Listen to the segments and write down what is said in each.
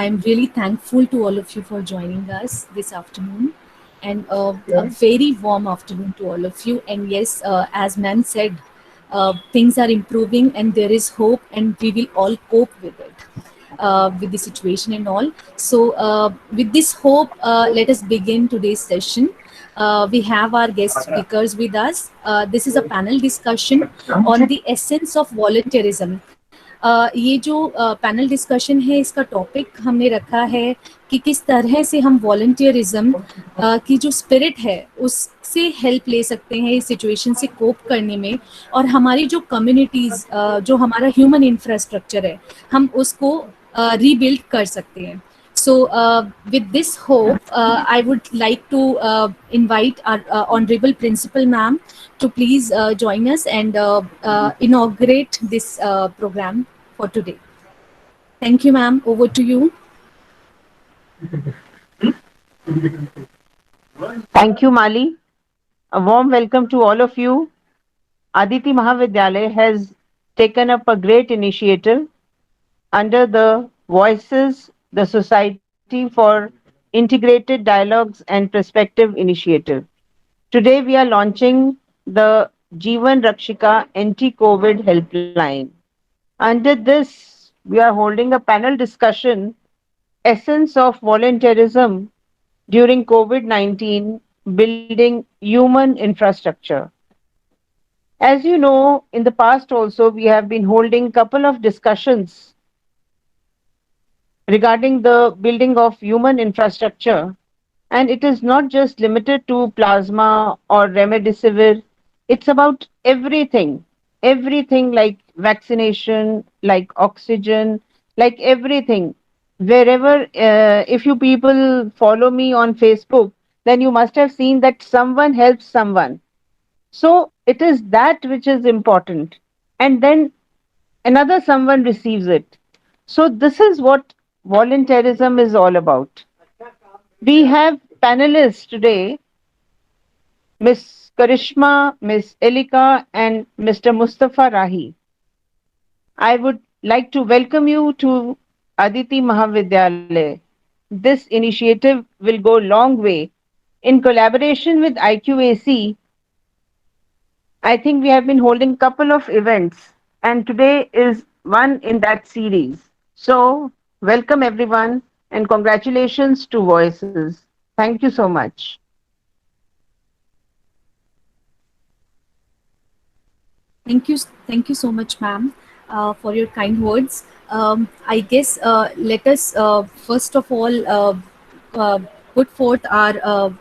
I'm really thankful to all of you for joining us this afternoon, and a Yeah. very warm afternoon to all of you. And yes, as ma'am said, things are improving, and there is hope, and we will all cope with it, with the situation and all. So, with this hope, let us begin today's session. We have our guest speakers with us. This is a panel discussion on the essence of volunteerism. ये जो panel discussion है, इसका topic हमने रखा है कि किस तरह से हम वॉलंटियरिज्म की जो स्पिरिट है उससे हेल्प ले सकते हैं इस सिचुएशन से कोप करने में, और हमारी जो कम्युनिटीज़, जो हमारा ह्यूमन इंफ्रास्ट्रक्चर है, हम उसको रीबिल्ड कर सकते हैं. So, with this hope, I would like to invite our Honorable Principal Ma'am to please join us and inaugurate this program for today. Thank you, ma'am. Over to you. Thank you, Mali. A warm welcome to all of you. Aditi Mahavidyalaya has taken up a great initiative under the Voices, the Society for Integrated Dialogues and Perspective initiative. Today we are launching the Jeevan Rakshika Anti-COVID Helpline. Under this, we are holding a panel discussion, Essence of Volunteerism during COVID-19, building human infrastructure. As you know, in the past also, we have been holding couple of discussions regarding the building of human infrastructure. And it is not just limited to plasma or remdesivir. It's about everything, everything like vaccination, like oxygen, like everything. Wherever, if you people follow me on Facebook, then you must have seen that someone helps someone. So it is that which is important. And then another someone receives it. So this is what volunteerism is all about. We have panelists today, Miss Karishma, Miss Elika, and Mr. Mustafa Rahi. I would like to welcome you to Aditi Mahavidyalaya. This initiative will go a long way. In collaboration with IQAC, I think we have been holding couple of events, and today is one in that series. So, welcome everyone, and congratulations to Voices. Thank you so much. Thank you so much, ma'am, for your kind words. I guess let us first of all uh, put forth our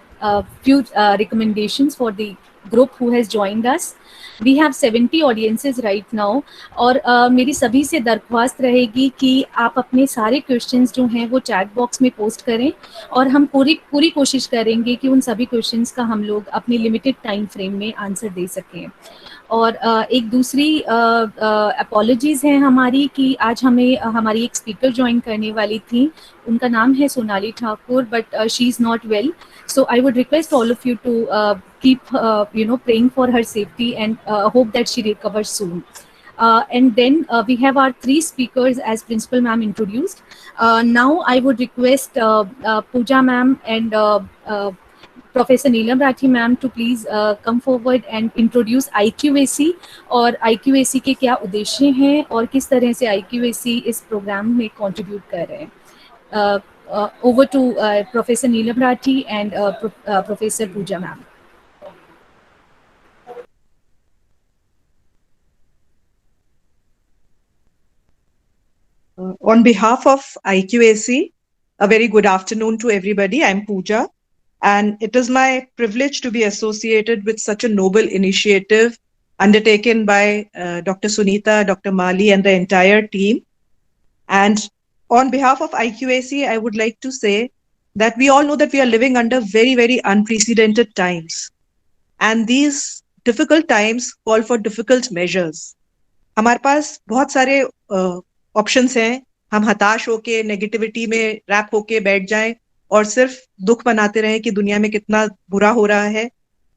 few recommendations for the group who has joined us. We have 70 audiences right now, और मेरी सभी से दरख्वास्त रहेगी कि आप अपने सारे क्वेश्चंस जो हैं वो चैट बॉक्स में पोस्ट करें, और हम पूरी पूरी कोशिश करेंगे कि उन सभी क्वेश्चंस का हम लोग अपने लिमिटेड टाइम फ्रेम में आंसर दे सकें. और एक दूसरी अपॉलॉजीज़ हैं हमारी कि आज हमें हमारी एक स्पीकर ज्वाइन करने वाली थी. उनका नाम है Sonali Thakur, but she is not well. So I would request all of you to keep praying for her safety, and hope that she recovers soon. And then we have our three speakers as Principal Ma'am introduced. Now I would request Pooja Ma'am and Professor Neelam Rathi ma'am to please come forward and introduce IQAC, और IQAC के क्या उद्देश्य हैं और किस तरह से IQAC इस प्रोग्राम में कंट्रीब्यूट कर रहे हैं. Over to Professor Neelam Rathi and Professor Pooja ma'am. On behalf of IQAC, a very good afternoon to everybody. I'm Pooja, and it is my privilege to be associated with such a noble initiative undertaken by Dr. Sunita, Dr. Mali, and the entire team. And on behalf of IQAC, I would like to say that we all know that we are living under very, very unprecedented times. And these difficult times call for difficult measures. हमारे पास बहुत सारे options हैं. हम हताश होके negativity में rap होके बैठ जाएं और सिर्फ दुख बनाते रहें कि दुनिया में कितना बुरा हो रहा है,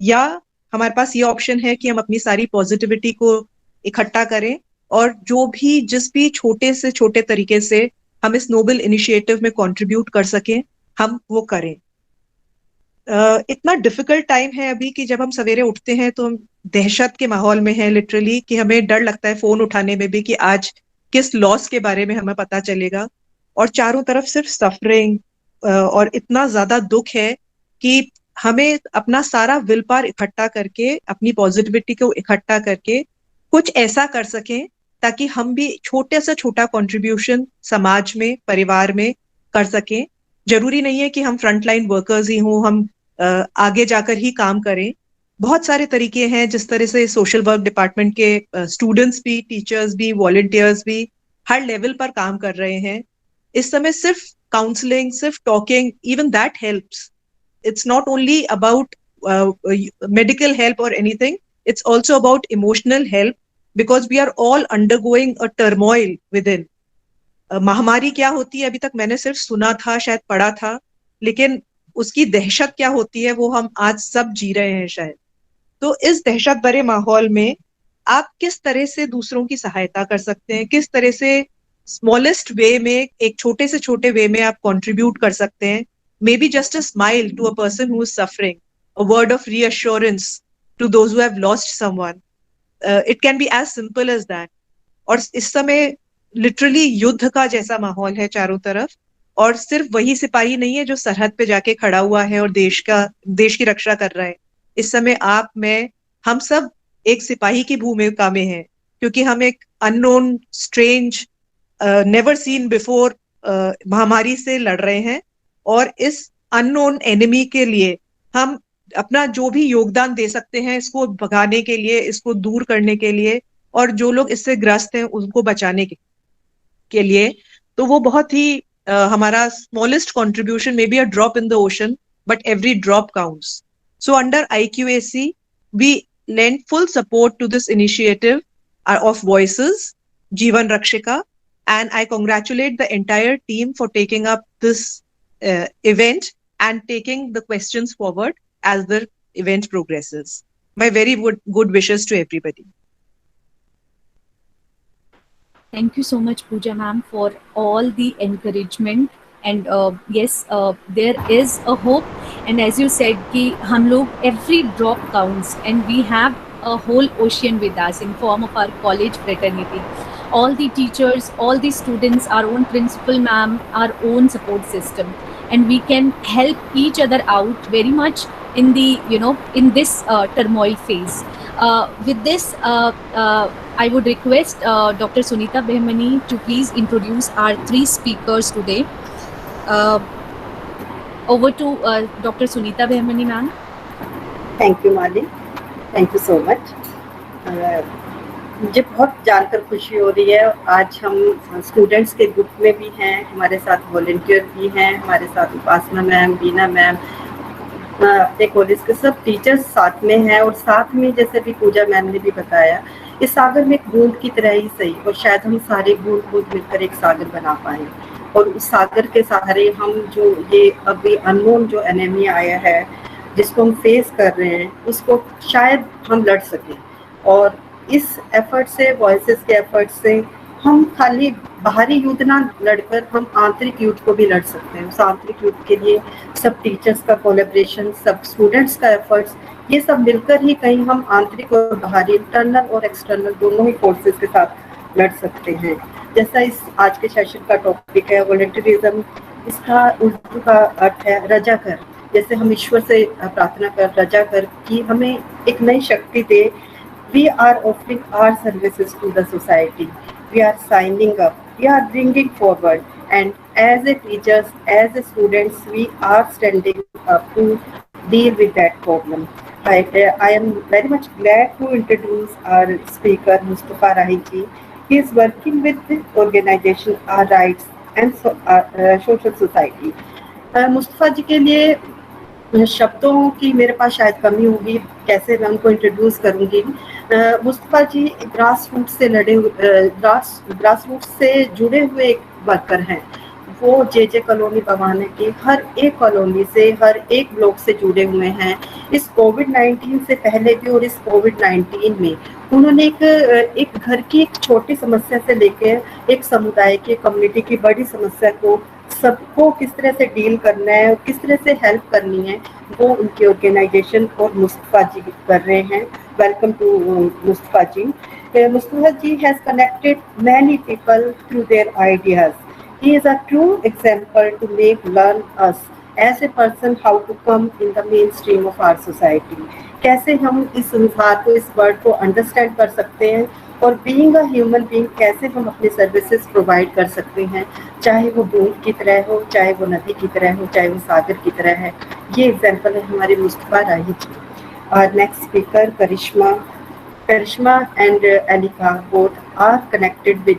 या हमारे पास ये ऑप्शन है कि हम अपनी सारी पॉजिटिविटी को इकट्ठा करें और जो भी जिस भी छोटे से छोटे तरीके से हम इस नोबल इनिशिएटिव में कंट्रीब्यूट कर सकें, हम वो करें। इतना डिफिकल्ट टाइम है अभी कि जब हम सवेरे उठते हैं तो हम दहशत के माहौल में हैं लिटरली, कि हमें डर लगता है फोन उठाने में भी कि आज किस लॉस के बारे में हमें पता चलेगा, और चारों तरफ सिर्फ सफरिंग और इतना ज्यादा दुख है कि हमें अपना सारा विल पावर इकट्ठा करके, अपनी पॉजिटिविटी को इकट्ठा करके कुछ ऐसा कर सकें ताकि हम भी छोटे से छोटा कंट्रीब्यूशन समाज में, परिवार में कर सकें। जरूरी नहीं है कि हम फ्रंटलाइन वर्कर्स ही हों, हम आगे जाकर ही काम करें। बहुत सारे तरीके हैं जिस तरह से सोशल वर्क डिपार्टमेंट के स्टूडेंट्स भी, टीचर्स भी, वॉलंटियर्स भी हर लेवल पर काम कर रहे हैं। इस समय सिर्फ काउंसलिंग, सिर्फ talking, even that helps. It's not only about medical help or anything, it's also about emotional help, because we are all undergoing a turmoil within. महामारी क्या होती है अभी तक मैंने सिर्फ सुना था, शायद पढ़ा था, लेकिन उसकी दहशत क्या होती है वो हम आज सब जी रहे हैं शायद। तो इस दहशत भरे माहौल में आप किस तरह से दूसरों की सहायता कर सकते हैं, किस तरह से स्मॉलेस्ट वे में, एक छोटे से छोटे वे में आप कंट्रीब्यूट कर सकते हैं। Maybe just a smile to a person who is suffering, a word of reassurance to those who have lost someone. It can be as simple as that. और इस समय लिटरली युद्ध का जैसा माहौल है चारों तरफ, और सिर्फ वही सिपाही नहीं है जो सरहद पे जाके खड़ा हुआ है और देश की रक्षा कर रहा है। इस समय आप, मैं, हम सब एक सिपाही की भूमिका में हैं, क्योंकि हम एक unknown, strange, never seen before महामारी से लड़ रहे हैं। और इस अननोन एनिमी के लिए हम अपना जो भी योगदान दे सकते हैं, इसको भगाने के लिए, इसको दूर करने के लिए, और जो लोग इससे ग्रस्त हैं उनको बचाने के लिए, तो वो बहुत ही हमारा smallest contribution, may be a drop in the ocean, but every drop counts. So under IQAC we lend full support to this initiative of Voices, Jeevan Rakshika, and I congratulate the entire team for taking up this event and taking the questions forward as the event progresses. My very good wishes to everybody. Thank you so much, Pooja ma'am, for all the encouragement. And yes, there is a hope. And as you said, कि हम लोग every drop counts, and we have a whole ocean with us in form of our college fraternity. All the teachers, all the students, our own principal ma'am, our own support system, and we can help each other out very much in the, in this turmoil phase. With this, I would request Dr. Sunita Behmani to please introduce our 3 speakers today. Over to Dr. Sunita Behmani ma'am. Thank you, Mali. Thank you so much. मुझे बहुत जानकर खुशी हो रही है। आज हम students के ग्रुप में भी हैं, हमारे साथ वॉलंटियर भी हैं, हमारे साथ उपासना मैम, बीना मैम, अपने कॉलेज के सब टीचर्स साथ में हैं, और साथ में जैसे भी पूजा मैम ने भी बताया, इस सागर में एक बूंद की तरह ही सही, और शायद हम सारे बूंद बूंद मिलकर एक सागर बना पाएँ, और उस सागर के सहारे हम जो ये अभी अननोन जो एनिमी आया है जिसको हम फेस कर रहे हैं, उसको शायद हम लड़ सकें। और इस एफर्ट से, वॉइसेस के एफर्ट से, हम खाली बाहरी युद्ध ना लड़कर हम आंतरिक युद्ध को भी लड़ सकते हैं। उस आंतरिक युद्ध के लिए सब टीचर्स का कोलैबोरेशन, सब स्टूडेंट्स का एफर्ट्स, ये सब मिलकर ही कहीं हम आंतरिक और बाहरी, इंटरनल और एक्सटर्नल दोनों ही फोर्सेस के साथ लड़ सकते हैं। जैसा इस आज के सेशन का टॉपिक है वॉलंटियरिज्म, इसका उर्दू का अर्थ है रजा कर। जैसे हम ईश्वर से प्रार्थना कर, रजा कर कि हमें एक नई शक्ति दे। We are offering our services to the society. We are signing up. We are bringing forward. And as a teachers, as a students, we are standing up to deal with that problem. I am very much glad to introduce our speaker, Mustafa Rahiji. He is working with the organization Our Rights and Social Society. Mustafa जी के लिए शब्दों की मेरे पास शायद कमी होगी, कैसे मैं उनको इंट्रोड्यूस करूंगी। मुस्तफ़ा जी ग्रास रूट से जुड़े हुए एक वर्कर हैं। वो जे कॉलोनी बवाना के हर एक कॉलोनी से, हर एक ब्लॉक से जुड़े हुए हैं। इस कोविड-19 से पहले भी और इस कोविड-19 में उन्होंने एक घर की एक छोटी समस्या से लेके एक समुदाय की, कम्युनिटी की बड़ी समस्या को, सबको किस तरह से डील करना है, किस तरह से हेल्प करनी है, वो उनकी ऑर्गेनाइजेशन और मुस्तफा जी कर रहे हैं। Welcome to Mustafa ji. Mustafa ji has connected many people through their ideas. He is a true example to make learn us as a person how to come in the mainstream of our society. कैसे हम इस संसार को, इस word को understand कर सकते हैं और बीइंग अ ह्यूमन बीइंग कैसे हम अपनी सर्विसेज प्रोवाइड कर सकते हैं, चाहे वो बूंद की तरह हो, चाहे वो नदी की तरह हो, चाहे वो सागर की तरह है। ये एग्जाम्पल है हमारे मुस्तफा राही जी। और next speaker Karishma and Alika both are connected with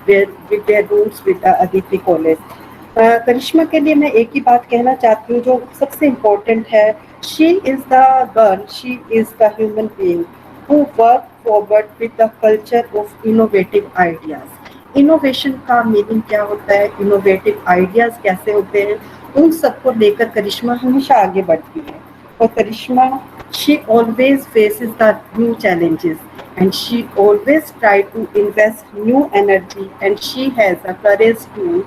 their roots with the Aditi College. करिश्मा के लिए मैं एक ही बात कहना चाहती हूँ जो सबसे इम्पोर्टेंट है। She is the girl, she is the human being who work forward with the culture of innovative ideas. Innovation का मीनिंग क्या होता है, इनोवेटिव आइडियाज कैसे होते हैं, उन सबको लेकर करिश्मा हमेशा आगे बढ़ती है। और करिश्मा, she always faces the new challenges and she always try to invest new energy and she has a courage to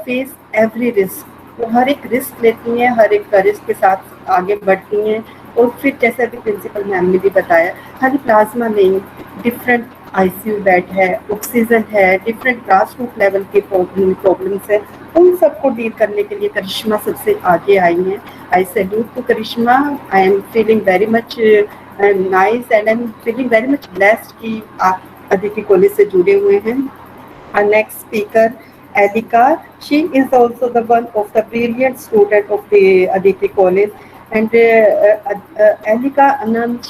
face every risk. वो हर एक रिस्क लेती हैं, हर एक रिस्क के साथ आगे बढ़ती हैं। और फिर जैसे अभी प्रिंसिपल मैम ने भी बताया, खाली प्लाज्मा नहीं, डिफरेंट आईसीयू बेड है, ऑक्सीजन है, डिफरेंट ग्रास रूट लेवल के प्रॉब्लम्स है, उन सबको डील करने के लिए करिश्मा सबसे आगे आई हैं। I salute to Karishma. I am feeling very much nice and I am feeling very much blessed कि आप अदिति कॉलेज से जुड़े हुए हैं। Our next speaker, Alika, she is also the one of the brilliant student of the Aditi College. And Alika Anand,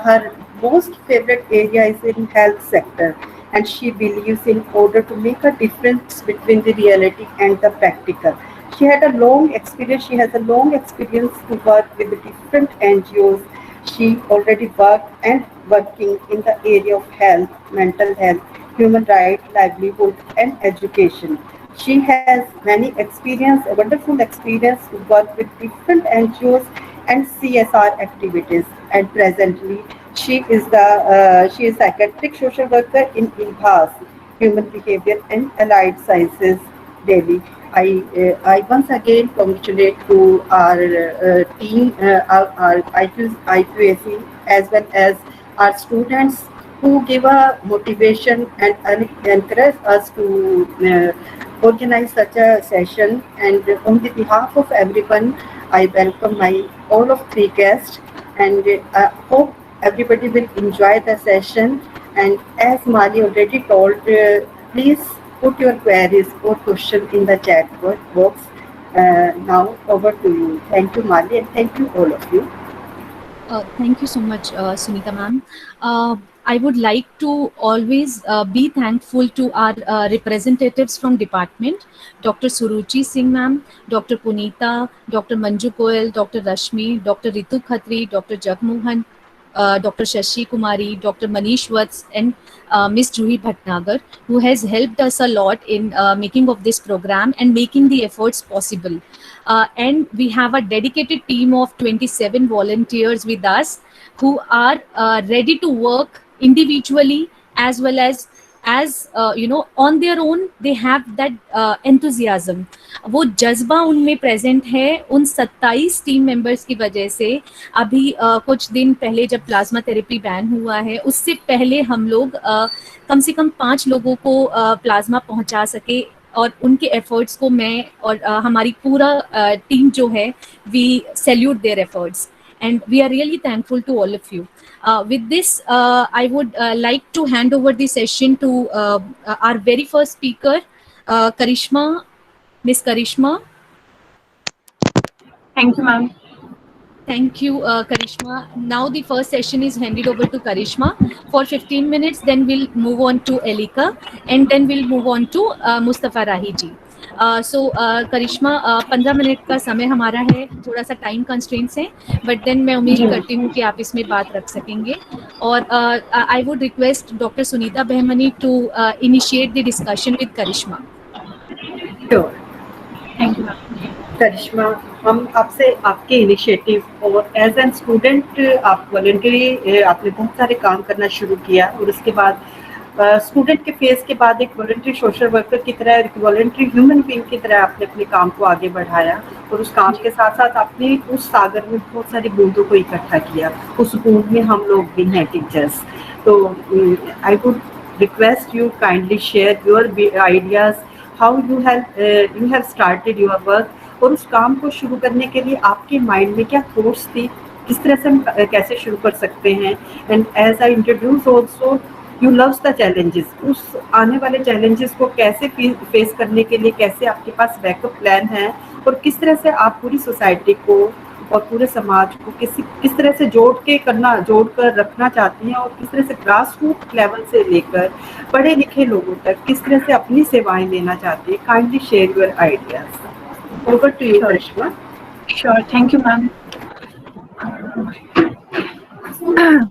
her most favorite area is in health sector, and she believes in order to make a difference between the reality and the practical. She has a long experience to work with the different NGOs. She already worked and working in the area of health, mental health, human rights, livelihood, and education. She has wonderful experience to work with different NGOs and CSR activities. And presently, she is psychiatric social worker in ILHAS, Human Behavior and Allied Sciences, Delhi. I once again congratulate to our team, our IQAC, as well as our students who give a motivation and encourage us to organize such a session. And on the behalf of everyone, I welcome all of three guests and hope everybody will enjoy the session. And as Mali already told, please put your queries or questions in the chat box. Now over to you. Thank you, Mali, and thank you all of you. Thank you so much, Sunita ma'am. I would like to always be thankful to our representatives from department, Dr. Suruchi Singh ma'am, Dr. Punita, Dr. Manju Goel, Dr. Rashmi, Dr. Ritu Khatri, Dr. Jagmohan, Dr. Shashi Kumari, Dr. Manish Vats, and Ms. Juhi Bhatnagar, who has helped us a lot in making of this program and making the efforts possible. And we have a dedicated team of 27 volunteers with us who are ready to work individually as well as on their own. They have that enthusiasm. वो जज्बा उनमें present है। उन 27 team members की वजह से अभी कुछ दिन पहले जब प्लाज्मा थेरेपी बैन हुआ है, उससे पहले हम लोग कम से कम 5 लोगों को प्लाज्मा पहुंचा सके। और उनके एफर्ट्स को मैं और हमारी पूरा टीम जो है, we salute their efforts and we are really thankful to all of you. With this, I would like to hand over the session to our very first speaker, Karishma, Miss Karishma. Thank you, ma'am. Thank you, Karishma. Now the first session is handed over to Karishma for 15 minutes. Then we'll move on to Elika, and then we'll move on to Mustafa Rahi ji. Karishma, 15 minute का समय हमारा है, थोड़ा सा time constraints हैं, but then मैं उम्मीद करती हूँ कि आप इसमें बात रख सकेंगे। और I would request doctor Sunita Bahmani to initiate the discussion with Karishma. Sure. Thank you. Karishma, हम आपसे आपके इनिशिएटिव और एज एन स्टूडेंट आप वॉलंटरी आपने बहुत सारे काम करना शुरू किया और उसके बाद स्टूडेंट के फेज के बाद एक वॉलंटरी सोशल वर्कर की तरह, एक वॉलंटरी ह्यूमन बीइंग की तरह आपने अपने काम को आगे बढ़ाया और उस काम के साथ साथ आपने उस सागर में बहुत सारी बूंदों को इकट्ठा किया। उस बूंद में हम लोग भी हैं, टीचर्स। तो आई would request you kindly share your ideas, how you have started your work, और उस काम को शुरू करने के लिए आपके माइंड में क्या थॉट्स थी, किस तरह से हम कैसे शुरू कर सकते हैं। And as I introduce also, you loves the challenges, उस आने वाले चैलेंजेस को कैसे फेस करने के लिए कैसे आपके पास बैकअप प्लान है, और किस तरह से आप पूरी सोसाइटी को और पूरे समाज को किस तरह से जोड़ कर रखना चाहती हैं, और किस तरह से ग्रास रूट लेवल से लेकर पढ़े लिखे लोगों तक किस तरह से अपनी सेवाएं देना चाहती है। Kindly share your ideas. Over to you, Karishma. Sure. Thank you, ma'am.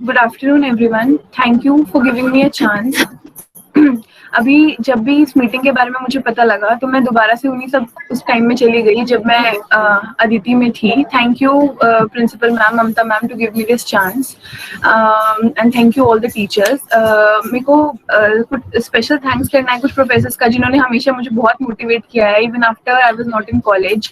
Good afternoon, everyone. Thank you for giving me a chance. अभी जब भी इस मीटिंग के बारे में मुझे पता लगा तो मैं दोबारा से उन्हीं सब उस टाइम में चली गई जब मैं अदिति में थी। Thank you principal ma'am, Mamta ma'am, to give me this chance, and thank you all the teachers. मेरे को कुछ स्पेशल थैंक्स करना है कुछ प्रोफेसर्स का जिन्होंने हमेशा मुझे बहुत मोटिवेट किया है, even after I was not in college.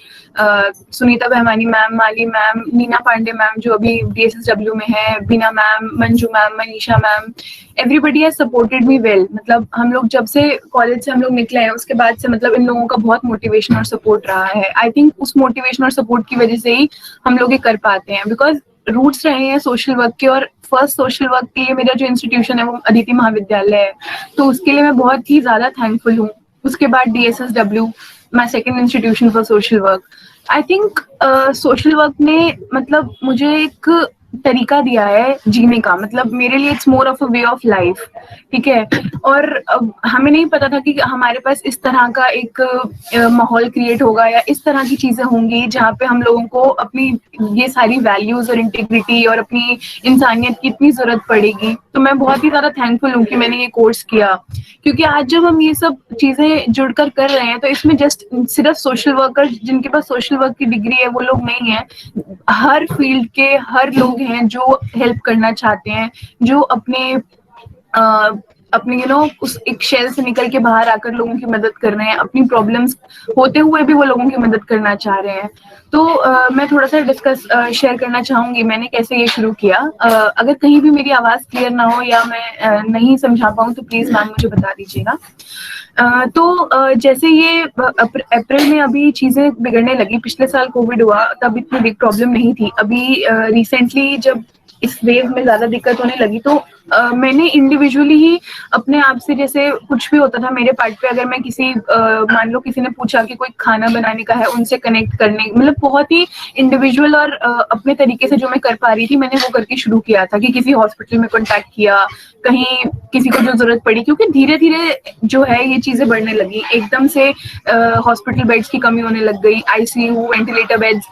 Sunita Bahmani ma'am, Mali ma'am, Neena Pandey ma'am जो अभी DSSW में है, Beena ma'am, Manju ma'am, Manisha ma'am, everybody has supported me well. मतलब हम लोग जब से कॉलेज से हम लोग निकले हैं उसके बाद से मतलब इन लोगों का बहुत मोटिवेशन और सपोर्ट रहा है। आई थिंक उस मोटिवेशन और सपोर्ट की वजह से ही हम लोग ये कर पाते हैं, बिकॉज रूट्स रहे हैं सोशल वर्क के, और फर्स्ट सोशल वर्क के लिए मेरा जो इंस्टीट्यूशन है वो अदिति महाविद्यालय है, तो उसके लिए मैं बहुत ही ज्यादा थैंकफुल हूँ। उसके बाद DSSW, my second institution for social work. I think social work ने मतलब मुझे एक तरीका दिया है जीने का, मतलब मेरे लिए it's more of a way of life, ठीक है। और हमें नहीं पता था कि हमारे पास इस तरह का एक माहौल क्रिएट होगा या इस तरह की चीजें होंगी जहाँ पे हम लोगों को अपनी ये सारी वैल्यूज और इंटीग्रिटी और अपनी इंसानियत की इतनी जरूरत पड़ेगी। तो मैं बहुत ही ज्यादा थैंकफुल हूँ कि मैंने ये कोर्स किया, क्योंकि आज जब हम ये सब चीजें जुड़कर कर रहे हैं तो इसमें जस्ट सिर्फ सोशल वर्कर जिनके पास सोशल वर्क की डिग्री है वो लोग नहीं है, हर फील्ड के हर लोग हैं जो हेल्प करना चाहते हैं, जो अपने उस एक शेल से निकल के बाहर आकर लोगों की मदद कर रहे हैं, अपनी प्रॉब्लम्स होते हुए भी वो लोगों की मदद करना चाह रहे हैं। तो मैं थोड़ा सा शेयर करना चाहूंगी मैंने कैसे ये शुरू किया। अगर कहीं भी मेरी आवाज क्लियर ना हो या मैं नहीं समझा पाऊँ तो प्लीज मैम मुझे बता दीजिएगा। तो जैसे ये अप्रैल में अभी चीजें बिगड़ने लगी, पिछले साल कोविड हुआ तब इतनी बिग प्रॉब्लम नहीं थी, अभी रिसेंटली जब इस वेव में ज्यादा दिक्कत होने लगी तो मैंने इंडिविजुअली ही अपने आप से, जैसे कुछ भी होता था मेरे पार्ट पे, अगर मैं किसी मान लो किसी ने पूछा कि कोई खाना बनाने का है, उनसे कनेक्ट करने, मतलब बहुत ही इंडिविजुअल और अपने तरीके से जो मैं कर पा रही थी मैंने वो करके शुरू किया था कि किसी हॉस्पिटल में कॉन्टैक्ट किया, कहीं किसी को जो जरूरत पड़ी, क्योंकि धीरे धीरे जो है ये चीजें बढ़ने लगी, एकदम से हॉस्पिटल बेड्स की कमी होने लग गई, ICU, वेंटिलेटर बेड्स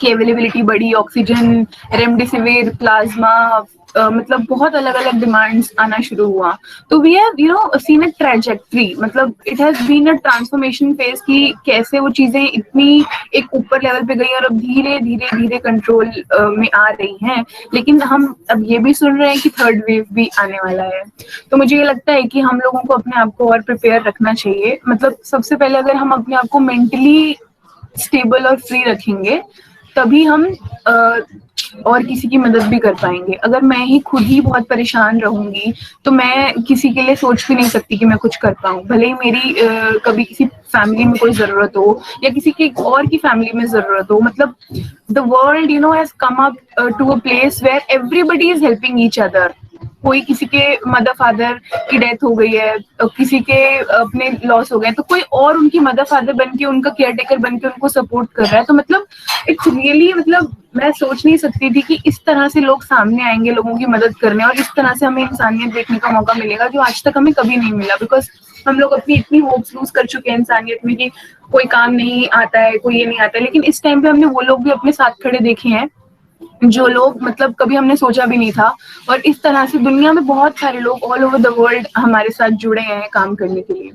की अवेलेबिलिटी बढ़ी, ऑक्सीजन, रेमडेसिविर, प्लाज्मा, मतलब बहुत अलग अलग डिमांड्स आना शुरू हुआ। तो we have seen a trajectory, मतलब it has been a transformation phase कि कैसे वो चीजें इतनी एक ऊपर लेवल पे गई और अब धीरे धीरे धीरे कंट्रोल में आ रही हैं। लेकिन हम अब ये भी सुन रहे हैं कि थर्ड वेव भी आने वाला है, तो मुझे ये लगता है कि हम लोगों को अपने आप को और प्रिपेयर रखना चाहिए। मतलब सबसे पहले अगर हम अपने आप को मेंटली स्टेबल और फ्री रखेंगे तभी हम और किसी की मदद भी कर पाएंगे। अगर मैं ही खुद ही बहुत परेशान रहूंगी तो मैं किसी के लिए सोच भी नहीं सकती कि मैं कुछ कर पाऊं, भले ही मेरी कभी किसी फैमिली में कोई जरूरत हो या किसी की और की फैमिली में जरूरत हो। मतलब the world has come up to a place where everybody is helping each other. कोई किसी के मदर फादर की डेथ हो गई है, किसी के अपने लॉस हो गए, तो कोई और उनकी मदर फादर बन के, उनका केयर टेकर बन के उनको सपोर्ट कर रहा है। तो मतलब इट्स रियली, मतलब मैं सोच नहीं सकती थी कि इस तरह से लोग सामने आएंगे लोगों की मदद करने, और इस तरह से हमें इंसानियत देखने का मौका मिलेगा जो आज तक हमें कभी नहीं मिला। बिकॉज हम लोग अपनी इतनी होप्स लूज कर चुके हैं इंसानियत में कि कोई काम नहीं आता है, कोई ये नहीं आता है, लेकिन इस टाइम पे हमने वो लोग भी अपने साथ खड़े देखे हैं जो लोग मतलब कभी हमने सोचा भी नहीं था, और इस तरह से दुनिया में बहुत सारे लोग ऑल ओवर द वर्ल्ड हमारे साथ जुड़े हैं काम करने के लिए।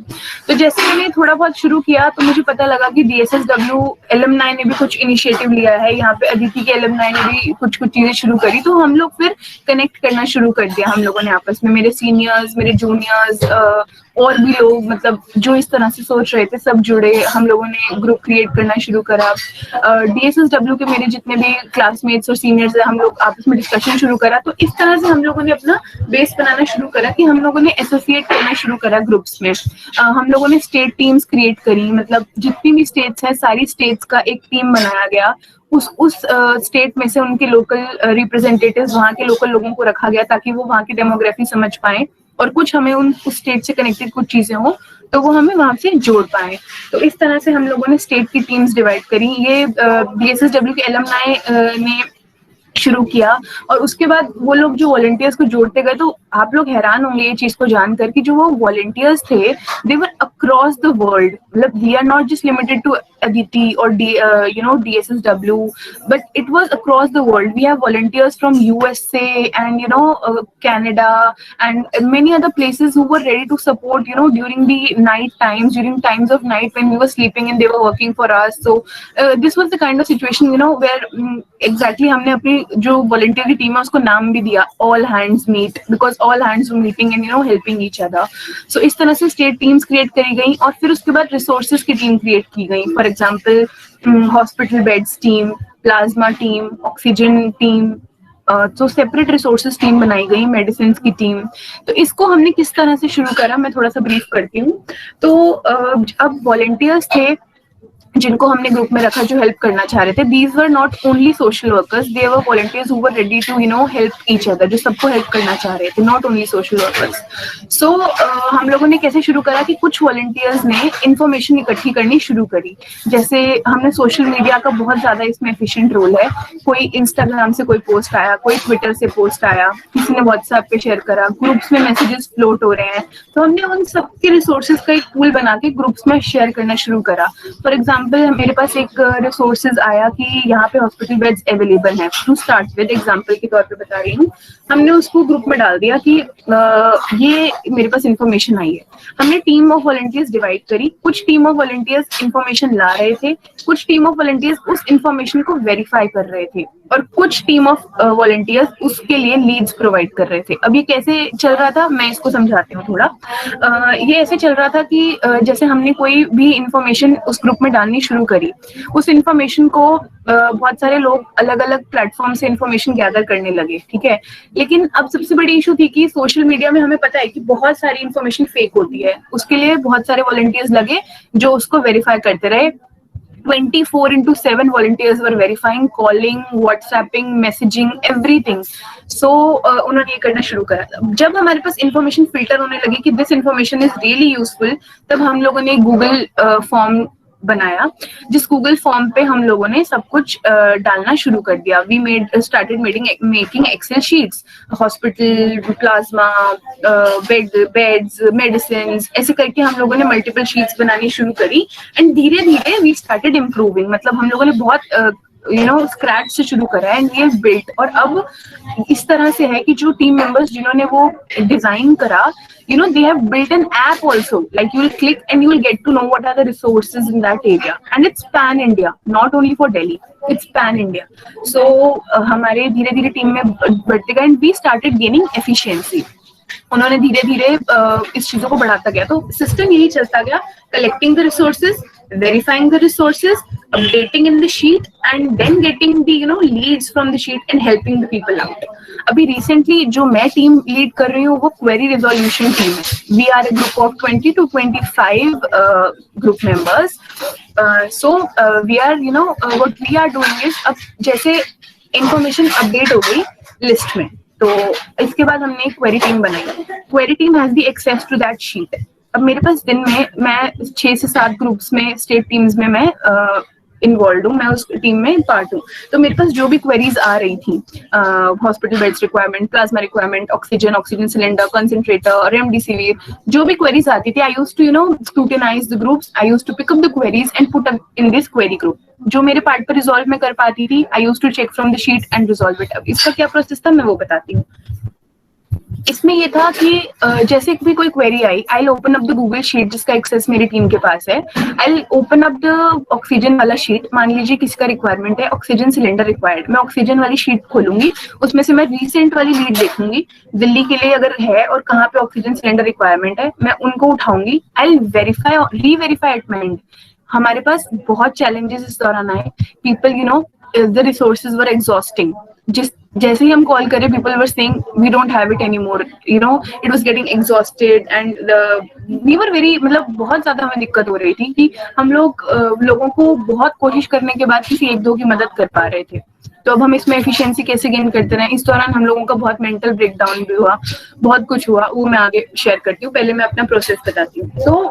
तो जैसे मैंने थोड़ा बहुत शुरू किया तो मुझे पता लगा कि DSSW एलुमनाई ने भी कुछ इनिशिएटिव लिया है, यहाँ पे अदिति के एलुमनाई ने भी कुछ कुछ चीजें शुरू करी, तो हम लोग फिर कनेक्ट करना शुरू कर दिया हम लोगों ने आपस में, मेरे सीनियर्स, मेरे जूनियर्स, और भी लोग मतलब जो इस तरह से सोच रहे थे सब जुड़े, हम लोगों ने ग्रुप क्रिएट करना शुरू करा। DSSW के मेरे जितने भी क्लासमेट्स और सीनियर्स हैं, हम लोग आपस में डिस्कशन शुरू करा, तो इस तरह से हम लोगों ने अपना बेस बनाना शुरू करा कि हम लोगों ने एसोसिएट करना शुरू करा ग्रुप्स में। हम लोगों ने स्टेट टीम्स क्रिएट करी, मतलब जितनी भी स्टेट्स हैं सारी स्टेट्स का एक टीम बनाया गया, उस स्टेट में से उनके लोकल रिप्रेजेंटेटिव्स, वहाँ के लोकल लोगों को रखा गया ताकि वो वहाँ की डेमोग्राफी समझ पाए, और कुछ हमें उस स्टेट से कनेक्टेड कुछ चीजें हो तो वो हमें वहां से जोड़ पाए। तो इस तरह से हम लोगों ने स्टेट की टीम्स डिवाइड करी। ये DSSW के एलुमनाई ने शुरू किया, और उसके बाद वो लोग जो वॉलंटियर्स को जोड़ते गए, तो आप लोग हैरान होंगे ये चीज को जानकर कि जो वो वॉलंटियर्स थे they were across the world, मतलब we are not just limited to Aditi or DSSW, but it was across the world. We have volunteers from USA and Canada and many other places who were ready to support during the night times, during times of night when we were sleeping and they were working for us. So this was the kind of situation where exactly हमने अपनी जो volunteer की team है उसको नाम भी दिया all hands meet, because all hands were meeting and helping each other. So इस तरह से state teams create करी गई, और फिर उसके बाद resources की टीम create की गई। For example, hospital beds team, plasma team, oxygen team, तो सेपरेट रिसोर्सेज टीम बनाई गई, मेडिसिन की टीम। तो इसको हमने किस तरह से शुरू करा मैं थोड़ा सा ब्रीफ करती हूँ। तो अब वॉलंटियर्स थे जिनको हमने ग्रुप में रखा जो हेल्प करना चाह रहे थे, these were not only social workers, they were volunteers who were ready to help each other, जो सबको हेल्प करना चाह रहे थे, not only social workers. So हम लोगों ने कैसे शुरू करा कि कुछ वॉलंटियर्स ने इंफॉर्मेशन इकट्ठी करनी शुरू करी। जैसे हमने सोशल मीडिया का बहुत ज्यादा इसमें एफिशिएंट रोल है, कोई इंस्टाग्राम से कोई पोस्ट आया, कोई ट्विटर से पोस्ट आया, किसी ने व्हाट्सएप पे शेयर करा, ग्रुप्स में मैसेजेस फ्लोट हो रहे हैं, तो हमने उन सबके रिसोर्सेज का एक पूल बना के ग्रुप्स में शेयर करना शुरू करा। फॉर एग्जाम्पल मेरे पास एक रिसोर्सेज आया कि यहाँ पे हॉस्पिटल बेड्स अवेलेबल हैं, टू स्टार्ट विद एग्जांपल के तौर पे बता रही हूँ, हमने उसको ग्रुप में डाल दिया कि ये मेरे पास इंफॉर्मेशन आई है। हमने टीम ऑफ वॉलंटियर्स डिवाइड करी, कुछ टीम ऑफ वॉलंटियर्स इंफॉर्मेशन ला रहे थे, कुछ टीम ऑफ वॉलंटियर्स उस इंफॉर्मेशन को वेरीफाई कर रहे थे, और कुछ टीम ऑफ वॉलंटियर्स उसके लिए लीड्स प्रोवाइड कर रहे थे। अब ये कैसे चल रहा था मैं इसको समझाती हूँ थोड़ा। ये ऐसे चल रहा था कि जैसे हमने कोई भी इंफॉर्मेशन उस ग्रुप में डालनी शुरू करी, उस इंफॉर्मेशन को बहुत सारे लोग अलग अलग प्लेटफॉर्म से इंफॉर्मेशन गैदर करने लगे, ठीक है। लेकिन अब सबसे बड़ी इशू थी कि सोशल मीडिया में हमें पता है कि बहुत सारी इंफॉर्मेशन फेक होती है, उसके लिए बहुत सारे वॉलंटियर्स लगे जो उसको वेरीफाई करते रहे। 24/7 volunteers were verifying, calling, WhatsApping, messaging, everything. So उन्होंने ये करना शुरू करा। जब हमारे पास इंफॉर्मेशन फिल्टर होने लगी कि this information is really useful, तब हम लोगों ने गूगल फॉर्म बनाया, जिस गूगल फॉर्म पे हम लोगों ने सब कुछ डालना शुरू कर दिया। We started making Excel sheets, hospital, plasma, beds, medicine, ऐसे करके हम लोगों ने मल्टीपल शीट्स बनानी शुरू करी, एंड धीरे धीरे वी स्टार्टेड इम्प्रूविंग, मतलब हम लोगों ने बहुत स्क्रैच से शुरू करा एंड वी हैव बिल्ट। और अब इस तरह से है कि जो टीम मेंबर्स जिन्होंने वो डिजाइन करा, they have built an app also, like you will click and you will get to know what are the resources in that area, and it's pan India, not only for Delhi, it's pan India. So हमारे धीरे धीरे team में बढ़ते गए, and we started gaining efficiency. उन्होंने धीरे धीरे इस चीजों को बढ़ाता गया, तो सिस्टम यही चलता गया, collecting the resources, verifying the resources, updating in the sheet, and then getting the leads from the sheet and helping the people out. अभी recently जो मैं टीम लीड कर रही हूँ वो query resolution टीम है. We are a group of 20 to 25 group members. So we are what we are doing is, अब जैसे information update हो गई लिस्ट में, तो इसके बाद हमने एक क्वेरी टीम बनाई. Query team has the access to that sheet. अब मेरे पास दिन में मैं 6 से 7 ग्रुप्स में, स्टेट टीम्स में मैं इन्वॉल्व हूँ, मैं उस टीम में पार्ट हूँ। तो मेरे पास जो भी क्वेरीज आ रही थी, hospital beds requirement, plasma requirement, oxygen cylinder, concentrator, remdesivir, जो भी क्वेरीज आती थी, I used to scrutinise the groups, I used to pick up the queries and put up in this query group. जो मेरे part पर resolve में कर पाती थी, I used to check from the sheet and resolve it. अब इसका क्या प्रोसेस था मैं वो बताती हूँ। इसमें ये था कि जैसे भी कोई query I, I open up the Google sheet जिसका एक्सेस मेरी टीम के पास है। I open up the oxygen वाला शीट, मान लीजिए किसका रिक्वायरमेंट है, ऑक्सीजन सिलेंडर रिक्वायर्ड, मैं ऑक्सीजन वाली शीट खोलूंगी, उसमें से मैं रिसेंट वाली लीड देखूंगी, दिल्ली के लिए अगर है और कहाँ पे ऑक्सीजन सिलेंडर रिक्वायरमेंट है, मैं उनको उठाऊंगी। I verify reverify at my end. हमारे पास बहुत चैलेंजेस इस दौरान आए। People the resources were exhausting. जैसे ही हम कॉल करें, people were saying we don't have it anymore, it was getting exhausted and we were very, मतलब बहुत ज्यादा हमें दिक्कत हो रही थी कि हम लोगों को बहुत कोशिश करने के बाद किसी एक दो की मदद कर पा रहे थे। तो अब हम इसमें एफिशिएंसी कैसे गेन करते रहे। इस दौरान हम लोगों का बहुत मेंटल ब्रेकडाउन भी हुआ, बहुत कुछ हुआ, वो मैं आगे शेयर करती हूँ। पहले मैं अपना प्रोसेस बताती हूँ। तो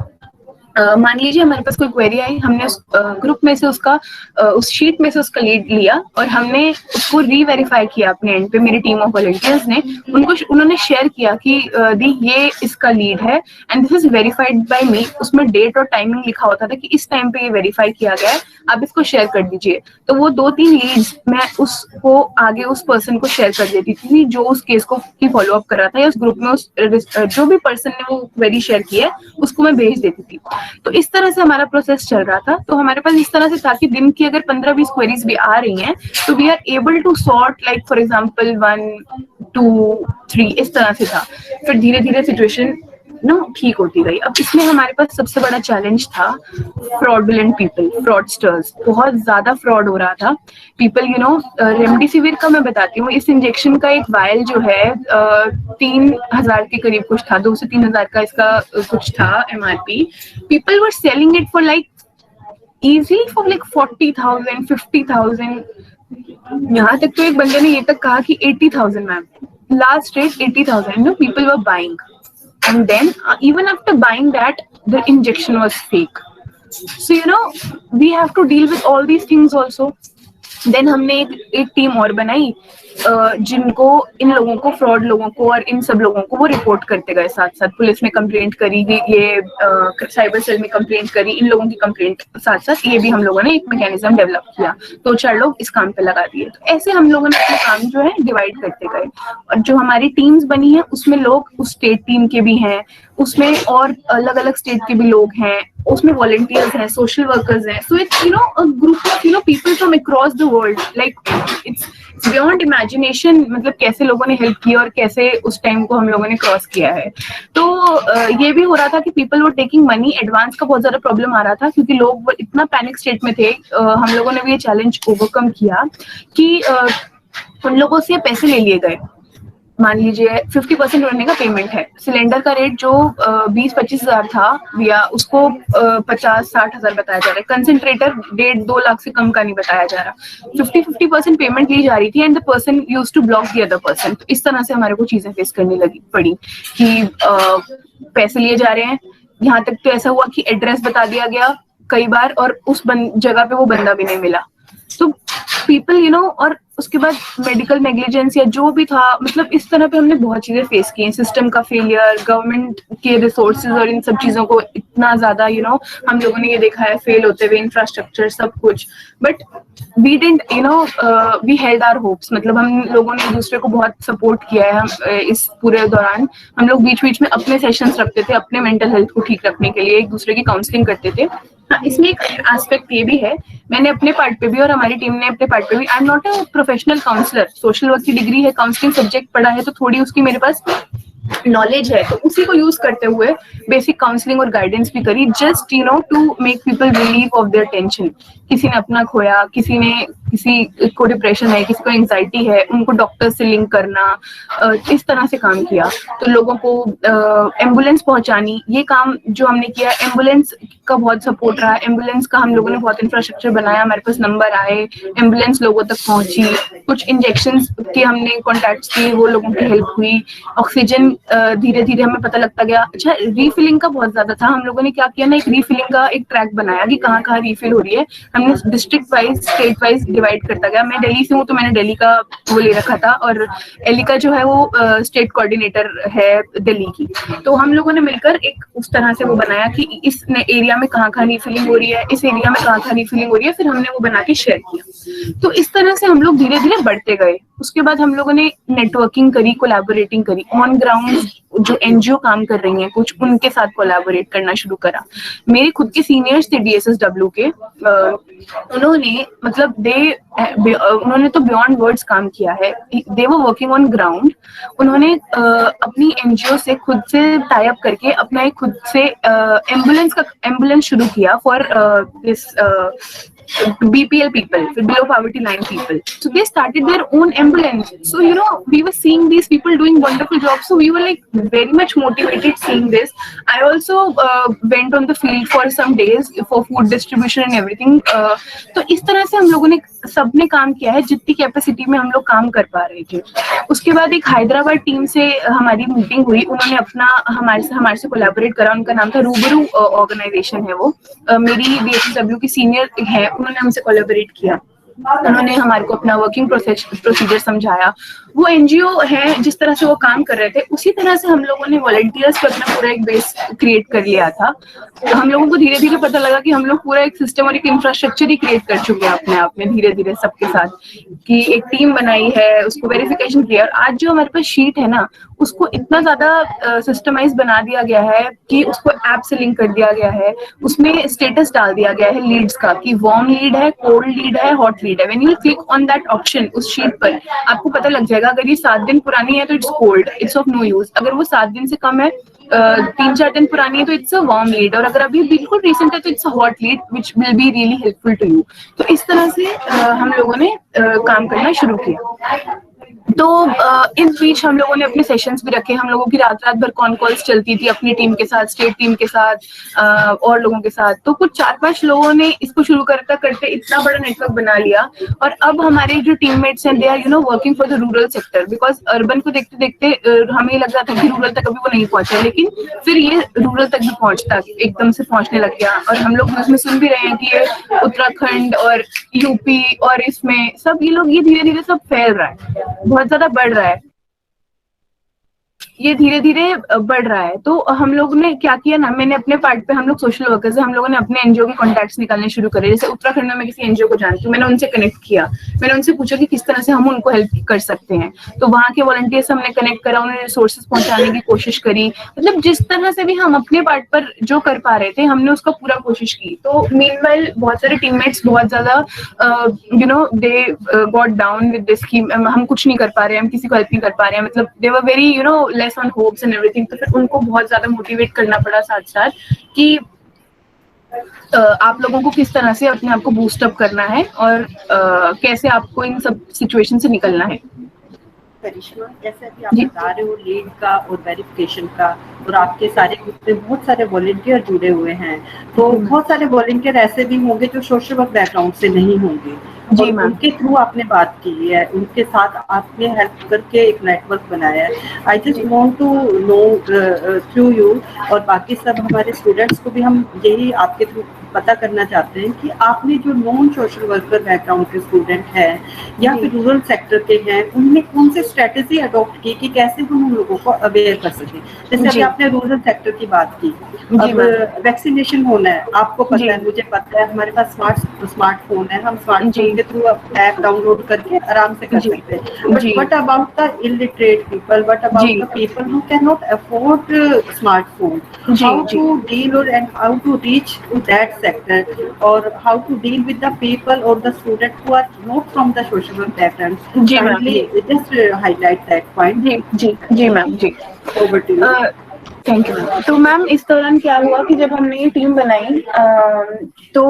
मान लीजिए हमारे पास कोई क्वेरी आई, हमने उस ग्रुप में से उस शीट में से उसका लीड लिया और हमने उसको री-वेरीफाई किया अपने एंड पे। मेरी टीम ऑफ वॉलंटियर्स ने उन्होंने शेयर किया कि दी ये इसका लीड है and this is verified by me. उसमें डेट और टाइमिंग लिखा होता था कि इस टाइम पे ये वेरीफाई किया गया है, आप इसको शेयर कर दीजिए। तो वो 2-3 लीड्स मैं उसको आगे उस पर्सन को शेयर कर देती थी जो उस केस को की फॉलो अप कर रहा था, या उस ग्रुप में जो भी पर्सन ने वो क्वेरी शेयर की है उसको मैं भेज देती थी। तो इस तरह से हमारा प्रोसेस चल रहा था। तो हमारे पास इस तरह से था कि दिन की अगर 15-20 क्वेरीज भी आ रही हैं तो we are able to sort, like for example 1, 2, 3, इस तरह से था। फिर धीरे धीरे सिचुएशन ठीक होती गई। अब इसमें हमारे पास सबसे बड़ा चैलेंज था फ्रॉडुलेंट पीपल, फ्रॉडस्टर्स। बहुत ज्यादा फ्रॉड हो रहा था। पीपल रेमडेसिविर का मैं बताती हूँ, इस इंजेक्शन का एक वायल जो है 3,000 के करीब कुछ था, 2 से 3,000 का इसका कुछ था MRP। People were selling it for like easily for like 40,000, 50,000। यहाँ तक तो एक बंदे ने ये तक कहा कि 80,000 ma'am, last rate 80,000 people were buying. And then even after buying that, the injection was fake. So we have to deal with all these things also. Then हमने एक टीम और बनाई जिनको इन लोगों को, फ्रॉड लोगों को और इन सब लोगों को वो रिपोर्ट करते गए। साथ साथ पुलिस में कंप्लेंट करी, ये साइबर सेल में कंप्लेंट करी, इन लोगों की कंप्लेंट साथ साथ ये भी हम लोगों ने एक मैकेनिज्म डेवलप किया। 2-4 लोग इस काम पे लगा दिए। तो ऐसे हम लोगों ने अपने काम जो है डिवाइड करते गए। और जो हमारी टीम्स बनी है उसमें लोग उस स्टेट टीम के भी हैं, उसमें और अलग अलग स्टेट के भी लोग हैं, उसमें वॉलंटियर्स हैं, सोशल वर्कर्स हैं। So it's a group of people from across the world. Like it's beyond imagination, मतलब कैसे लोगों ने हेल्प की और कैसे उस टाइम को हम लोगों ने क्रॉस किया है। तो ये भी हो रहा था कि people were taking money advance का बहुत ज्यादा प्रॉब्लम आ रहा था, क्योंकि लोग इतना पैनिक स्टेट में थे। हम लोगों ने भी ये चैलेंज ओवरकम किया कि उन लोगों से पैसे ले लिए गए। मान लीजिए 50% रहने का पेमेंट है, सिलेंडर का रेट जो 20-25 हजार था भैया, उसको 50-60 हजार बताया जा रहा है। कंसंट्रेटर 1.5-2 लाख से कम का नहीं बताया जा रहा। 50% पेमेंट ली जा रही थी and the person used to block the other person. तो इस तरह से हमारे को चीजें फेस करनी पड़ी कि पैसे लिए जा रहे हैं। यहाँ तक तो ऐसा हुआ कि एड्रेस बता दिया गया कई बार और उस जगह पे वो बंदा भी नहीं मिला। तो पीपल और उसके बाद मेडिकल नेग्लिजेंस या जो भी था, मतलब इस तरह पे हमने बहुत चीजें फेस की हैं। सिस्टम का फेलियर, गवर्नमेंट के रिसोर्सेज और इन सब चीजों को इतना ज्यादा हम लोगों ने ये देखा है फेल होते हुए, इंफ्रास्ट्रक्चर सब कुछ। But we didn't we held our hopes. मतलब हम लोगों ने एक दूसरे को बहुत सपोर्ट किया है। हम इस पूरे दौरान हम लोग बीच बीच में अपने सेशंस रखते थे, अपने मेंटल हेल्थ को ठीक रखने के लिए एक दूसरे की काउंसलिंग करते थे। इसमें एक एस्पेक्ट ये भी है, मैंने अपने पार्ट पे भी और हमारी टीम ने अपने पार्ट पे भी, I am not a professional counsellor, social work की डिग्री है, काउंसलिंग सब्जेक्ट पढ़ा है, तो थोड़ी उसकी मेरे पास नॉलेज है, तो उसी को यूज करते हुए बेसिक काउंसलिंग और गाइडेंस भी करी, just to make people relieve of their tension. किसी ने अपना खोया, किसी को डिप्रेशन है, किसी को एंजाइटी है, उनको डॉक्टर से लिंक करना, इस तरह से काम किया। तो लोगों को एम्बुलेंस पहुंचानी, ये काम जो हमने किया, एम्बुलेंस का बहुत सपोर्ट रहा, एम्बुलेंस का हम लोगों ने बहुत इंफ्रास्ट्रक्चर बनाया, हमारे पास नंबर आए, एम्बुलेंस लोगों तक पहुंची, कुछ इंजेक्शंस के हमने कॉन्टैक्ट्स किए, वो लोगों की हेल्प हुई, ऑक्सीजन धीरे धीरे हमें पता लगता गया। अच्छा, रीफिलिंग का बहुत ज्यादा था, हम लोगों ने क्या किया ना, एक रीफिलिंग का एक ट्रैक बनाया कि कहाँ कहाँ रीफिल हो रही है, हमने district wise state wise divide करता गया। मैं दिल्ली से हूँ तो मैंने दिल्ली का वो ले रखा था, और एलिका जो है वो स्टेट कोऑर्डिनेटर है दिल्ली की, तो हम लोगों ने मिलकर एक उस तरह से वो बनाया कि इस एरिया में कहाँ कहाँ रीफिलिंग हो रही है, इस एरिया में कहाँ कहाँ रीफिलिंग हो रही है, फिर हमने वो बना के शेयर किया। तो इस तरह से हम लोग धीरे धीरे बढ़ते गए। उसके बाद हम लोगों ने नेटवर्किंग करी, कोलैबोरेटिंग करी, ऑन ग्राउंड जो एनजीओ काम कर रही हैं कुछ, उनके साथ कोलैबोरेट करना शुरू करा। मेरे खुद के सीनियर्स थे डीएसएसडब्ल्यू के, उन्होंने मतलब उन्होंने तो बियॉन्ड वर्ड्स काम किया है, दे वर वर्किंग ऑन ग्राउंड। उन्होंने अपनी एनजीओ से खुद से टाई अप करके अपना एक खुद से एम्बुलेंस शुरू किया for this BPL people, below poverty line people. So they started their own ambulance. So we were seeing these people doing wonderful jobs. So we were like very much motivated seeing this. I also went on the field for some days for food distribution and everything. तो इस तरह से हम लोगों ने सबने काम किया है जितनी कैपेसिटी में हम लोग काम कर पा रहे थे। उसके बाद एक हैदराबाद टीम से हमारी मीटिंग हुई, उन्होंने अपना हमारे से कोलैबोरेट करा, उनका नाम था रूबरू ऑर्गेनाइजेशन है वो, मेरी डीएसएसडब्ल्यू की सीनियर है, उन्होंने हमसे कोलैबोरेट किया, उन्होंने हमारे को अपना वर्किंग प्रोसीजर समझाया। वो एनजीओ है जिस तरह से वो काम कर रहे थे उसी तरह से हम लोगों ने वॉलंटियर्स पे अपना पूरा एक बेस क्रिएट कर लिया था। हम लोगों को धीरे धीरे पता लगा कि हम लोग पूरा एक सिस्टम और एक इंफ्रास्ट्रक्चर ही क्रिएट कर चुके हैं अपने आप में, धीरे धीरे सबके साथ, कि एक टीम बनाई है, उसको वेरिफिकेशन किया, और आज जो हमारे पास शीट है ना उसको इतना ज्यादा सिस्टमाइज बना दिया गया है कि उसको ऐप से लिंक कर दिया गया है, उसमें स्टेटस डाल दिया गया है लीड्स का कि वार्म लीड है, कोल्ड लीड है, हॉट लीड है। When you click on that option उस शीट पर आपको पता लग जाएगा, अगर ये 7 दिन पुरानी है तो it's cold, it's of no use, अगर वो 7 दिन से कम है, 3-4 दिन पुरानी है तो इट्स अ वार्म लीड, और अगर अभी बिल्कुल रिसेंट है तो it's a hot lead which will be really helpful to you. तो इस तरह से हम लोगों ने काम करना शुरू किया। तो इस बीच हम लोगों ने अपने सेशंस भी रखे, हम लोगों की रात रात भर कॉन कॉल्स चलती थी अपनी टीम के साथ, स्टेट टीम के साथ, और लोगों के साथ। तो कुछ 4-5 लोगों ने इसको शुरू करते करते इतना बड़ा नेटवर्क बना लिया, और अब हमारे जो टीममेट्स हैं they are working for the rural sector, because urban को देखते देखते हमें लग रहा था कि रूरल तक अभी वो नहीं पहुंचा, लेकिन फिर ये रूरल तक भी पहुंचता एकदम से पहुंचने लग गया। और हम लोग उसमें सुन भी रहे हैं कि ये उत्तराखंड और यूपी और इसमें सब ये लोग ये धीरे धीरे सब फैल रहा है, बहुत ज्यादा बढ़ रहा है, ये धीरे धीरे बढ़ रहा है। तो हम लोग ने क्या किया ना, मैंने अपने पार्ट पे, हम लोग सोशल वर्कर्स हैं, हम लोगों ने अपने एनजीओ के कॉन्टैक्ट्स निकालने शुरू करे। जैसे उत्तराखंड में मैं किसी एनजीओ को जानती हूँ, मैंने उनसे कनेक्ट किया, मैंने उनसे पूछा कि किस तरह से हम उनको हेल्प कर सकते हैं, तो वहाँ के वॉलंटियर्स हमने कनेक्ट करा, उन्हें रिसोर्सेज पहुंचाने की कोशिश करी, मतलब जिस तरह से भी हम अपने पार्ट पर जो कर पा रहे थे हमने उसका पूरा कोशिश की। तो मीनवाइल बहुत सारे टीममेट्स बहुत ज्यादा they got down with this कि हम कुछ नहीं कर पा रहे हैं, हम किसी को हेल्प नहीं कर पा रहे हैं, मतलब they were very less on hopes and everything. तो फिर उनको बहुत ज्यादा मोटिवेट करना पड़ा साथ साथ कि आप लोगों को किस तरह से अपने आप को बूस्ट अप करना है और कैसे आपको इन सब सिचुएशन से निकलना है। करिश्मा, जैसे अभी आप बता रहे हो लीड का और वेरिफिकेशन का, और आपके सारे ग्रुप में बहुत सारे वॉलंटियर जुड़े हुए हैं, तो बहुत सारे वॉलंटियर ऐसे भी होंगे जो सोशल वर्क बैकग्राउंड से नहीं होंगे, जी मैम, उनके थ्रू आपने बात की है, उनके साथ आपने हेल्प करके एक नेटवर्क बनाया है। I just want to know through you, और बाकी सब हमारे स्टूडेंट्स को भी हम यही आपके थ्रू पता करना चाहते हैं कि आपने जो नॉन सोशल वर्कर बैकग्राउंड के स्टूडेंट हैं या फिर रूरल सेक्टर के हैं, उनमें कौन सी स्ट्रेटेजी अडॉप्ट की कि कैसे हम उन लोगों को अवेयर कर सकें। जैसे अभी आपने रूरल सेक्टर की बात की, अब वैक्सीनेशन होना है, आपको पता है, मुझे पता है, हमारे पास स्मार्टफोन है, हम स्मार्टफोन के थ्रू ऐप डाउनलोड करके आराम से कर सकते हैं। But what about the illiterate people, what about the people who can not afford smartphone, how to deal और and how to reach to that sector, or how to deal with the people or the students who are not from the social work background. Kindly just highlight that point. जी ma'am, जी over to you. Thank you. तो ma'am इस दौरान क्या हुआ कि जब हमने ये टीम बनाई तो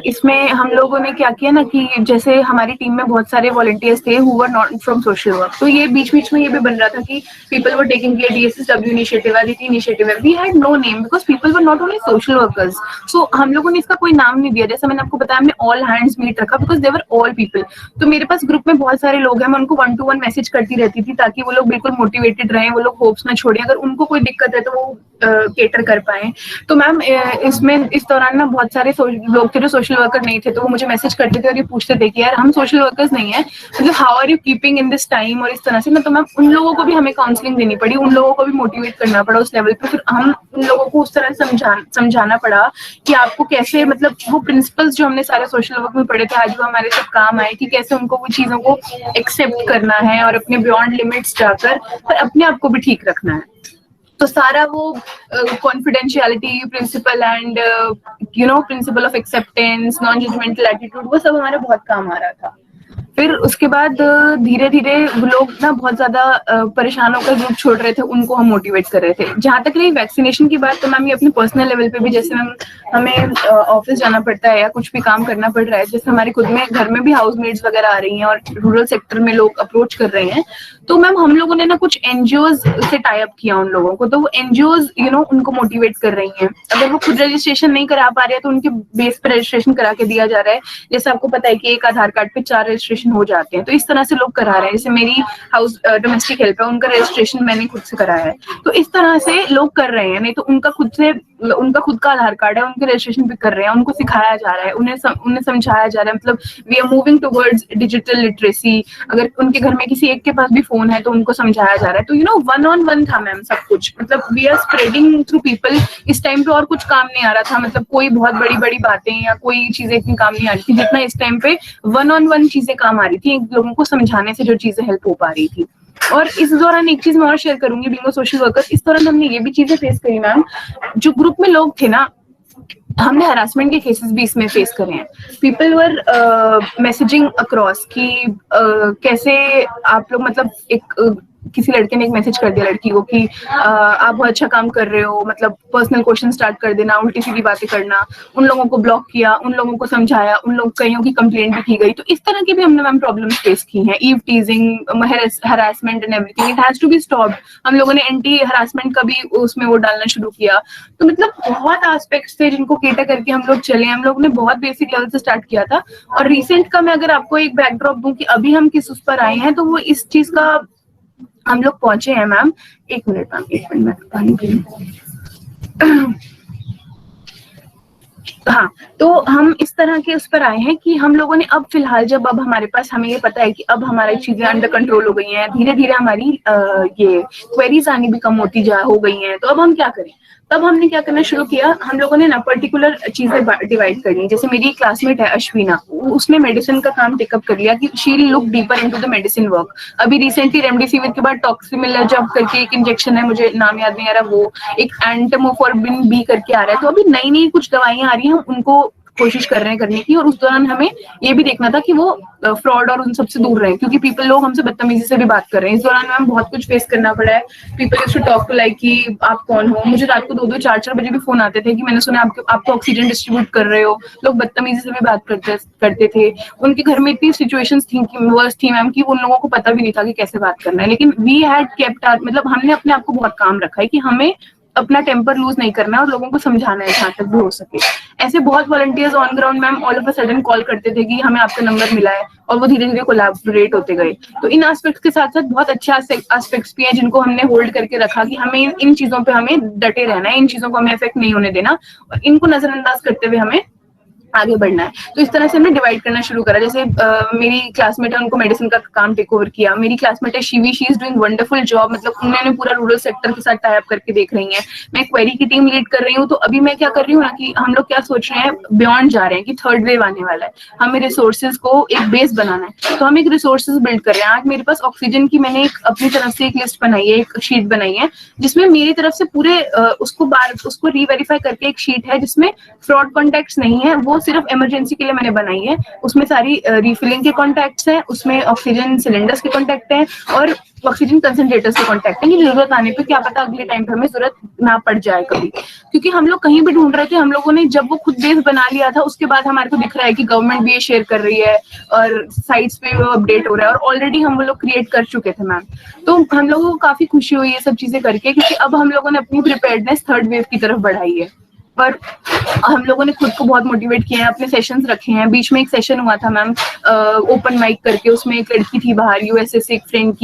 इसमें हम लोगों ने क्या किया ना कि जैसे हमारी टीम में बहुत सारे वॉलंटियर्स थे who were not from social work, तो ये बीच बीच में ये भी बन रहा था कि people were taking care DSSW initiative, Aditi initiative, we had no name because people were not only social workers. So हम लोगों ने इसका कोई नाम नहीं दिया, जैसा मैंने आपको बताया हमने ऑल हैंड्स मीट रखा बिकॉज देवर ऑल पीपल। तो मेरे पास ग्रुप में बहुत सारे लोग हैं, मैं उनको 1-to-1 मैसेज करती रहती थी ताकि वो लोग बिल्कुल मोटिवेटेड रहें, वो लोग होप्स ना छोड़े, अगर उनको कोई दिक्कत है तो वो केटर कर पाए। तो मैम इसमें इस दौरान ना बहुत सारे लोग थे जो सोशल वर्कर नहीं थे, तो वो मुझे मैसेज करते थे और ये पूछते थे कि यार हम सोशल वर्कर्स नहीं है, मतलब how are you keeping in this time, और इस तरह से ना। तो मैम उन लोगों को भी हमें काउंसलिंग देनी पड़ी, उन लोगों को भी मोटिवेट करना पड़ा उस लेवल पे, फिर हम उन लोगों को उस तरह समझाना पड़ा कि आपको कैसे, मतलब वो प्रिंसिपल्स जो हमने सारे सोशल वर्क में पढ़े थे आज वो हमारे सब काम आए कि कैसे उनको वो चीजों को एक्सेप्ट करना है और अपने बियॉन्ड लिमिट्स जाकर पर अपने आप को भी ठीक रखना है। तो सारा वो confidentiality principle and principle of acceptance, non judgemental attitude, वो सब हमारे बहुत काम आ रहा था। फिर उसके बाद धीरे धीरे लोग ना बहुत ज्यादा परेशान होकर ग्रुप छोड़ रहे थे, उनको हम मोटिवेट कर रहे थे। जहां तक रही वैक्सीनेशन की बात, तो मैम ये अपने पर्सनल लेवल पे भी, जैसे मैम हमें ऑफिस जाना पड़ता है या कुछ भी काम करना पड़ रहा है, जैसे हमारे खुद में घर में भी हाउस मेड्स वगैरह आ रही हैं और रूरल सेक्टर में लोग अप्रोच कर रहे हैं, तो मैम हम लोगों ने ना कुछ एनजीओज से टाई अप किया उन लोगों को, तो वो एनजीओज उनको मोटिवेट कर रही हैं। अगर वो खुद रजिस्ट्रेशन नहीं करा पा रहे हैं तो उनके बेस पर रजिस्ट्रेशन करा के दिया जा रहा है। जैसे आपको पता है कि एक आधार कार्ड पे 4 रजिस्ट्रेशन हो जाते हैं, तो इस तरह से लोग करा रहे हैं। जैसे मेरी हाउस डोमेस्टिक हेल्प है, उनका रजिस्ट्रेशन मैंने खुद से कराया है, तो इस तरह से लोग कर रहे हैं। नहीं तो उनका खुद का आधार कार्ड है, उनके रजिस्ट्रेशन भी कर रहे हैं, उनको सिखाया जा रहा है, उन्हें समझाया जा रहा है, मतलब we are moving towards digital literacy. अगर उनके घर में किसी एक के पास भी फोन है तो उनको समझाया जा रहा है। तो 1-on-1 था मैम सब कुछ, मतलब we are spreading through people. इस टाइम पे और कुछ काम नहीं आ रहा था, मतलब कोई बहुत बड़ी बड़ी बातें या कोई चीजें इतनी काम नहीं आ रही थी जितना इस टाइम पे 1-on-1 चीजें काम आ रही थी, लोगों को समझाने से जो चीजें हेल्प हो पा रही थी। और इस दौरान एक चीज मैं और शेयर करूंगी, बीइंग अ सोशल वर्कर, इस दौरान हमने ये भी चीजें फेस करी मैम, जो ग्रुप में लोग थे ना, हमने हरासमेंट के केसेस भी इसमें फेस करे हैं। पीपल वर मैसेजिंग अक्रॉस कि कैसे आप लोग, मतलब किसी लड़के ने एक मैसेज कर दिया लड़की को कि आप बहुत अच्छा काम कर रहे हो, मतलब पर्सनल क्वेश्चन स्टार्ट कर देना, उल्टी सीधी बातें करना। उन लोगों को ब्लॉक किया, उन लोगों को समझाया, उन लोग कईयों की कंप्लेंट भी की गई। तो इस तरह की भी हमने मैम प्रॉब्लम्स फेस की हैं, eve teasing, harassment and everything, it has to be stopped. हम लोगों ने एंटी हरासमेंट का भी उसमें वो डालना शुरू किया। तो मतलब बहुत एस्पेक्ट्स थे जिनको केटर करके हम लोग चले। हम लोग ने बहुत बेसिक लेवल से स्टार्ट किया था, और रिसेंट का मैं अगर आपको एक बैकड्रॉप दूं कि अभी हम किस उस पर आए हैं, तो वो इस चीज का हम लोग पहुंचे हैं मैम। एक मिनट मैम, पानी पी। हाँ, तो हम इस तरह के उस पर आए हैं कि हम लोगों ने अब फिलहाल, जब अब हमारे पास हमें ये पता है कि अब हमारी चीजें अंडर कंट्रोल हो गई हैं, धीरे धीरे हमारी ये क्वेरीज आनी भी कम होती हो गई हैं, तो अब हम क्या करें। तब हमने क्या करना शुरू किया, हम लोगों ने ना पर्टिकुलर चीजें डिवाइड करनी। जैसे मेरी क्लासमेट है अश्विना, उसने मेडिसिन का काम टेकअप कर लिया कि she will look deeper into the medicine work. अभी रिसेंटली रेमडेसिविर के बाद टॉक्सिमिलर्जब करके एक इंजेक्शन है, मुझे नाम याद नहीं आ रहा, वो एक एंटमोफोर्बिन बी करके आ रहा है। तो अभी नई नई कुछ दवाइयां आ रही हैं, उनको कोशिश कर रहे हैं करने की। और उस दौरान हमें ये भी देखना था कि वो फ्रॉड और उन सबसे दूर रहे, क्योंकि पीपल लोग हमसे बदतमीजी से भी बात कर रहे हैं। इस दौरान मैम बहुत कुछ फेस करना पड़ा है। People used to talk to like कि आप कौन हो। मुझे रात को 2-2, 4-4 बजे भी फोन आते थे कि मैंने सुना आप तो ऑक्सीजन डिस्ट्रीब्यूट कर रहे हो। लोग बदतमीजी से भी बात करते थे। उनके घर में इतनी सिचुएशंस थी कि वर्स थी मैम कि उन लोगों को पता भी नहीं था कि कैसे बात करना है। लेकिन वी हैड केप्ट मतलब हमने अपने आप को बहुत काम रखा है कि हमें अपना टेम्पर लूज नहीं करना और लोगों को समझाना है जहाँ तक भी हो सके। ऐसे बहुत volunteers on ground ma'am all of a sudden call करते थे कि हमें आपका नंबर मिला है, और वो धीरे धीरे कोलैबोरेट होते गए। तो इन एस्पेक्ट्स के साथ साथ बहुत अच्छे एस्पेक्ट्स भी हैं जिनको हमने होल्ड करके रखा कि हमें इन चीजों पे हमें डटे रहना है, इन चीजों को हमें इफेक्ट नहीं होने देना, और इनको नजरअंदाज करते हुए हमें आगे बढ़ना है। तो इस तरह से हमने डिवाइड करना शुरू करा। जैसे मेरी क्लासमेट है, उनको मेडिसिन का काम टेक ओवर किया। मेरी क्लासमेट है Shivi, she is doing wonderful job, मतलब उन्होंने पूरा रूरल सेक्टर के साथ टाई अप करके देख रही हैं। मैं क्वेरी की टीम लीड कर रही हूँ। तो अभी मैं क्या कर रही हूँ ना कि हम लोग क्या सोच रहे हैं, बियॉन्ड जा रहे हैं कि थर्ड वेव आने वाला है, हमें रिसोर्सेज को एक बेस बनाना है। तो हम एक रिसोर्सेज बिल्ड कर रहे हैं। आज मेरे पास ऑक्सीजन की मैंने एक अपनी तरफ से एक लिस्ट बनाई है, एक शीट बनाई है, जिसमें मेरी तरफ से पूरे उसको रीवेरीफाई करके एक शीट है जिसमें फ्रॉड कॉन्टैक्ट्स नहीं है, वो सिर्फ इमरजेंसी के लिए मैंने बनाई है। उसमें सारी रिफिलिंग के कॉन्टैक्ट्स हैं, उसमें ऑक्सीजन सिलेंडर्स के कॉन्टैक्ट हैं, और ऑक्सीजन कंसंट्रेटर्स से कॉन्टेक्ट करें, जरूरत आने पे क्या पता अगले टाइम पे हमें जरूरत ना पड़ जाए कभी, क्योंकि हम लोग कहीं भी ढूंढ रहे थे, हम लोगों ने जब वो खुद बेस बना लिया था उसके बाद हमारे को दिख रहा है कि गवर्नमेंट भी ये शेयर कर रही है और साइट्स पे वो अपडेट हो रहा है, और ऑलरेडी हम वो लोग क्रिएट कर चुके थे मैम। तो हम लोगों को काफी खुशी हुई ये सब चीजें करके, क्योंकि अब हम लोगों ने अपनी प्रिपेयर्डनेस थर्ड वेव की तरफ बढ़ाई है। पर हम लोगों ने खुद को बहुत मोटिवेट किया है, अपने सेशंस रखे हैं। बीच में एक सेशन हुआ था मैम ओपन माइक करके, उसमें एक लड़की थी बाहर यूएसए से, एक फ्रेंड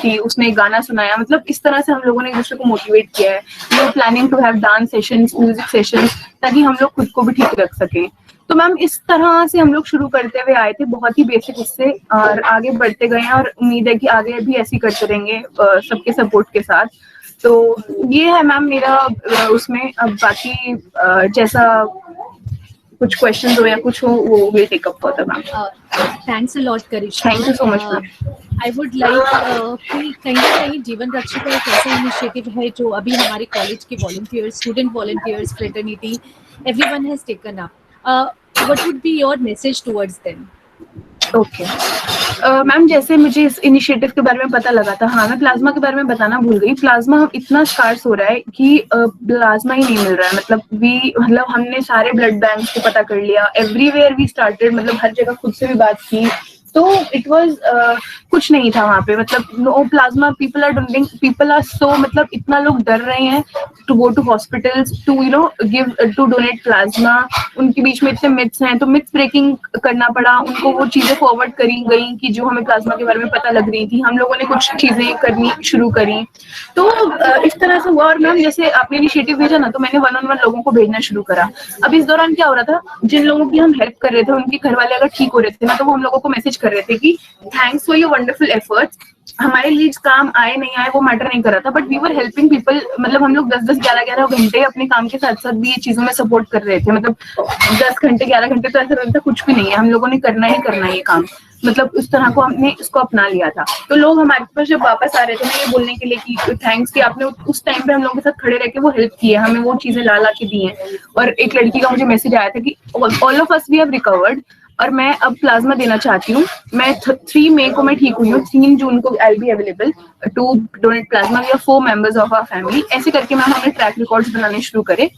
थी, उसने एक गाना सुनाया। मतलब इस तरह से हम लोगों ने एक दूसरे को मोटिवेट किया है। We are planning to have dance sessions, music sessions, ताकि हम लोग खुद को भी ठीक रख सकें। तो मैम इस तरह से हम लोग शुरू करते हुए आए थे, बहुत ही बेसिक उससे, और आगे बढ़ते गए हैं, और उम्मीद है कि आगे भी ऐसे ही करते रहेंगे सबके सपोर्ट के साथ। तो ये है मैम मेरा उसमें। अब बाकी जैसा कुछ क्वेश्चन हो या कुछ हो वो will take up for the ma'am. Thanks a lot Karishma. Thank you so much ma'am. I would like कि कहीं ना कहीं जीवन रक्षिका एक ऐसा इनिशिएटिव है जो अभी हमारे कॉलेज के volunteers, student volunteers, fraternity, everyone has taken up. What would be your message towards them? Okay ma'am, जैसे मुझे इस इनिशिएटिव के बारे में पता लगा था, हाँ मैं प्लाज्मा के बारे में बताना भूल गई। प्लाज्मा इतना स्कार्स हो रहा है कि प्लाज्मा ही नहीं मिल रहा है। मतलब हमने सारे ब्लड बैंक को पता कर लिया, एवरीवेयर वी स्टार्टेड, मतलब हर जगह खुद से भी बात की, तो इट वाज कुछ नहीं था वहाँ पे। मतलब no plasma, people are so, मतलब इतना लोग डर रहे हैं to go to hospitals to give to donate plasma. उनके बीच में इतने मिथ्स हैं, तो मिथ ब्रेकिंग करना पड़ा उनको। वो चीजें फॉरवर्ड करी गई कि जो हमें प्लाज्मा के बारे में पता लग रही थी, हम लोगों ने कुछ चीजें करनी शुरू करी। तो इस तरह से हुआ। और मैम जैसे आपने इनिशिएटिव भेजा ना, तो मैंने 1-on-1 लोगों को भेजना शुरू करा। अब इस दौरान क्या हो रहा था, जिन लोगों की हम हेल्प कर रहे थे उनके घर वाले अगर ठीक हो रहे थे ना, तो वो हम लोगों को मैसेज कर रहे थे कि thanks for your wonderful efforts. हमारे लीड्स काम आए नहीं आए वो मैटर नहीं कर रहा था, but we were helping people. मतलब हम लोग 10-10, 11-11 घंटे अपने काम के साथ साथ भी ये चीजों में सपोर्ट कर रहे थे। मतलब 10 घंटे 11 घंटे तो ऐसा लगता था कुछ भी नहीं है, हम लोगों ने करना ही करना है ये काम। मतलब उस तरह को हमने इसको अपना लिया था। तो लोग हमारे पास जब वापस आ रहे थे ना, ये बोलने के लिए कि थैंक्स कि आपने उस टाइम पे हम लोगों के साथ खड़े रह के वो हेल्प की है, हमें वो चीजें ला के दी हैं। और एक लड़की का मुझे मैसेज आया था कि all of us we have recovered, और मैं अब प्लाज्मा देना चाहती हूँ। मैं 3 मई को मैं ठीक हुई हूँ, 3 जून को I be available to donate plasma. We are 4 members of our family. ऐसे करके मैम हमने ट्रैक रिकॉर्ड्स बनाने शुरू करे।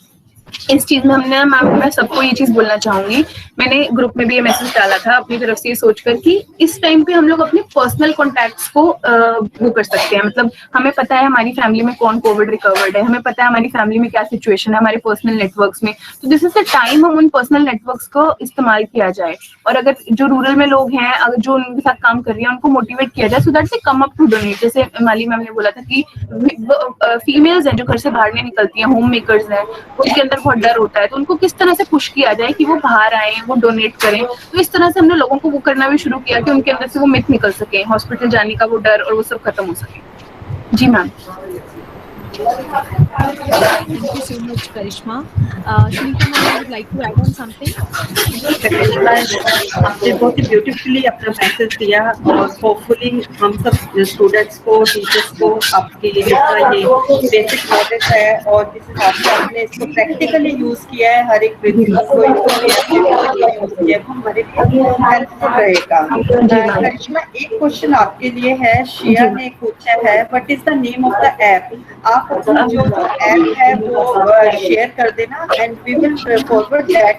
इस चीज में हमने मैम, मैं सबको ये चीज बोलना चाहूंगी, मैंने ग्रुप में भी ये मैसेज डाला था अपनी तरफ से ये सोचकर कि इस टाइम पे हम लोग अपने पर्सनल कॉन्टैक्ट्स को वो कर सकते हैं। मतलब हमें पता है हमारी फैमिली में कौन कोविड रिकवर्ड है, हमें पता है हमारी फैमिली में क्या सिचुएशन है हमारे पर्सनल नेटवर्क्स में। तो दिस इज द टाइम हम उन पर्सनल नेटवर्क्स को इस्तेमाल किया जाए, और अगर जो रूरल में लोग हैं, अगर जो उनके साथ काम कर रही है, उनको मोटिवेट किया जाए so that they come up to donate. जैसे माली मैम ने बोला था कि फीमेल्स हैं जो घर से बाहर नहीं निकलती हैं, होम मेकर्स हैं, उनके अंदर बहुत डर होता है, तो उनको किस तरह से पुश किया जाए कि वो बाहर आए, वो डोनेट करें। तो इस तरह से हमने लोगों को वो करना भी शुरू किया कि उनके अंदर से वो मिथ निकल सके, हॉस्पिटल जाने का वो डर और वो सब खत्म हो सके। जी ma'am. Thank you so much, Karishma. Sunita ma'am, I would like to add on something. आपने बहुत ही ब्यूटीफुली अपना मैसेज दिया, और होपफुली हम सब स्टूडेंट्स को, टीचर्स को आपकी जितना ये बेसिक नॉलेज है और जिस हिसाब से आपने इसको प्रैक्टिकली यूज किया है, हर एक प्रिंसिपल को यूज किया है, वो हमारे हेल्पफुल रहेगा। करिश्मा, एक क्वेश्चन आपके लिए है, शिया ने पूछा है, what is the name of the app? आप जो ऐप है वो शेयर कर देना, and we will forward that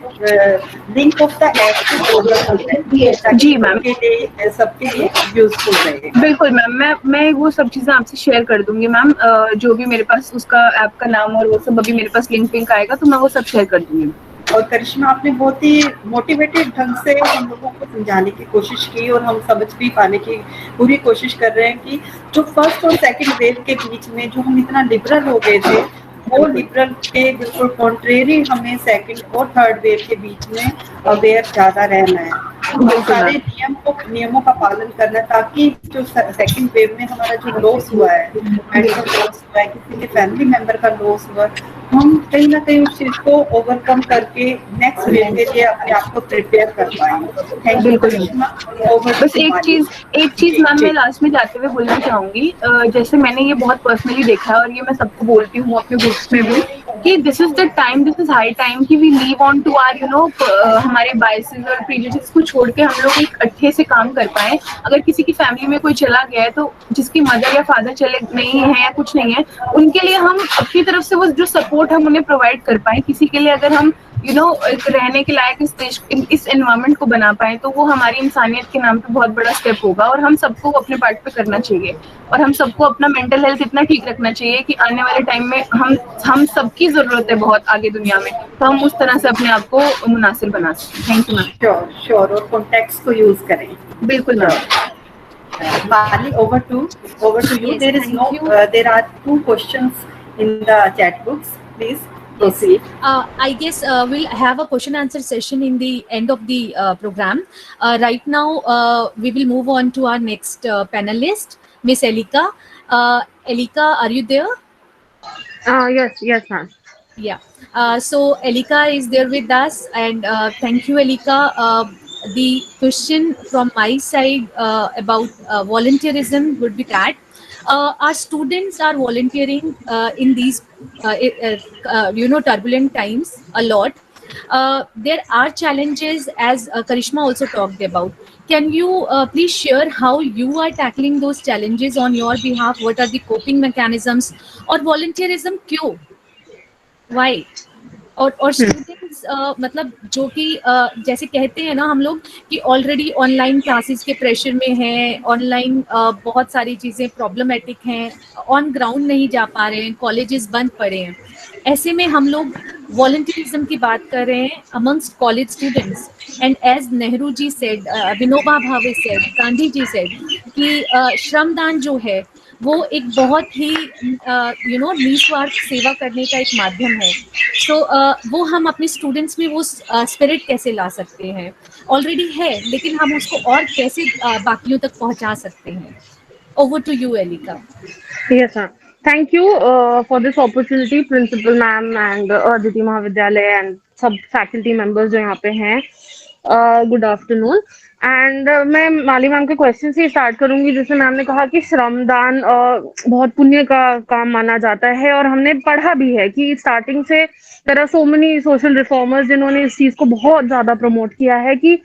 link of the app. जी मैम, के लिए सबके लिए यूजफुल रहेगा। बिल्कुल मैम, मैं वो सब चीजें आपसे शेयर कर दूंगी मैम। जो भी मेरे पास उसका ऐप का नाम और वो सब अभी मेरे पास लिंक आएगा तो मैं वो सब शेयर कर दूंगी। और करिश्मा, आपने बहुत ही मोटिवेटेड ढंग से हम लोगों को समझाने की कोशिश की, और हम समझ भी पाने की पूरी कोशिश कर रहे हैं कि जो फर्स्ट और सेकंड वेव के बीच में जो हम इतना लिबरल हो गए थे, वो लिबरल के बिल्कुल कॉन्ट्रेरी हमें सेकंड और थर्ड वेव के बीच में अवेयर ज्यादा रहना है। सारे नियमों का पालन करना, ताकि जो सेकंड वेव में हमारा जो लॉस हुआ है, मेडिकल लॉस हुआ है, किसी के फैमिली मेंबर का लॉस हुआ, हम कहीं ना कहीं उस चीज को ओवरकम करके नेक्स्ट वेव के लिए अपने आप को प्रिपेयर कर पाएंगे। थैंक यू करिश्मा। बस एक चीज मैम मैं लास्ट में जाते हुए बोलना चाहूंगी। जैसे मैंने ये बहुत पर्सनली देखा है, और ये मैं सबको बोलती हूँ अपने ग्रुप्स में भी, कि this is the time, this is high time कि we leave on to our हमारे बायसेस और प्रीजुडिस को छोड़ के हम लोग एक अच्छे से काम कर पाए। अगर किसी की फैमिली में कोई चला गया है तो जिसकी मदर या फादर चले नहीं है या कुछ नहीं है, उनके लिए हम अपनी तरफ से वो जो सपोर्ट हम उन्हें प्रोवाइड कर पाए। किसी के लिए अगर हम एक रहने के लायक इस देश इस एनवायरनमेंट को बना पाए तो वो हमारी इंसानियत के नाम पे बहुत बड़ा स्टेप होगा। और हम सबको अपने पार्ट पे करना चाहिए और हम सबको अपना मेंटल हेल्थ इतना ठीक रखना चाहिए कि आने वाले टाइम में हम सबकी जरूरत है बहुत आगे दुनिया में, तो हम उस तरह से अपने आप को मुनासिर बना सकें। Thank you ma'am. Sure sure, और कॉन्टेक्ट्स को यूज करें। बिल्कुल ma'am. Bali, over to you. Yes, There is thank you. there are 2 questions in the chat books. Please proceed. I guess we'll have a question answer session in the end of the program. Right now, we will move on to our next panelist, Miss Elika. Elika, are you there? Yes, ma'am. Yeah. So Elika is there with us, and thank you, Elika. The question from my side about volunteerism would be that our students are volunteering in these turbulent times a lot. There are challenges, as Karishma also talked about. Can you please share how you are tackling those challenges on your behalf? What are the coping mechanisms? और volunteerism क्यों? Why? और students मतलब जो कि जैसे कहते हैं ना हम लोग कि ऑलरेडी ऑनलाइन क्लासेस के प्रेशर में हैं, ऑनलाइन बहुत सारी चीज़ें प्रॉब्लमेटिक हैं, ऑन ग्राउंड नहीं जा पा रहे हैं, कॉलेजेस बंद पड़े हैं। ऐसे में हम लोग वॉलंटियरिज्म की बात कर रहे हैं amongst college students. And as Nehru ji said, Vinoba Bhave said, Gandhi ji said कि श्रमदान जो है वो एक बहुत ही निस्वार्थ सेवा करने का एक माध्यम है। तो वो हम अपने स्टूडेंट्स में वो स्पिरिट कैसे ला सकते हैं? ऑलरेडी है, लेकिन हम उसको और कैसे बाकियों तक पहुंचा सकते हैं? Over to you Elika. Yes, ma'am. Thank you for this opportunity, Principal Ma'am and Aditi Mahavidyalaya and सब faculty members जो यहाँ पे हैं। Good afternoon. एंड मैं माली मैम के क्वेश्चन से स्टार्ट करूंगी, जिसमें मैम ने कहा कि श्रमदान बहुत पुण्य का काम माना जाता है, और हमने पढ़ा भी है कि स्टार्टिंग से there are so many social reformers जिन्होंने इस चीज को बहुत ज्यादा प्रमोट किया है कि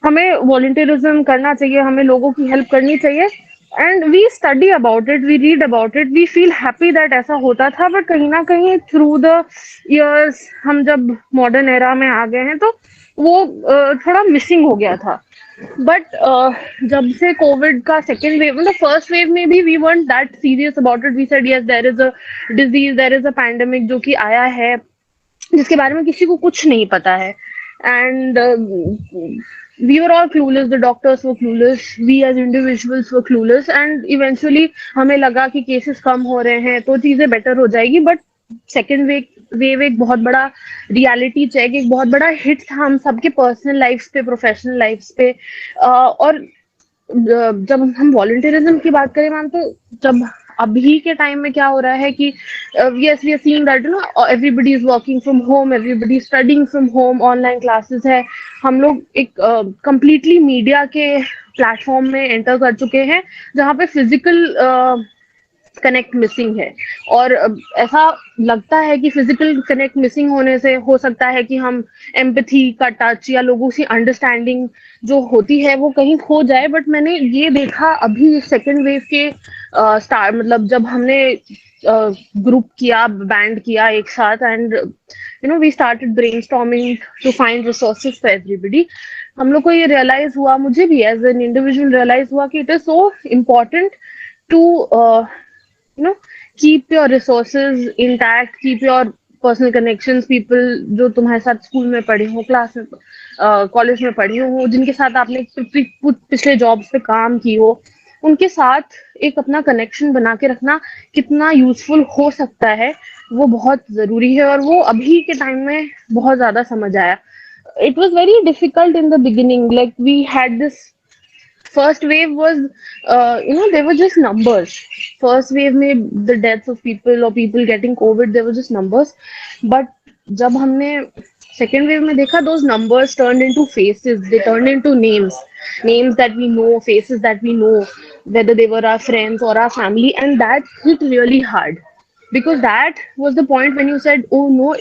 हमें वॉलंटियरिज्म करना चाहिए, हमें लोगों की हेल्प करनी चाहिए। And we study about it, we read about it, we feel happy that ऐसा होता था। बट कहीं ना कहीं थ्रू द ईयर्स हम जब मॉडर्न एरा में आ गए हैं तो वो थोड़ा मिसिंग हो गया था। बट जब से कोविड का सेकेंड वेव, मतलब फर्स्ट वेव में भी we weren't that serious about it, we said yes there is a disease, there is a pandemic जो कि आया है, जिसके बारे में किसी को कुछ नहीं पता है। And we were all clueless, the doctors were clueless, we as individuals were clueless, and eventually हमें लगा कि केसेस कम हो रहे हैं तो चीजें बेटर हो जाएगी। बट सेकेंड वेव एक बहुत बड़ा रियलिटी चेक, एक बहुत बड़ा हिट था हम सबके पर्सनल लाइफ पे, प्रोफेशनल लाइफ पे। और जब हम वॉलंटियरिज्म की बात करें मैम, तो जब अभी के टाइम में क्या हो रहा है कि yes we are seeing that everybody is working from home, everybody studying from home, online classes है। हम लोग एक कंप्लीटली मीडिया के प्लेटफॉर्म में एंटर कर चुके हैं जहाँ पे फिजिकल कनेक्ट मिसिंग है। और ऐसा लगता है कि फिजिकल कनेक्ट मिसिंग होने से हो सकता है कि हम एम्पैथी का टच या लोगों से अंडरस्टैंडिंग जो होती है वो कहीं खो जाए। बट मैंने ये देखा अभी सेकेंड वेव के स्टार्ट, मतलब जब हमने ग्रुप किया, बैंड किया एक साथ, and we started brainstorming to find resources for everybody. हम लोग को ये रियलाइज हुआ, मुझे भी एज एन इंडिविजुअल रियलाइज हुआ कि it is so important to keep your resources intact, keep your personal connections, people जो तुम्हारे साथ स्कूल में पढ़े हो, क्लास में, कॉलेज में पढ़े हो, जिनके साथ आपने पिछले जॉब्स पे काम की हो, उनके साथ एक अपना कनेक्शन बना के रखना कितना यूजफुल हो सकता है वो बहुत जरूरी है। और वो अभी के टाइम में बहुत ज्यादा समझ आया। It was very difficult in the beginning, like we had this first wave was they were just numbers. First wave में the deaths of people or people getting covid, they were just numbers. But जब हमने second wave में देखा, those numbers turned into faces, they turned into names that we know, faces that we know, whether they were our friends or our family, and that hit really hard. because that was the point when you said, oh no,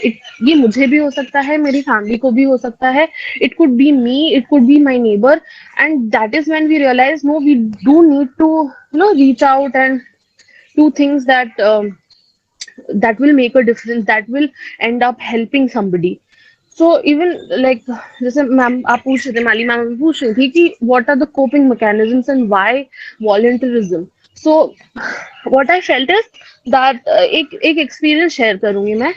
ये मुझे भी हो सकता है, मेरी family को भी हो सकता है, it could be me, it could be my neighbor. And that is when we realized, no, we do need to, reach out and do things that will make a difference, that will end up helping somebody. So even like, जैसे ma'am आप पूछ रहे थे, माली ma'am भी पूछ रही थी कि what are the coping mechanisms and why volunteerism. So what I felt is that एक एक्सपीरियंस शेयर करूंगी मैं.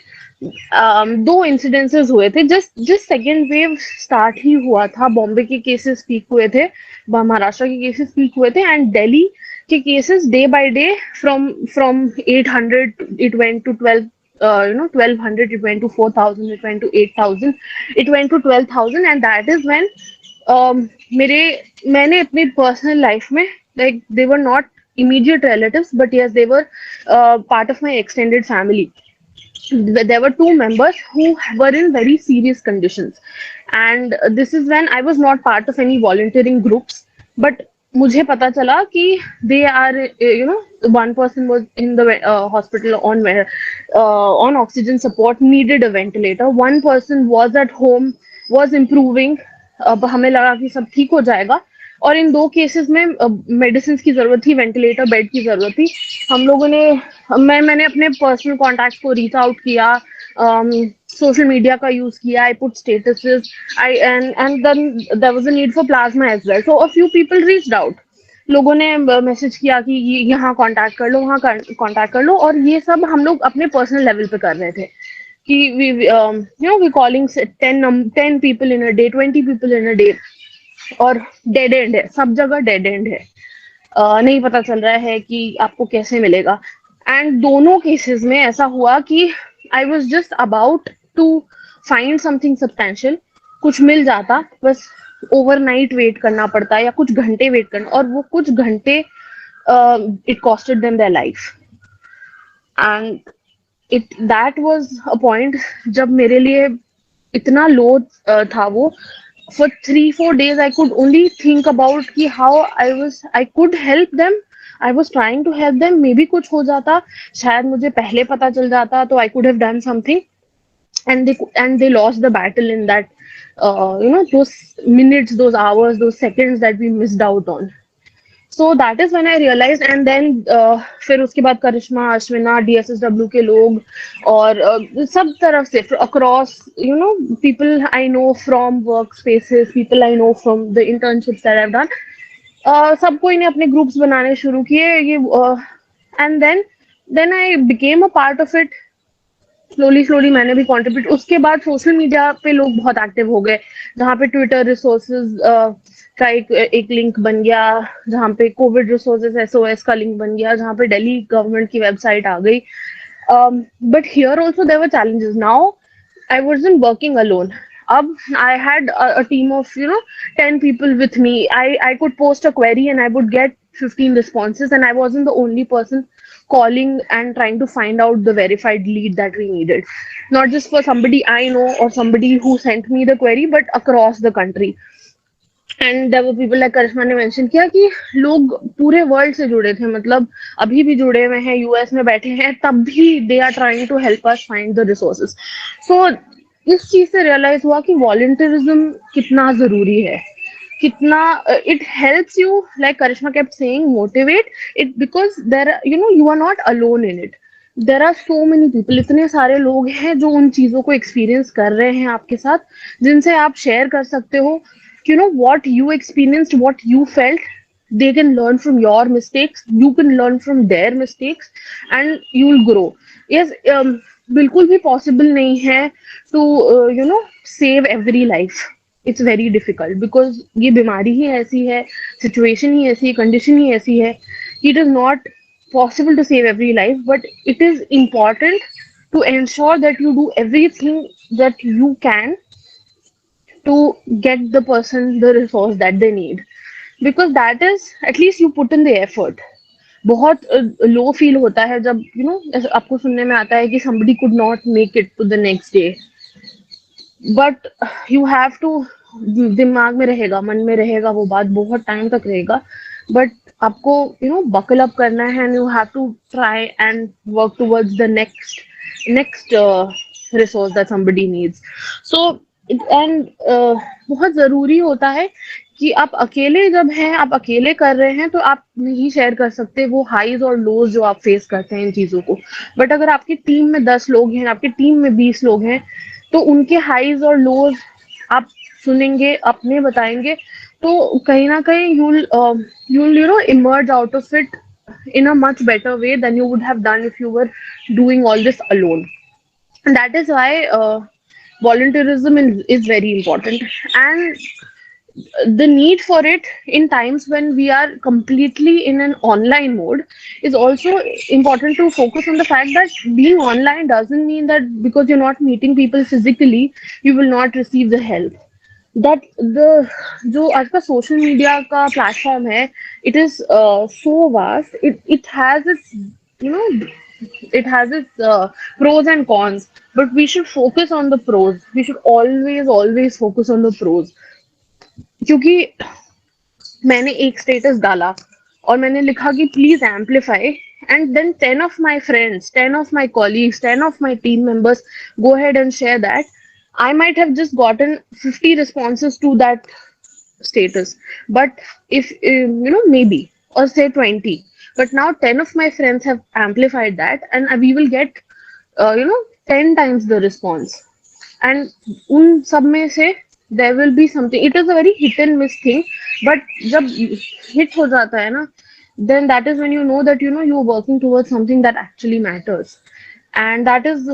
दो इंसिडेंसेस हुए थे, जिस सेकेंड वेव स्टार्ट ही हुआ था, बॉम्बे के केसेस पीक हुए थे, महाराष्ट्र के केसेस पीक हुए थे, एंड दिल्ली के cases day by day from 800 it went to 1200, it went to 4000, it went to 8000, it went to 12,000. And that is when मैंने अपनी पर्सनल लाइफ में, like they were not immediate relatives, but yes, they were part of my extended family. There were two members who were in very serious conditions, and this is when I was not part of any volunteering groups, but मुझे पता चला कि they are, one person was in the hospital on oxygen support, needed a ventilator. One person was at home, was improving. अब हमें लगा कि सब ठीक हो जाएगा, और इन दो केसेस में मेडिसिन की जरूरत थी, वेंटिलेटर बेड की जरूरत थी. हम लोगों ने मैंने अपने पर्सनल कॉन्टैक्ट को रीच आउट किया, सोशल मीडिया का यूज किया, I put statuses, I and then there was a need for plasma as well. So a few people reached out. लोगों ने मैसेज किया कि यहाँ कांटेक्ट कर लो, वहाँ कांटेक्ट कर लो, और ये सब हम लोग अपने पर्सनल लेवल पे कर रहे थे कि we calling 10 people in a day, 20 people in a day, और डेड एंड है, सब जगह डेड एंड है. नहीं पता चल रहा है कि आपको कैसे मिलेगा. एंड दोनों केसेस में ऐसा हुआ कि I was just about to find something substantial, कुछ मिल जाता, बस ओवरनाइट वेट करना पड़ता या कुछ घंटे वेट करना, और वो कुछ घंटे it costed them their life. And that was a point जब मेरे लिए इतना लो था वो. For 3-4 days I could only think about कि how I could help them. I was trying to help them. maybe कुछ हो जाता, शायद मुझे पहले पता चल जाता, तो I could have done something. And they lost the battle in that those minutes, those hours, those seconds that we missed out on. So that is when I realized. And then फिर उसके बाद करिश्मा, अश्विना, DSSW के लोग, और सब तरफ से across, people I know from workspaces, people I know from the internships that I've done, सब कोई ने अपने ग्रुप्स बनाने शुरू किए ये, and then I became a part of it. Slowly मैंने भी कंट्रीब्यूट. उसके बाद सोशल मीडिया पे लोग बहुत एक्टिव हो गए, जहाँ पे ट्विटर रिसोर्सेज का एक लिंक बन गया, जहाँ पे कोविड रिसोर्सेज SOS का लिंक बन गया, जहाँ पे दिल्ली गवर्नमेंट की वेबसाइट आ गई. But here also there were challenges. Now I wasn't working alone. अब I had a team of 10 people with me. I could post a query and I would get 15 responses, and I wasn't the only person calling and trying to find out the verified lead that we needed, not just for somebody I know or somebody who sent me the query, but across the country. And there were people like करिश्मा ने mention किया कि लोग पूरे world से जुड़े थे, मतलब अभी भी जुड़े हुए हैं, US में बैठे हैं, तब भी they are trying to help us find the resources. So इस चीज से रियलाइज हुआ कि वॉलंटियरिज्म कितना जरूरी है, कितना it helps you, like Karishma kept saying, motivate it, because there you are not alone in it. There are so many people, इतने सारे लोग हैं जो उन चीजों को एक्सपीरियंस कर रहे हैं आपके साथ, जिनसे आप शेयर कर सकते हो. what you experienced, what you felt, they can learn from your mistakes, you can learn from their mistakes, and you'll grow. Yes, बिल्कुल भी पॉसिबल नहीं है to save every life. It's very difficult because ये बीमारी ही ऐसी है, situation ही ऐसी है, condition ही ऐसी है. It is not possible to save every life, but it is important to ensure that you do everything that you can to get the person the resource that they need, because that is, at least you put in the effort. बहुत low feel होता है जब आपको सुनने में आता है कि somebody could not make it to the next day, but you have to, दिमाग में रहेगा, मन में रहेगा, वो बात बहुत टाइम तक रहेगा but आपको buckle up करना है and you have to try and work towards the next resource that somebody needs. So and बहुत ज़रूरी होता है कि आप अकेले जब हैं, आप अकेले कर रहे हैं, तो आप नहीं शेयर कर सकते वो हाईज और लोज जो आप फेस करते हैं इन चीज़ों को. बट अगर आपकी टीम में 10 लोग हैं, आपकी टीम में 20 लोग हैं, तो उनके हाईज और लोज आप सुनेंगे, अपने बताएंगे, तो कहीं ना कहीं you'll emerge out of it in a much better way than you would have done if you were doing all this alone. And that is why volunteerism is very important, and the need for it in times when we are completely in an online mode is also important, to focus on the fact that being online doesn't mean that because you're not meeting people physically you will not receive the help. That the जो आज का social media का platform है, it is so vast, it has its pros and cons, but we should focus on the pros. We should always focus on the pros. क्योंकि मैंने एक status डाला और मैंने लिखा कि please amplify, and then 10 of my friends, 10 of my colleagues, 10 of my team members go ahead and share that. I might have just gotten 50 responses to that status, but if maybe, or say 20, but now 10 of my friends have amplified that, and we will get 10 times the response. And उन सब में से there will be something. It is a very hit and miss thing, but जब hit हो जाता है ना, then that is when you know that you're working towards something that actually matters, and that is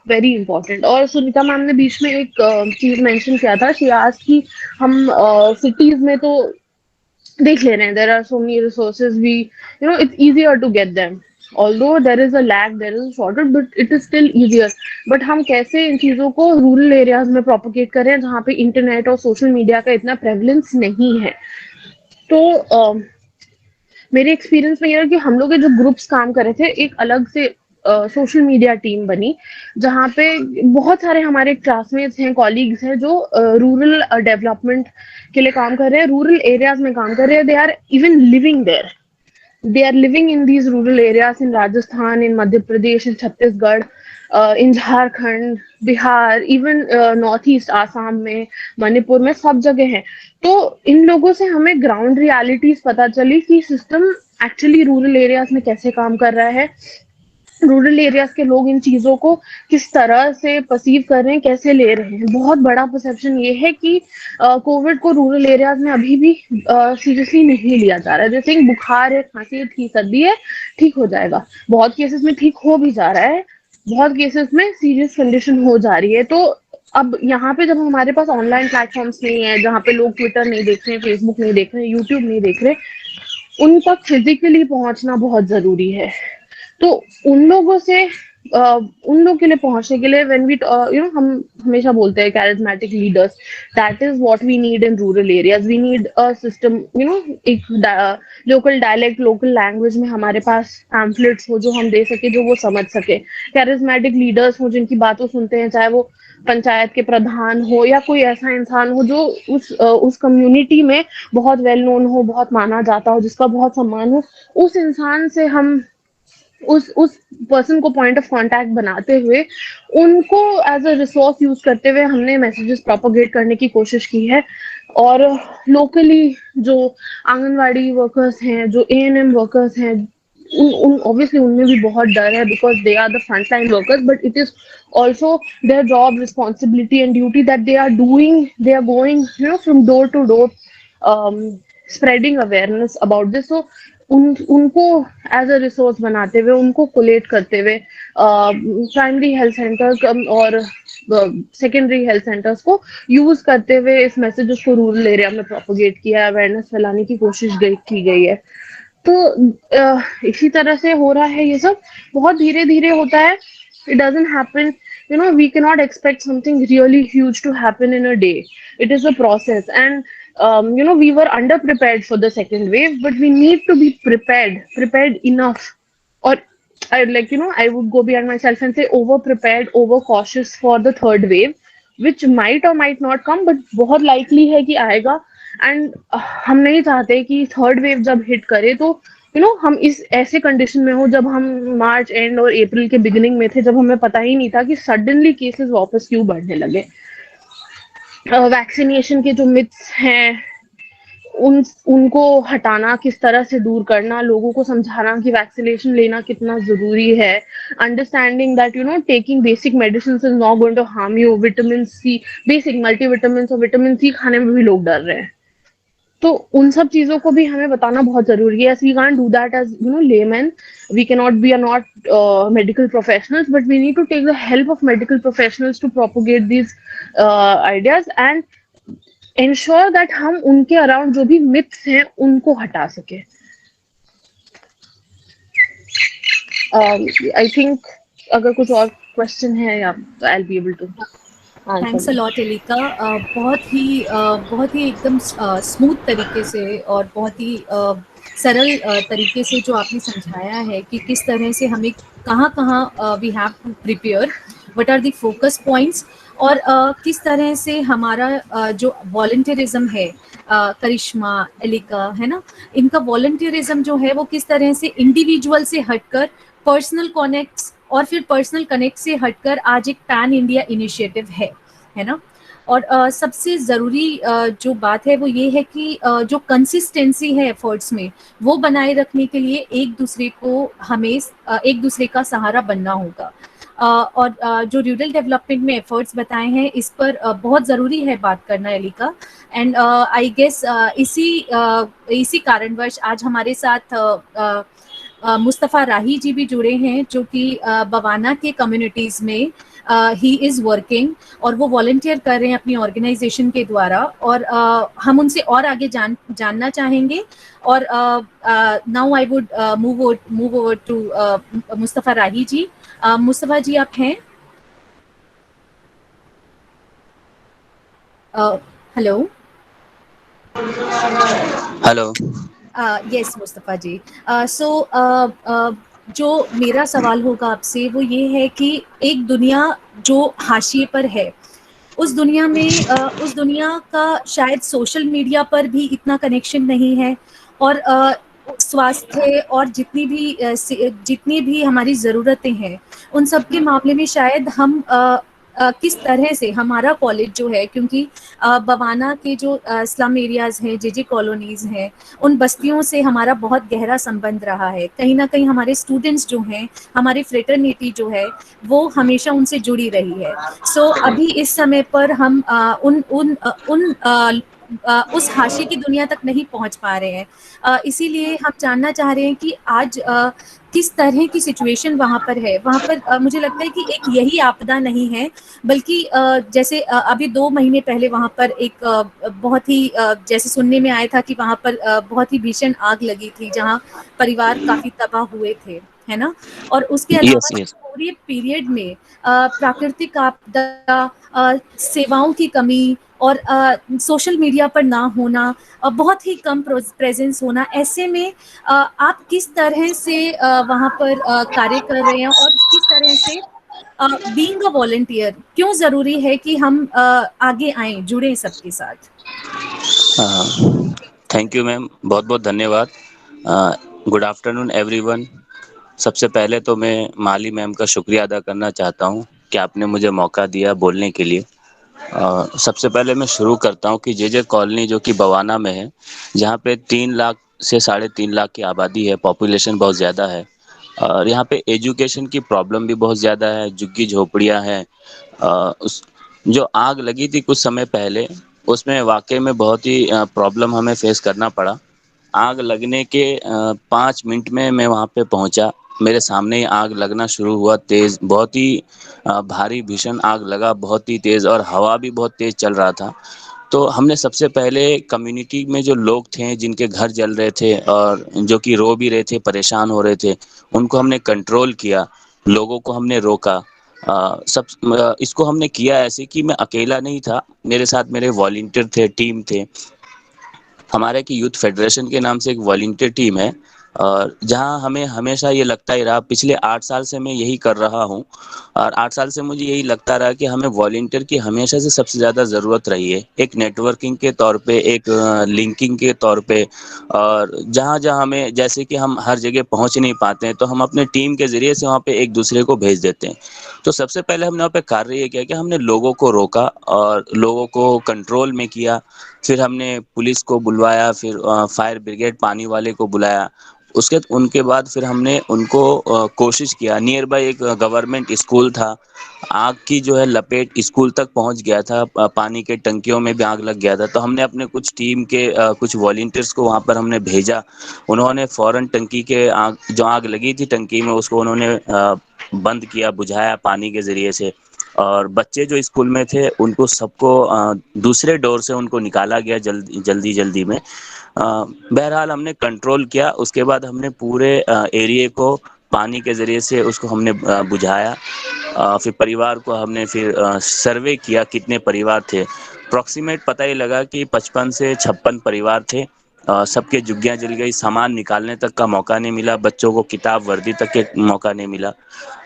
very important. और Sunita ma'am ने बीच में एक चीज मेंशन किया था, she asked कि हम cities में तो देख ले रहे हैं, there are so many resources, it's easier to get them, although there is a lag, there is a shortage, but it is still easier. but हम कैसे इन चीजों को रूरल एरियाज में प्रोपोगेट करें जहाँ पे इंटरनेट और सोशल मीडिया का इतना प्रेवलेंस नहीं है. तो मेरे एक्सपीरियंस में ये कि हम लोग जो ग्रुप्स काम कर रहे थे, एक अलग से सोशल मीडिया टीम बनी जहाँ पे बहुत सारे हमारे क्लासमेट्स हैं, कॉलीग्स हैं जो रूरल डेवलपमेंट के लिए काम कर रहे हैं, रूरल एरियाज में काम कर रहे हैं. They are even living there, they are living in these rural areas in Rajasthan, in Madhya Pradesh, in Chhattisgarh, in Jharkhand, Bihar, even Northeast Assam में, मणिपुर में, सब जगह हैं. तो इन लोगों से हमें ग्राउंड रियलिटीज पता चली कि सिस्टम एक्चुअली रूरल एरियाज में कैसे काम कर रहा है, रूरल एरियाज के लोग इन चीजों को किस तरह से परसीव कर रहे हैं, कैसे ले रहे हैं. बहुत बड़ा परसेप्शन ये है कि कोविड को रूरल एरियाज में अभी भी सीरियसली नहीं लिया जा रहा है. जैसे बुखार है, खांसी है, ठीक, सर्दी है, ठीक हो जाएगा. बहुत केसेस में ठीक हो भी जा रहा है, बहुत केसेस में सीरियस कंडीशन हो जा रही है. तो अब यहाँ पे जब हमारे पास ऑनलाइन प्लेटफॉर्म्स नहीं है, जहाँ पे लोग ट्विटर नहीं देख रहे, फेसबुक नहीं देख रहे, यूट्यूब नहीं देख रहे, उन तक फिजिकली पहुंचना बहुत जरूरी है. तो उन लोगों से उन लोग के लिए पहुंचने के लिए when we हम हमेशा बोलते हैं charismatic leaders, that is what we need in rural areas. We need a system, एक local dialect, local language में हमारे पास pamphlets हो जो हम दे सके, जो वो समझ सके. charismatic leaders हो जिनकी बातों सुनते हैं, चाहे वो पंचायत के प्रधान हो या कोई ऐसा इंसान हो जो उस कम्युनिटी में बहुत वेल नोन हो, बहुत माना जाता हो, जिसका बहुत सम्मान हो. उस इंसान से हम उस पर्सन को पॉइंट ऑफ कांटेक्ट बनाते हुए, उनको एज अ रिसोर्स यूज करते हुए हमने मैसेजेस प्रोपोगेट करने की कोशिश की है. और लोकली जो आंगनवाड़ी वर्कर्स हैं, जो एएनएम वर्कर्स हैं, ऑब्वियसली उनमें भी बहुत डर है because they are the front line workers, but it is also their job responsibility and duty that they are doing. They are going from door to door spreading awareness about this. So उनको as a resource बनाते हुए, उनको collate करते हुए primary health centres और secondary health centres को use करते हुए इस मैसेजेस को रूरल एरिया में प्रोपोगेट किया, अवेयरनेस फैलाने की कोशिश की गई है. तो इसी तरह से हो रहा है ये सब, बहुत धीरे धीरे होता है. It doesn't happen, we cannot expect something really huge to happen in a day. It is a process, and we were underprepared for the second wave, but we need to be prepared enough, or I would go beyond myself and say over prepared, over cautious for the third wave, which might or might not come, but बहुत likely है कि आएगा. And हम नहीं चाहते कि third wave जब hit करे तो हम इस ऐसे कंडीशन में हो जब हम मार्च एंड और अप्रैल के बिगिनिंग में थे, जब हमें पता ही नहीं था कि सडनली केसेस वापस क्यों बढ़ने लगे। वैक्सीनेशन के जो मिथ्स हैं उनको हटाना, किस तरह से दूर करना, लोगों को समझाना कि वैक्सीनेशन लेना कितना जरूरी है, understanding that taking basic medicine is not going to harm you, vitamin C, basic multivitamin और विटामिन सी खाने में भी लोग डर रहे हैं। तो उन सब चीजों को भी हमें बताना बहुत जरूरी है। We can't do that as layman, we can not be are not medical professionals, but we need to take the help of medical professionals to propagate these ideas and ensure that हम उनके around जो भी myths हैं उनको हटा सके। I think अगर कुछ और क्वेश्चन है या I will be able to thanks a lot Elika. बहुत ही एकदम स्मूथ तरीके से और बहुत ही सरल तरीके से जो आपने समझाया है कि किस तरह से हमें कहाँ कहाँ we have to prepare, what are the focus points, और किस तरह से हमारा जो वॉलंटियरिज्म है, करिश्मा, एलिका, है ना, इनका वॉलंटियरिज्म जो है वो किस तरह से इंडिविजुअल से हटकर पर्सनल कनेक्ट्स और फिर पर्सनल कनेक्ट से हटकर आज एक पैन इंडिया इनिशिएटिव है ना। और सबसे ज़रूरी जो बात है वो ये है कि जो कंसिस्टेंसी है एफर्ट्स में वो बनाए रखने के लिए एक दूसरे को हमें एक दूसरे का सहारा बनना होगा। और जो रूरल डेवलपमेंट में एफर्ट्स बताए हैं इस पर बहुत ज़रूरी है बात करना एलिका। एंड आई गेस इसी कारणवश आज हमारे साथ मुस्तफ़ा राही जी भी जुड़े हैं, जो कि बवाना के कम्युनिटीज़ में ही इज़ वर्किंग और वो वॉलंटियर कर रहे हैं अपनी ऑर्गेनाइजेशन के द्वारा। और हम उनसे और आगे जानना चाहेंगे। और now I would move over to Mustafa Rahi ji. Mustafa ji आप हैं? Hello. Hello. Yes Mustafa ji. So जो मेरा सवाल होगा आपसे वो ये है कि एक दुनिया जो हाशिए पर है, उस दुनिया का शायद सोशल मीडिया पर भी इतना कनेक्शन नहीं है, और स्वास्थ्य और जितनी भी हमारी ज़रूरतें हैं उन सब के मामले में शायद हम किस तरह से हमारा कॉलेज जो है, क्योंकि बवाना के जो स्लम एरियाज़ हैं, जे कॉलोनीज़ हैं, उन बस्तियों से हमारा बहुत गहरा संबंध रहा है। कहीं ना कहीं हमारे स्टूडेंट्स जो हैं, हमारी फ्रेटर्निटी जो है वो हमेशा उनसे जुड़ी रही है। सो अभी इस समय पर हम उस हाशिए की दुनिया तक नहीं पहुंच पा रहे हैं। इसीलिए हम जानना चाह रहे हैं कि आज किस तरह की सिचुएशन वहाँ पर है। वहाँ पर मुझे लगता है कि एक यही आपदा नहीं है, बल्कि जैसे अभी 2 महीने पहले वहाँ पर एक बहुत ही जैसे सुनने में आया था कि वहाँ पर बहुत ही भीषण आग लगी थी, जहाँ परिवार काफी तबाह हुए थे, है ना। और उसके अलावा यस यस। पूरे पीरियड में प्राकृतिक आपदा, सेवाओं की कमी और सोशल मीडिया पर ना होना, बहुत ही कम प्रेजेंस होना, ऐसे में आप किस तरह से वहाँ पर कार्य कर रहे हैं और किस तरह से बीइंग अ वॉलंटियर क्यों ज़रूरी है कि हम आगे आएं, जुड़ें सबके साथ। थैंक यू मैम, बहुत बहुत धन्यवाद। Good afternoon everyone. सबसे पहले तो मैं माली मैम का शुक्रिया अदा करना चाहता हूँ कि आपने मुझे मौका दिया बोलने के लिए। सबसे पहले मैं शुरू करता हूँ कि जे कॉलोनी जो कि बवाना में है, जहाँ पे 3 लाख से 3.5 लाख की आबादी है, पॉपुलेशन बहुत ज़्यादा है। और यहाँ पे एजुकेशन की प्रॉब्लम भी बहुत ज़्यादा है, झुग्गी झोपड़ियाँ हैं। उस जो आग लगी थी कुछ समय पहले, उसमें वाकई में बहुत ही प्रॉब्लम हमें फेस करना पड़ा। आग लगने के 5 मिनट में मैं वहाँ पे पहुँचा। मेरे सामने ही आग लगना शुरू हुआ तेज़, बहुत ही भारी भीषण आग लगा, बहुत ही तेज़, और हवा भी बहुत तेज़ चल रहा था। तो हमने सबसे पहले कम्युनिटी में जो लोग थे जिनके घर जल रहे थे और जो कि रो भी रहे थे, परेशान हो रहे थे, उनको हमने कंट्रोल किया, लोगों को हमने रोका। इसको हमने किया ऐसे कि मैं अकेला नहीं था, मेरे साथ मेरे वॉलंटियर थे, टीम थे। हमारे की यूथ फेडरेशन के नाम से एक वॉलंटियर टीम है, और जहाँ हमें हमेशा ये लगता ही रहा, पिछले 8 साल से मैं यही कर रहा हूँ और 8 साल से मुझे यही लगता रहा कि हमें वॉलंटियर की हमेशा से सबसे ज़्यादा ज़रूरत रही है। एक नेटवर्किंग के तौर पे, एक लिंकिंग के तौर पे, और जहाँ-जहाँ हमें, जैसे कि हम हर जगह पहुँच नहीं पाते हैं, तो हम अपने टीम के ज़रिए से वहाँ पे एक-दूसरे को भेज देते हैं। तो सबसे पहले हमने वहाँ पे कार्य ये किया कि हमने लोगों को रोका और लोगों को कंट्रोल में किया। फिर हमने पुलिस को बुलवाया, फिर फायर ब्रिगेड पानी वाले को बुलाया। उनके बाद फिर हमने उनको कोशिश किया, नियर बाय एक गवर्नमेंट स्कूल था, आग की जो है लपेट स्कूल तक पहुंच गया था, पानी के टंकियों में भी आग लग गया था। तो हमने अपने कुछ टीम के कुछ वॉलंटियर्स को वहां पर हमने भेजा। उन्होंने फौरन टंकी के जो आग लगी थी टंकी में, उसको उन्होंने बंद किया, बुझाया पानी के ज़रिए से। और बच्चे जो स्कूल में थे उनको सबको दूसरे डोर से उनको निकाला गया जल्दी में। बहरहाल हमने कंट्रोल किया। उसके बाद हमने पूरे एरिया को पानी के ज़रिए से उसको हमने बुझाया। फिर परिवार को हमने फिर सर्वे किया कितने परिवार थे। अप्रॉक्सीमेट पता ही लगा कि 55 से 56 परिवार थे। सबके झुग्गियाँ जल गई, सामान निकालने तक का मौका नहीं मिला, बच्चों को किताब वर्दी तक के मौका नहीं मिला।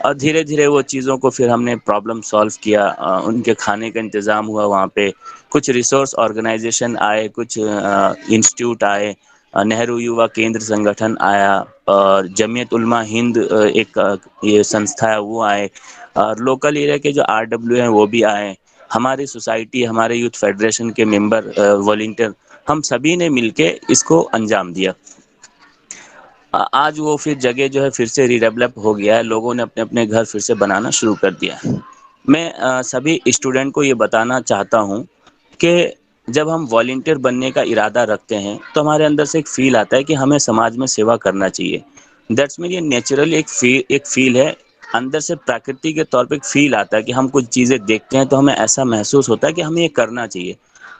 और धीरे-धीरे वो चीज़ों को फिर हमने प्रॉब्लम सॉल्व किया। उनके खाने का इंतज़ाम हुआ वहाँ पे। कुछ रिसोर्स ऑर्गेनाइजेशन आए, कुछ इंस्टीट्यूट आए, नेहरू युवा केंद्र संगठन आया और जमीयत उलमा हिंद एक ये संस्था है वो आए, और लोकल एरिया के जो आरडब्ल्यू हैं वो भी आए। हमारी सोसाइटी, हमारे यूथ फेडरेशन के मेंबर, वॉलंटियर, हम सभी ने मिलके इसको अंजाम दिया। आज वो फिर जगह जो है फिर से रीडेवलप हो गया है, लोगों ने अपने-अपने घर फिर से बनाना शुरू कर दिया है। मैं सभी स्टूडेंट को ये बताना चाहता हूँ कि जब हम वॉलंटियर बनने का इरादा रखते हैं, तो हमारे अंदर से एक फ़ील आता है कि हमें समाज में सेवा करना चाहिए। दैट्स मीन ये नेचुरली एक फ़ील है, अंदर से प्रकृति के तौर पे एक फ़ील आता है कि हम कुछ चीज़ें देखते हैं तो हमें ऐसा महसूस होता है कि हमें ये करना चाहिए।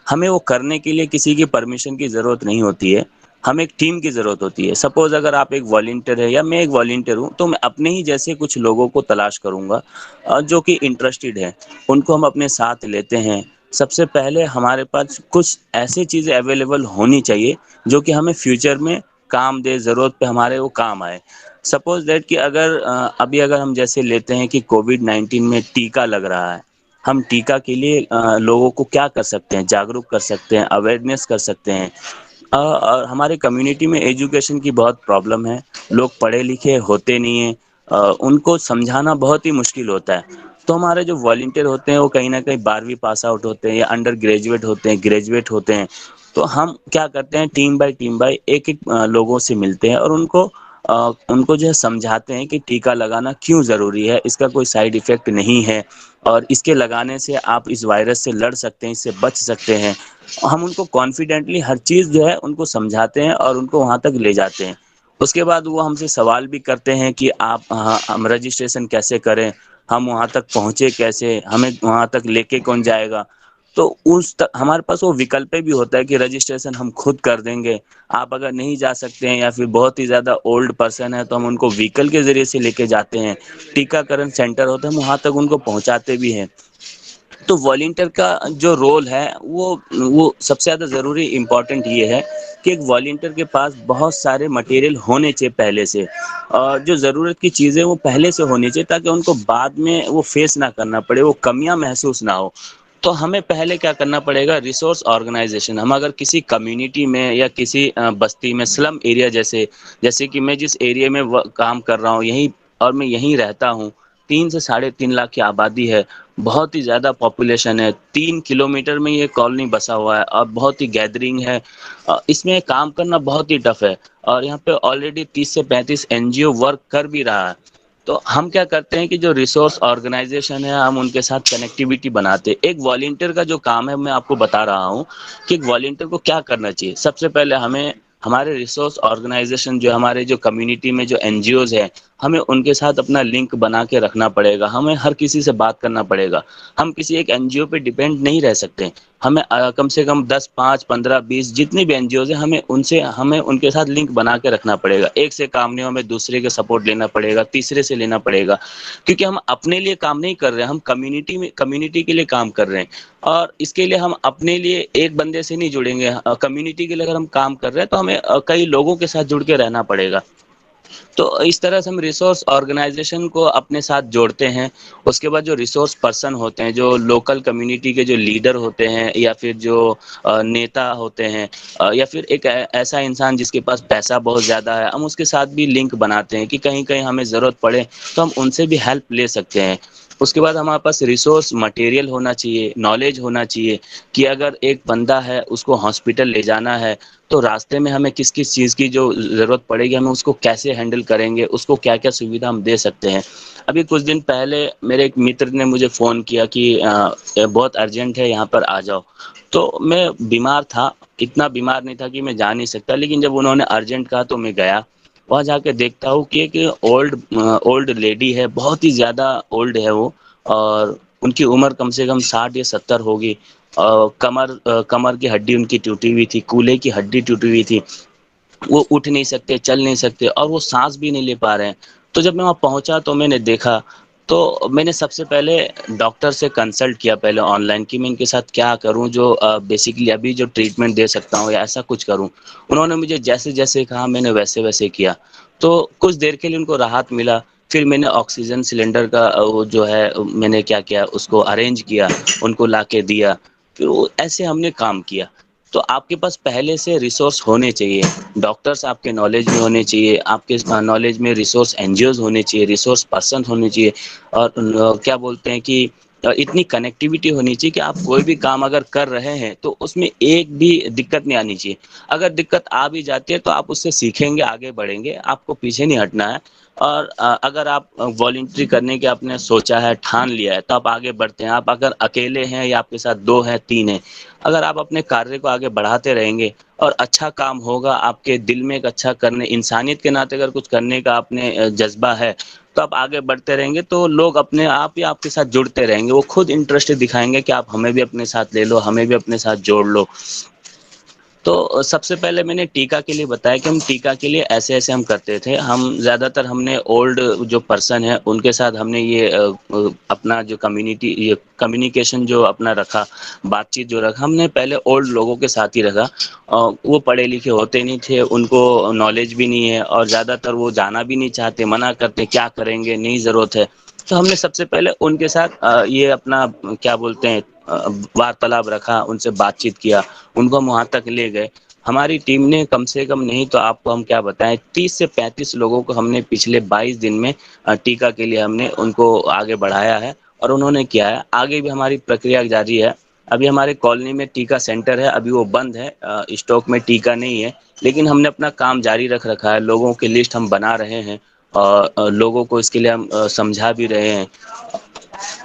हमें वो करने के लिए किसी की परमिशन की ज़रूरत नहीं होती है, हमें एक टीम की ज़रूरत होती है। सपोज़ अगर आप एक वॉलंटियर है या मैं एक वॉलंटियर हूँ, तो मैं अपने ही जैसे कुछ लोगों को तलाश करूँगा जो कि इंटरेस्टेड हैं, उनको हम अपने साथ लेते हैं। सबसे पहले हमारे पास कुछ ऐसी चीज़ें अवेलेबल होनी चाहिए जो कि हमें फ्यूचर में काम दे, ज़रूरत पे हमारे वो काम आए। सपोज़ दैट कि अभी अगर हम जैसे लेते हैं कि कोविड-19 में टीका लग रहा है, हम टीका के लिए लोगों को क्या कर सकते हैं, जागरूक कर सकते हैं, अवेयरनेस कर सकते हैं। और हमारे कम्युनिटी में एजुकेशन की बहुत प्रॉब्लम है, लोग पढ़े लिखे होते नहीं हैं, उनको समझाना बहुत ही मुश्किल होता है। तो हमारे जो वॉलंटियर होते हैं वो कहीं न कहीं 12वीं पास आउट होते हैं या अंडर ग्रेजुएट होते हैं, ग्रेजुएट होते हैं। तो हम क्या करते हैं, टीम बाय एक-एक लोगों से मिलते हैं और उनको जो है समझाते हैं कि टीका लगाना क्यों ज़रूरी है, इसका कोई साइड इफ़ेक्ट नहीं है और इसके लगाने से आप इस वायरस से लड़ सकते हैं, इससे बच सकते हैं। हम उनको कॉन्फिडेंटली हर चीज़ जो है उनको समझाते हैं और उनको वहाँ तक ले जाते हैं। उसके बाद वो हमसे सवाल भी करते हैं कि आप हम रजिस्ट्रेशन कैसे करें? हम वहाँ तक पहुँचे कैसे? हमें वहाँ तक लेके कौन जाएगा? तो उस त हमारे पास वो विकल्प भी होता है कि रजिस्ट्रेशन हम खुद कर देंगे। आप अगर नहीं जा सकते हैं या फिर बहुत ही ज़्यादा ओल्ड पर्सन है तो हम उनको व्हीकल के ज़रिए से लेके जाते हैं। टीकाकरण सेंटर होता है, हम वहाँ तक उनको पहुँचाते भी हैं। तो वॉलंटियर का जो रोल है वो सबसे ज़्यादा ज़रूरी इम्पोर्टेंट ये है कि एक वॉलंटियर के पास बहुत सारे मटेरियल होने चाहिए पहले से, और जो ज़रूरत की चीज़ें वो पहले से होनी चाहिए ताकि उनको बाद में वो फेस ना करना पड़े, वो कमियां महसूस ना हो। तो हमें पहले क्या करना पड़ेगा, रिसोर्स ऑर्गेनाइजेशन। हम अगर किसी कम्युनिटी में या किसी बस्ती में, स्लम एरिया जैसे जैसे कि मैं जिस एरिया में काम कर रहा हूँ यहीं, और मैं यहीं रहता हूँ, 3 से साढ़े 3 लाख की आबादी है, बहुत ही ज़्यादा पॉपुलेशन है, 3 किलोमीटर में ये कॉलोनी बसा हुआ है और बहुत ही गैदरिंग है। इसमें काम करना बहुत ही टफ है और यहाँ पे ऑलरेडी 30 से 35 एनजीओ वर्क कर भी रहा है। तो हम क्या करते हैं कि जो रिसोर्स ऑर्गेनाइजेशन है हम उनके साथ कनेक्टिविटी बनाते हैं। एक वॉलंटियर का जो काम है मैं आपको बता रहा हूँ कि एक वॉलंटियर को क्या करना चाहिए। सबसे पहले हमें हमारे रिसोर्स ऑर्गेनाइजेशन, जो हमारे जो कम्युनिटी में जो एनजीओज़ हैं, हमें उनके साथ अपना लिंक बना के रखना पड़ेगा। हमें हर किसी से बात करना पड़ेगा। हम किसी एक एनजीओ पे डिपेंड नहीं रह सकते। हमें कम से कम 10, 5, 15, 20 जितनी भी एनजीओज हैं, हमें उनके साथ लिंक बना के रखना पड़ेगा। एक से काम नहीं, हमें दूसरे का सपोर्ट लेना पड़ेगा, तीसरे से लेना पड़ेगा, क्योंकि हम अपने लिए काम नहीं कर रहे हैं, हम कम्युनिटी के लिए काम कर रहे हैं। और इसके लिए हम अपने लिए एक बंदे से नहीं जुड़ेंगे, कम्युनिटी के लिए अगर हम काम कर रहे हैं तो हमें कई लोगों के साथ जुड़ के रहना पड़ेगा। तो इस तरह से हम रिसोर्स ऑर्गेनाइजेशन को अपने साथ जोड़ते हैं। उसके बाद जो रिसोर्स पर्सन होते हैं, जो लोकल कम्युनिटी के जो लीडर होते हैं, या फिर जो नेता होते हैं, या फिर एक ऐसा इंसान जिसके पास पैसा बहुत ज़्यादा है, हम उसके साथ भी लिंक बनाते हैं कि कहीं कहीं हमें ज़रूरत पड़े तो हम उनसे भी हेल्प ले सकते हैं। उसके बाद हमारे पास रिसोर्स मटेरियल होना चाहिए, नॉलेज होना चाहिए कि अगर एक बंदा है उसको हॉस्पिटल ले जाना है, तो रास्ते में हमें किस किस चीज़ की जो ज़रूरत पड़ेगी, हमें उसको कैसे हैंडल करेंगे, उसको क्या क्या सुविधा हम दे सकते हैं। अभी कुछ दिन पहले मेरे एक मित्र ने मुझे फ़ोन किया कि ये बहुत अर्जेंट है, यहाँ पर आ जाओ। तो मैं बीमार था, इतना बीमार नहीं था कि मैं जा नहीं सकता, लेकिन जब उन्होंने अर्जेंट कहा तो मैं गया। वहाँ जाके देखता हूँ कि एक ओल्ड लेडी है, बहुत ही ज़्यादा ओल्ड है वो, और उनकी उम्र कम से कम 60 या 70 होगी। कमर की हड्डी उनकी टूटी हुई थी, कूल्हे की हड्डी टूटी हुई थी। वो उठ नहीं सकते, चल नहीं सकते, और वो सांस भी नहीं ले पा रहे हैं। तो जब मैं वहाँ पहुँचा तो मैंने देखा, तो मैंने सबसे पहले डॉक्टर से कंसल्ट किया पहले ऑनलाइन कि मैं इनके साथ क्या करूं, जो बेसिकली अभी जो ट्रीटमेंट दे सकता हूं या ऐसा कुछ करूं। उन्होंने मुझे जैसे जैसे कहा मैंने वैसे वैसे किया। तो कुछ देर के लिए उनको राहत मिला। फिर मैंने ऑक्सीजन सिलेंडर का वो जो है मैंने क्या किया, उसको अरेंज किया, उनको ला के दिया। फिर वो ऐसे हमने काम किया। तो आपके पास पहले से रिसोर्स होने चाहिए, डॉक्टर्स आपके नॉलेज में होने चाहिए, आपके नॉलेज में रिसोर्स एनजीओज होने चाहिए, रिसोर्स पर्सन होने चाहिए, और क्या बोलते हैं कि इतनी कनेक्टिविटी होनी चाहिए कि आप कोई भी काम अगर कर रहे हैं तो उसमें एक भी दिक्कत नहीं आनी चाहिए। अगर दिक्कत आ भी जाती है तो आप उससे सीखेंगे, आगे बढ़ेंगे, आपको पीछे नहीं हटना है। और अगर आप वॉलंटरी करने के आपने सोचा है, ठान लिया है, तो आप आगे बढ़ते हैं। आप अगर अकेले हैं या आपके साथ 2 हैं, 3 हैं, अगर आप अपने कार्य को आगे बढ़ाते रहेंगे और अच्छा काम होगा, आपके दिल में एक अच्छा करने, इंसानियत के नाते अगर कुछ करने का आपने जज्बा है, तो आप आगे बढ़ते रहेंगे, तो लोग अपने आप ही आपके साथ जुड़ते रहेंगे। वो खुद इंटरेस्ट दिखाएंगे कि आप हमें भी अपने साथ ले लो, हमें भी अपने साथ जोड़ लो। तो सबसे पहले मैंने टीका के लिए बताया कि हम टीका के लिए ऐसे-ऐसे हम करते थे। हम ज़्यादातर हमने ओल्ड जो पर्सन है उनके साथ हमने ये अपना जो कम्युनिटी, ये कम्युनिकेशन जो अपना रखा, बातचीत जो रखा, हमने पहले ओल्ड लोगों के साथ ही रखा। वो पढ़े लिखे होते नहीं थे, उनको नॉलेज भी नहीं है, और ज़्यादातर वो जाना भी नहीं चाहते, मना करते, क्या करेंगे, नहीं ज़रूरत है। तो हमने सबसे पहले उनके साथ ये अपना क्या बोलते हैं वार्तालाप रखा, उनसे बातचीत किया, उनको हम वहाँ तक ले गए। हमारी टीम ने कम से कम नहीं तो आपको हम क्या बताएँ, 30 से 35 लोगों को हमने पिछले 22 दिन में टीका के लिए हमने उनको आगे बढ़ाया है, और उन्होंने किया है। आगे भी हमारी प्रक्रिया जारी है। अभी हमारे कॉलोनी में टीका सेंटर है, अभी वो बंद है, स्टॉक में टीका नहीं है, लेकिन हमने अपना काम जारी रख रखा है। लोगों की लिस्ट हम बना रहे हैं, और लोगों को इसके लिए हम समझा भी रहे हैं।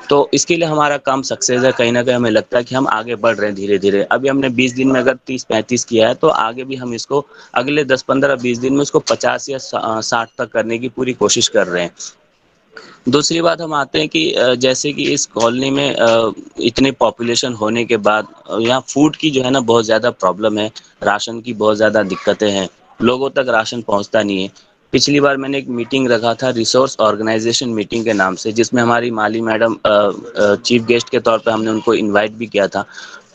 तो इसके लिए हमारा काम सक्सेस है। कहीं न कहीं हमें लगता है कि हम आगे बढ़ रहे हैं धीरे-धीरे। अभी हमने 20 दिन में अगर 30-35 किया है, तो आगे भी हम इसको अगले 10, 15, 20 दिन में इसको 50 या 60 तक करने की पूरी कोशिश कर रहे हैं। दूसरी बात हम आते हैं कि जैसे कि इस कॉलोनी में इतनी पॉपुलेशन होने के बाद यहाँ फूड की जो है ना बहुत ज़्यादा प्रॉब्लम है, राशन की बहुत ज़्यादा दिक्कतें हैं, लोगों तक राशन पहुँचता नहीं है। पिछली बार मैंने एक मीटिंग रखा था रिसोर्स ऑर्गेनाइजेशन मीटिंग के नाम से, जिसमें हमारी माली मैडम चीफ गेस्ट के तौर पे हमने उनको इनवाइट भी किया था।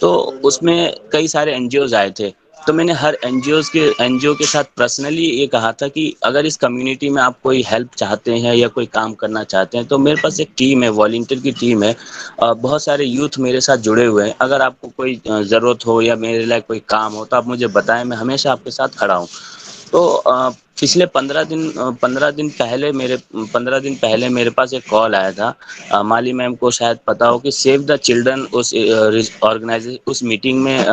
तो उसमें कई सारे एनजीओज़ आए थे। तो मैंने हर एनजीओ के साथ पर्सनली ये कहा था कि अगर इस कम्युनिटी में आप कोई हेल्प चाहते हैं या कोई काम करना चाहते हैं, तो मेरे पास एक टीम है, वॉलंटियर की टीम है। बहुत सारे यूथ मेरे साथ जुड़े हुए हैं। अगर आपको कोई ज़रूरत हो या मेरे लिए कोई काम हो तो आप मुझे बताएँ, मैं हमेशा आपके साथ खड़ा हूँ। तो पिछले 15 दिन पहले मेरे पास एक कॉल आया था। माली मैम को शायद पता हो कि सेव द चिल्ड्रन उस मीटिंग में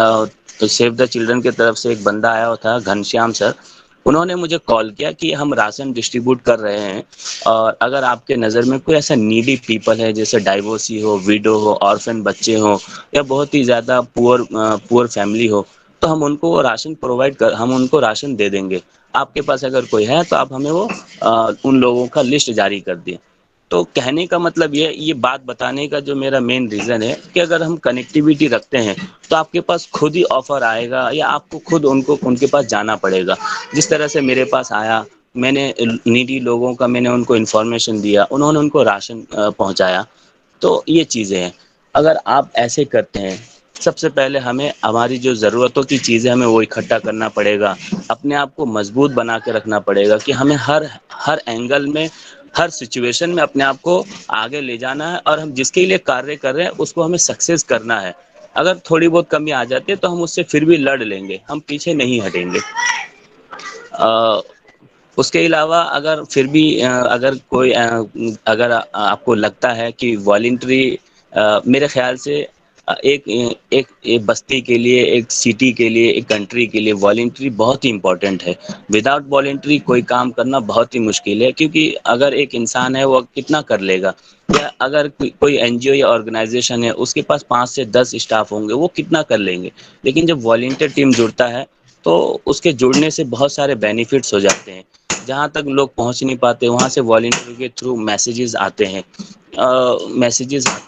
सेव द चिल्ड्रन की तरफ से एक बंदा आया हुआ था, घनश्याम सर। उन्होंने मुझे कॉल किया कि हम राशन डिस्ट्रीब्यूट कर रहे हैं, और अगर आपके नज़र में कोई ऐसा नीडी पीपल है, जैसे डाइवोर्सी हो, विडो हो, ऑर्फन बच्चे हों, या बहुत ही ज़्यादा पुअर फैमिली हो, तो हम उनको राशन दे देंगे। आपके पास अगर कोई है तो आप हमें वो उन लोगों का लिस्ट जारी कर दें। तो कहने का मतलब ये बात बताने का जो मेरा मेन रीज़न है कि अगर हम कनेक्टिविटी रखते हैं, तो आपके पास खुद ही ऑफ़र आएगा या आपको खुद उनके पास जाना पड़ेगा। जिस तरह से मेरे पास आया, मैंने नीडी लोगों का मैंने उनको इन्फॉर्मेशन दिया, उन्होंने उनको राशन पहुँचाया। तो ये चीज़ें हैं। अगर आप ऐसे करते हैं, सबसे पहले हमें हमारी जो ज़रूरतों की चीज़ें हमें वो इकट्ठा करना पड़ेगा। अपने आप को मज़बूत बना के रखना पड़ेगा कि हमें हर हर एंगल में, हर सिचुएशन में अपने आप को आगे ले जाना है और हम जिसके लिए कार्य कर रहे हैं उसको हमें सक्सेस करना है। अगर थोड़ी बहुत कमी आ जाती है तो हम उससे फिर भी लड़ लेंगे, हम पीछे नहीं हटेंगे। अ, उसके अलावा अगर फिर भी अगर कोई अगर आपको लगता है कि वॉलंटरी मेरे ख़्याल से एक बस्ती के लिए, एक सिटी के लिए, एक कंट्री के लिए वॉलंटरी बहुत ही इम्पोर्टेंट है। विदाउट वॉलंटरी कोई काम करना बहुत ही मुश्किल है, क्योंकि अगर एक इंसान है वो कितना कर लेगा, या अगर कोई एनजीओ या ऑर्गेनाइजेशन है उसके पास 5 से 10 स्टाफ होंगे, वो कितना कर लेंगे। लेकिन जब वॉलंटियर टीम जुड़ता है तो उसके जुड़ने से बहुत सारे बेनिफिट्स हो जाते हैं। जहाँ तक लोग पहुँच नहीं पाते वहाँ से वॉलंटियर के थ्रू मैसेजेस आते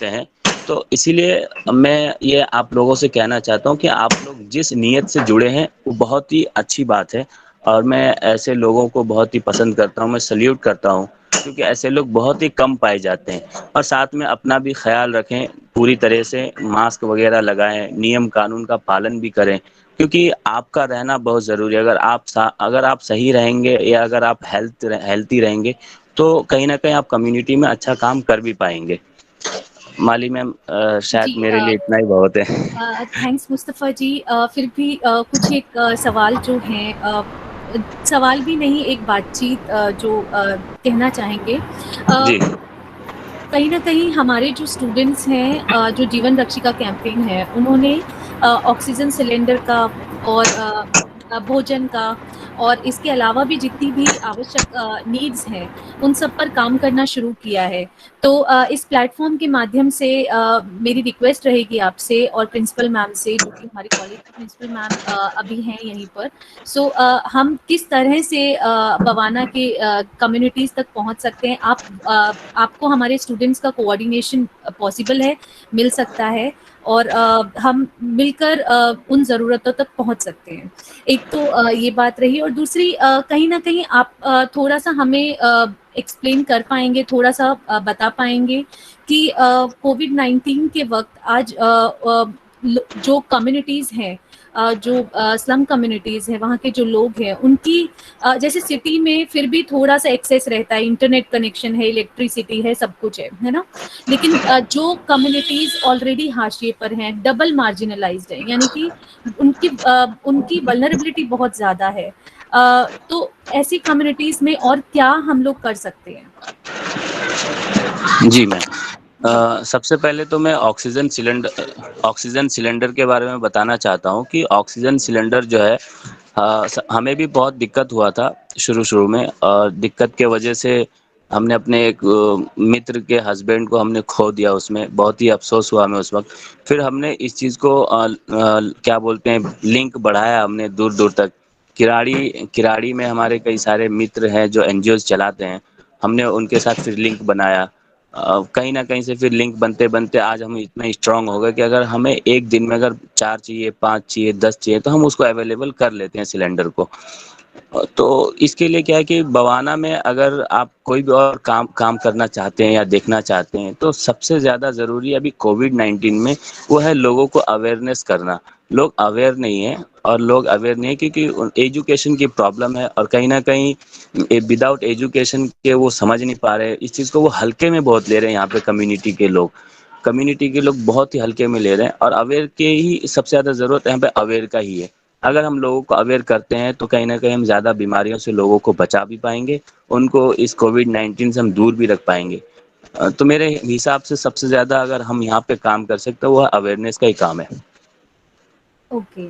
हैं। तो इसीलिए मैं ये आप लोगों से कहना चाहता हूँ कि आप लोग जिस नीयत से जुड़े हैं वो बहुत ही अच्छी बात है, और मैं ऐसे लोगों को बहुत ही पसंद करता हूँ, मैं सैल्यूट करता हूँ, क्योंकि ऐसे लोग बहुत ही कम पाए जाते हैं। और साथ में अपना भी ख्याल रखें, पूरी तरह से मास्क वगैरह लगाएं, नियम कानून का पालन भी करें, क्योंकि आपका रहना बहुत ज़रूरी है। अगर आप सही रहेंगे या अगर आप हेल्थी रहेंगे तो कहीं न कहीं आप कम्युनिटी में अच्छा काम कर भी पाएँगे। माली मैम, शायद जी, मेरे लिए इतना ही बहुत है। थैंक्स मुस्तफ़ा जी। फिर भी कुछ एक सवाल जो हैं, सवाल भी नहीं, एक बातचीत जो कहना चाहेंगे। जी, कहीं न कहीं हमारे जो स्टूडेंट्स हैं, जो जीवन रक्षिका कैंपेन है, उन्होंने ऑक्सीजन सिलेंडर का और भोजन का और इसके अलावा भी जितनी भी आवश्यक नीड्स हैं, उन सब पर काम करना शुरू किया है। तो इस प्लेटफ़ॉर्म के माध्यम से मेरी रिक्वेस्ट रहेगी आपसे और प्रिंसिपल मैम से, जो कि हमारे कॉलेज की प्रिंसिपल मैम अभी हैं यहीं पर। सो हम किस तरह से बवाना के कम्युनिटीज़ तक पहुंच सकते हैं? आपको हमारे स्टूडेंट्स का कोऑर्डिनेशन पॉसिबल है, मिल सकता है, और हम मिलकर उन ज़रूरतों तक पहुंच सकते हैं। एक तो ये बात रही, और दूसरी कहीं न कहीं आप थोड़ा-सा हमें एक्सप्लेन कर पाएँगे, थोड़ा-सा बता पाएँगे कि कोविड-19 के वक़्त आज जो कम्युनिटीज़ हैं, जो स्लम कम्युनिटीज़ हैं, वहाँ के जो लोग हैं, उनकी जैसे सिटी में फिर भी थोड़ा-सा एक्सेस रहता है, इंटरनेट कनेक्शन है, इलेक्ट्रिसिटी है, सब कुछ है ना? लेकिन जो कम्युनिटीज़ ऑलरेडी हाशिए पर हैं, डबल मार्जिनलाइज़्ड हैं, यानी कि उनकी वल्नरेबिलिटी बहुत ज़्यादा है। तो ऐसी कम्युनिटीज़ में और क्या हम लोग कर सकते हैं? जी मैम। जी। सबसे पहले तो मैं ऑक्सीजन सिलेंडर के बारे में बताना चाहता हूँ कि ऑक्सीजन सिलेंडर जो है, हमें भी बहुत दिक्कत हुआ था शुरू-शुरू में, और दिक्कत के वजह से हमने अपने एक मित्र के हस्बैंड को हमने खो दिया उसमें, बहुत ही अफ़सोस हुआ हमें उस वक़्त। फिर हमने इस चीज़ को क्या बोलते हैं, लिंक बढ़ाया हमने दूर-दूर तक। किराड़ी में हमारे कई सारे मित्र हैं जो एनजीओज़ चलाते हैं, हमने उनके साथ फिर लिंक बनाया। कहीं न कहीं से फिर लिंक बनते-बनते आज हम इतना स्ट्रॉन्ग हो गए कि अगर हमें 1 दिन में अगर 4 चाहिए, 5 चाहिए, 10 चाहिए, तो हम उसको अवेलेबल कर लेते हैं सिलेंडर को। तो इसके लिए क्या है कि बवाना में अगर आप कोई भी और काम काम करना चाहते हैं या देखना चाहते हैं, तो सबसे ज़्यादा ज़रूरी अभी कोविड-19 में वो है लोगों को अवेयरनेस करना। लोग अवेयर नहीं हैं, और लोग अवेयर नहीं हैं क्योंकि एजुकेशन की प्रॉब्लम है, और कहीं न कहीं विदाउट एजुकेशन के वो समझ नहीं पा रहे हैं। इस चीज़ को वो हल्के में बहुत ले रहे हैं यहाँ पे कम्युनिटी के लोग बहुत ही हल्के में ले रहे हैं, और अवेयर के ही सबसे ज़्यादा ज़रूरत यहाँ पे अवेयर का ही है। अगर हम लोगों को अवेयर करते हैं तो कहीं न कहीं हम ज़्यादा बीमारियों से लोगों को बचा भी पाएँगे, उनको इस कोविड-19 से हम दूर भी रख पाएँगे। तो मेरे हिसाब से सबसे ज़्यादा अगर हम यहाँ पे काम कर सकते हैं वो अवेयरनेस का ही काम है। ओके।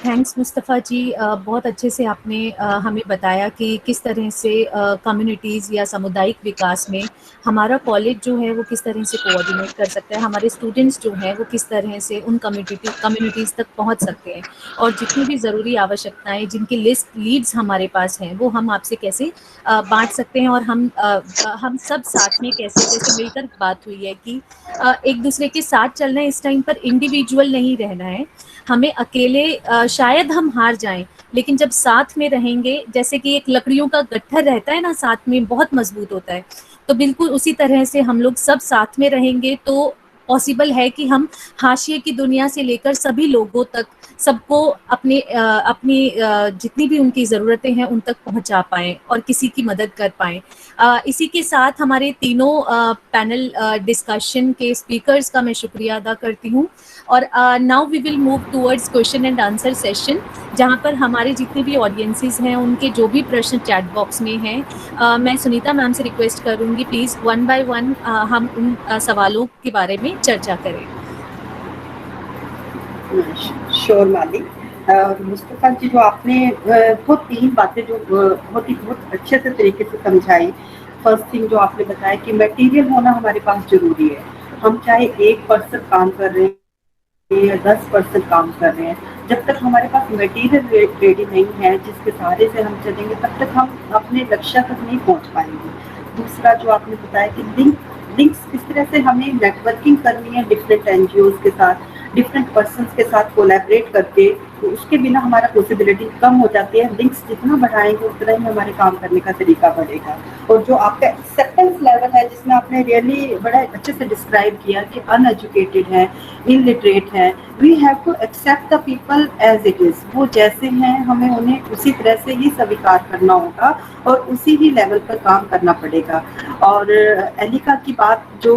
थैंक्स मुस्तफ़ा जी, बहुत अच्छे से आपने हमें बताया कि किस तरह से कम्युनिटीज़ या सामुदायिक विकास में हमारा कॉलेज जो है वो किस तरह से कोऑर्डिनेट कर सकता है, हमारे स्टूडेंट्स जो हैं वो किस तरह से उन कम्युनिटीज़ तक पहुंच सकते हैं, और जितनी भी ज़रूरी आवश्यकताएं जिनकी लिस्ट लीड्स हमारे पास हैं वो हम आपसे कैसे बांट सकते हैं, और हम सब साथ में कैसे, जैसे मिलकर बात हुई है कि एक दूसरे के साथ चलना है, इस टाइम पर इंडिविजुअल नहीं रहना है, हमें अकेले शायद हम हार जाएं, लेकिन जब साथ में रहेंगे, जैसे कि एक लकड़ियों का गट्ठर रहता है ना, साथ में बहुत मजबूत होता है, तो बिल्कुल उसी तरह से हम लोग सब साथ में रहेंगे तो पॉसिबल है कि हम हाशिए की दुनिया से लेकर सभी लोगों तक सबको अपनी जितनी भी उनकी ज़रूरतें हैं उन तक पहुंचा पाएं और किसी की मदद कर पाएं। इसी के साथ हमारे तीनों पैनल डिस्कशन के स्पीकर्स का मैं शुक्रिया अदा करती हूँ, और now we will move towards question and answer session, जहाँ पर हमारे जितने भी ऑडियंसेस हैं उनके जो भी प्रश्न चैट बॉक्स में हैं, मैं सुनीता मैम से रिक्वेस्ट करूँगी प्लीज़ वन बाय वन हम उन सवालों के बारे में चर्चा करें। श्योर माली। मुस्तफा जी, जो आपने वो 3 बातें जो बहुत अच्छे से तरीके से समझाई। फर्स्ट थिंग जो आपने बताया कि मटेरियल होना हमारे पास जरूरी है। हम चाहे 1% काम कर रहे हैं या 10% काम कर रहे हैं, जब तक हमारे पास मटेरियल रेडी नहीं है जिसके सहारे से हम चलेंगे, तब तक हम अपने लक्ष्य तक नहीं पहुंच पाएंगे। दूसरा जो आपने बताया कि लिंक्स किस तरह से हमें नेटवर्किंग करनी है डिफरेंट एनजीओज के साथ, डिफरेंट पर्सन्स के साथ कोलैबोरेट करके, तो उसके बिना हमारा पॉसिबिलिटी कम हो जाती है। लिंक्स जितना बढ़ाएंगे उतना ही हमारे काम करने का तरीका बढ़ेगा। और जो आपका एक्सेप्टेंस लेवल है, जिसमें आपने रियली बड़ा अच्छे से डिस्क्राइब किया कि अनएजुकेटेड है, इलिटरेट है, we have to accept the people as it is. वो जैसे हैं हमें उन्हें उसी तरह से ही स्वीकार करना होगा और उसी ही लेवल पर काम करना पड़ेगा। और एलिका की बात जो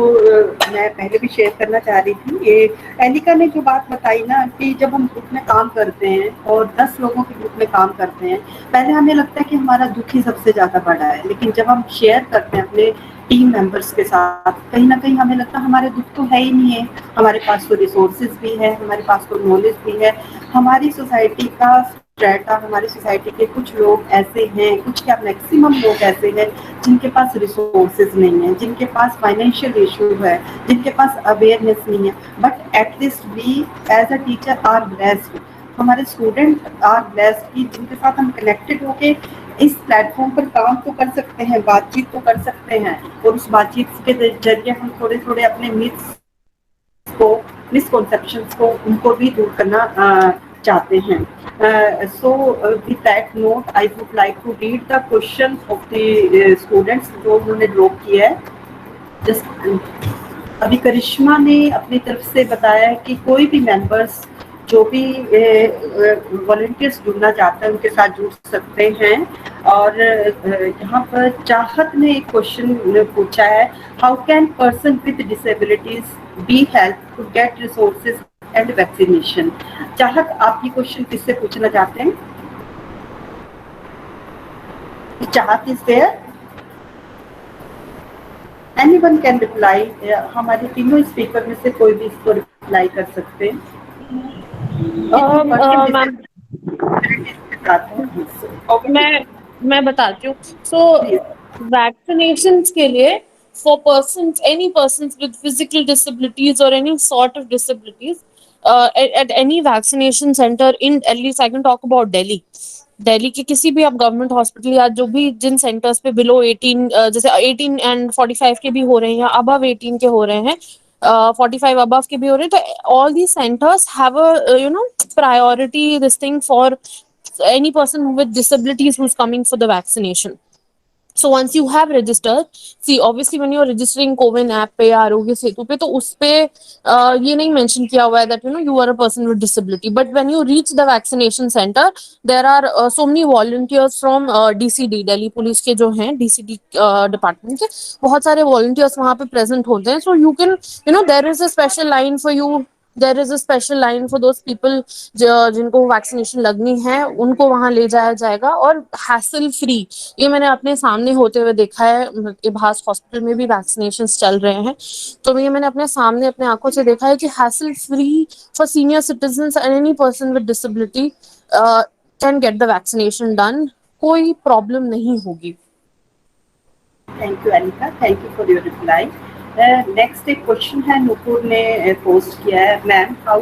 मैं पहले भी शेयर करना चाह रही थी, ये एलिका ने जो बात बताई ना कि जब हम ग्रुप में काम करते हैं और 10 लोगों के ग्रुप में काम करते हैं, पहले हमें लगता है कि हमारा दुख ही सबसे ज्यादा बड़ा है, लेकिन जब हम शेयर करते हैं अपने टीम मेंबर्स के साथ, कहीं ना कहीं हमें लगता है हमारे दुख तो है ही नहीं है, हमारे पास तो रिसोर्सेज भी है, हमारे पास तो नॉलेज भी है। हमारी सोसाइटी का स्ट्रेटा, हमारी सोसाइटी के कुछ लोग ऐसे हैं, कुछ क्या मैक्सिमम लोग ऐसे हैं जिनके पास रिसोर्सेज नहीं है, जिनके पास फाइनेंशियल इशू है, जिनके पास अवेयरनेस नहीं है, but at least we as a teacher are blessed, हमारे स्टूडेंट आर ब्लेस्ड कि जिनके साथ हम कनेक्टेड होके इस प्लेटफॉर्म पर काम तो कर सकते हैं, बातचीत तो कर सकते हैं, और उस बातचीत के जरिए हम थोड़े थोड़े अपने मिथ्स को, मिसकॉन्सेप्शंस को, उनको भी दूर करना चाहते हैं। So with that note, I would like to read the questions of the students जो उन्होंने ड्रॉप किया है। अभी करिश्मा ने अपनी तरफ से बताया है कि कोई भी मेंबर्स जो भी वॉलंटियर्स जुड़ना चाहते हैं उनके साथ जुड़ सकते हैं। और यहाँ पर चाहत ने एक क्वेश्चन पूछा है, how can person with disabilities be help to get resources and vaccination. Chahat, आप ये क्वेश्चन किससे पूछना चाहते हैं? Chahat is there, anyone can reply. हमारे तीनों स्पीकर में से कोई भी इसको रिप्लाई कर सकते हैं। मैं बताती हूँ। सो वैक्सीनेशंस के लिए for persons, any persons with physical disabilities or any sort of disabilities, at any vaccination center in, at least I can talk about Delhi के किसी भी आप गवर्नमेंट हॉस्पिटल या जो भी जिन सेंटर्स पे बिलो 18, जैसे 18 एंड 45 के भी हो रहे हैं या अबव 18 के हो रहे हैं, 45 अबव के भी हो रहे हैं, तो all the centres have a priority this thing for any person with disabilities who's coming for the vaccination. So once you have registered, see obviously when you're registering CoWIN app पे या आरोग्य सेतु पे, तो उस पे ये नहीं मेंशन किया हुआ है that you are a person with disability, but when you reach the vaccination center there are so many volunteers from DCD, Delhi police के जो हैं DCD डिपार्टमेंट के बहुत सारे volunteers वहाँ पे present होते हैं, so you can there is a special line for you there is a special line for those people जिनको वैक्सीनेशन लगनी है, उनको वहां ले जाया जाएगा और हैसल फ्री। ये मैंने अपने सामने होते हुए देखा है, इभास हॉस्पिटल में भी वैक्सीनेशन चल रहे हैं, तो ये मैंने अपने सामने अपने आंखों से देखा है कि hassle free for senior citizen and any person with disability can get the vaccination done, कोई प्रॉब्लम नहीं होगी। Thank you Anika, thank you for your reply. Next एक क्वेश्चन है, नुपुर ने पोस्ट किया है, ma'am how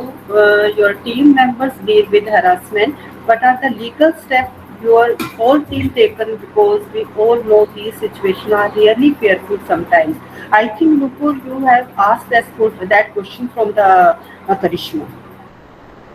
your team members deal with harassment, what are the legal step your whole team taken, because we all know these situations are really fearful sometimes. I think Nupur, you have asked that question from the Karishma.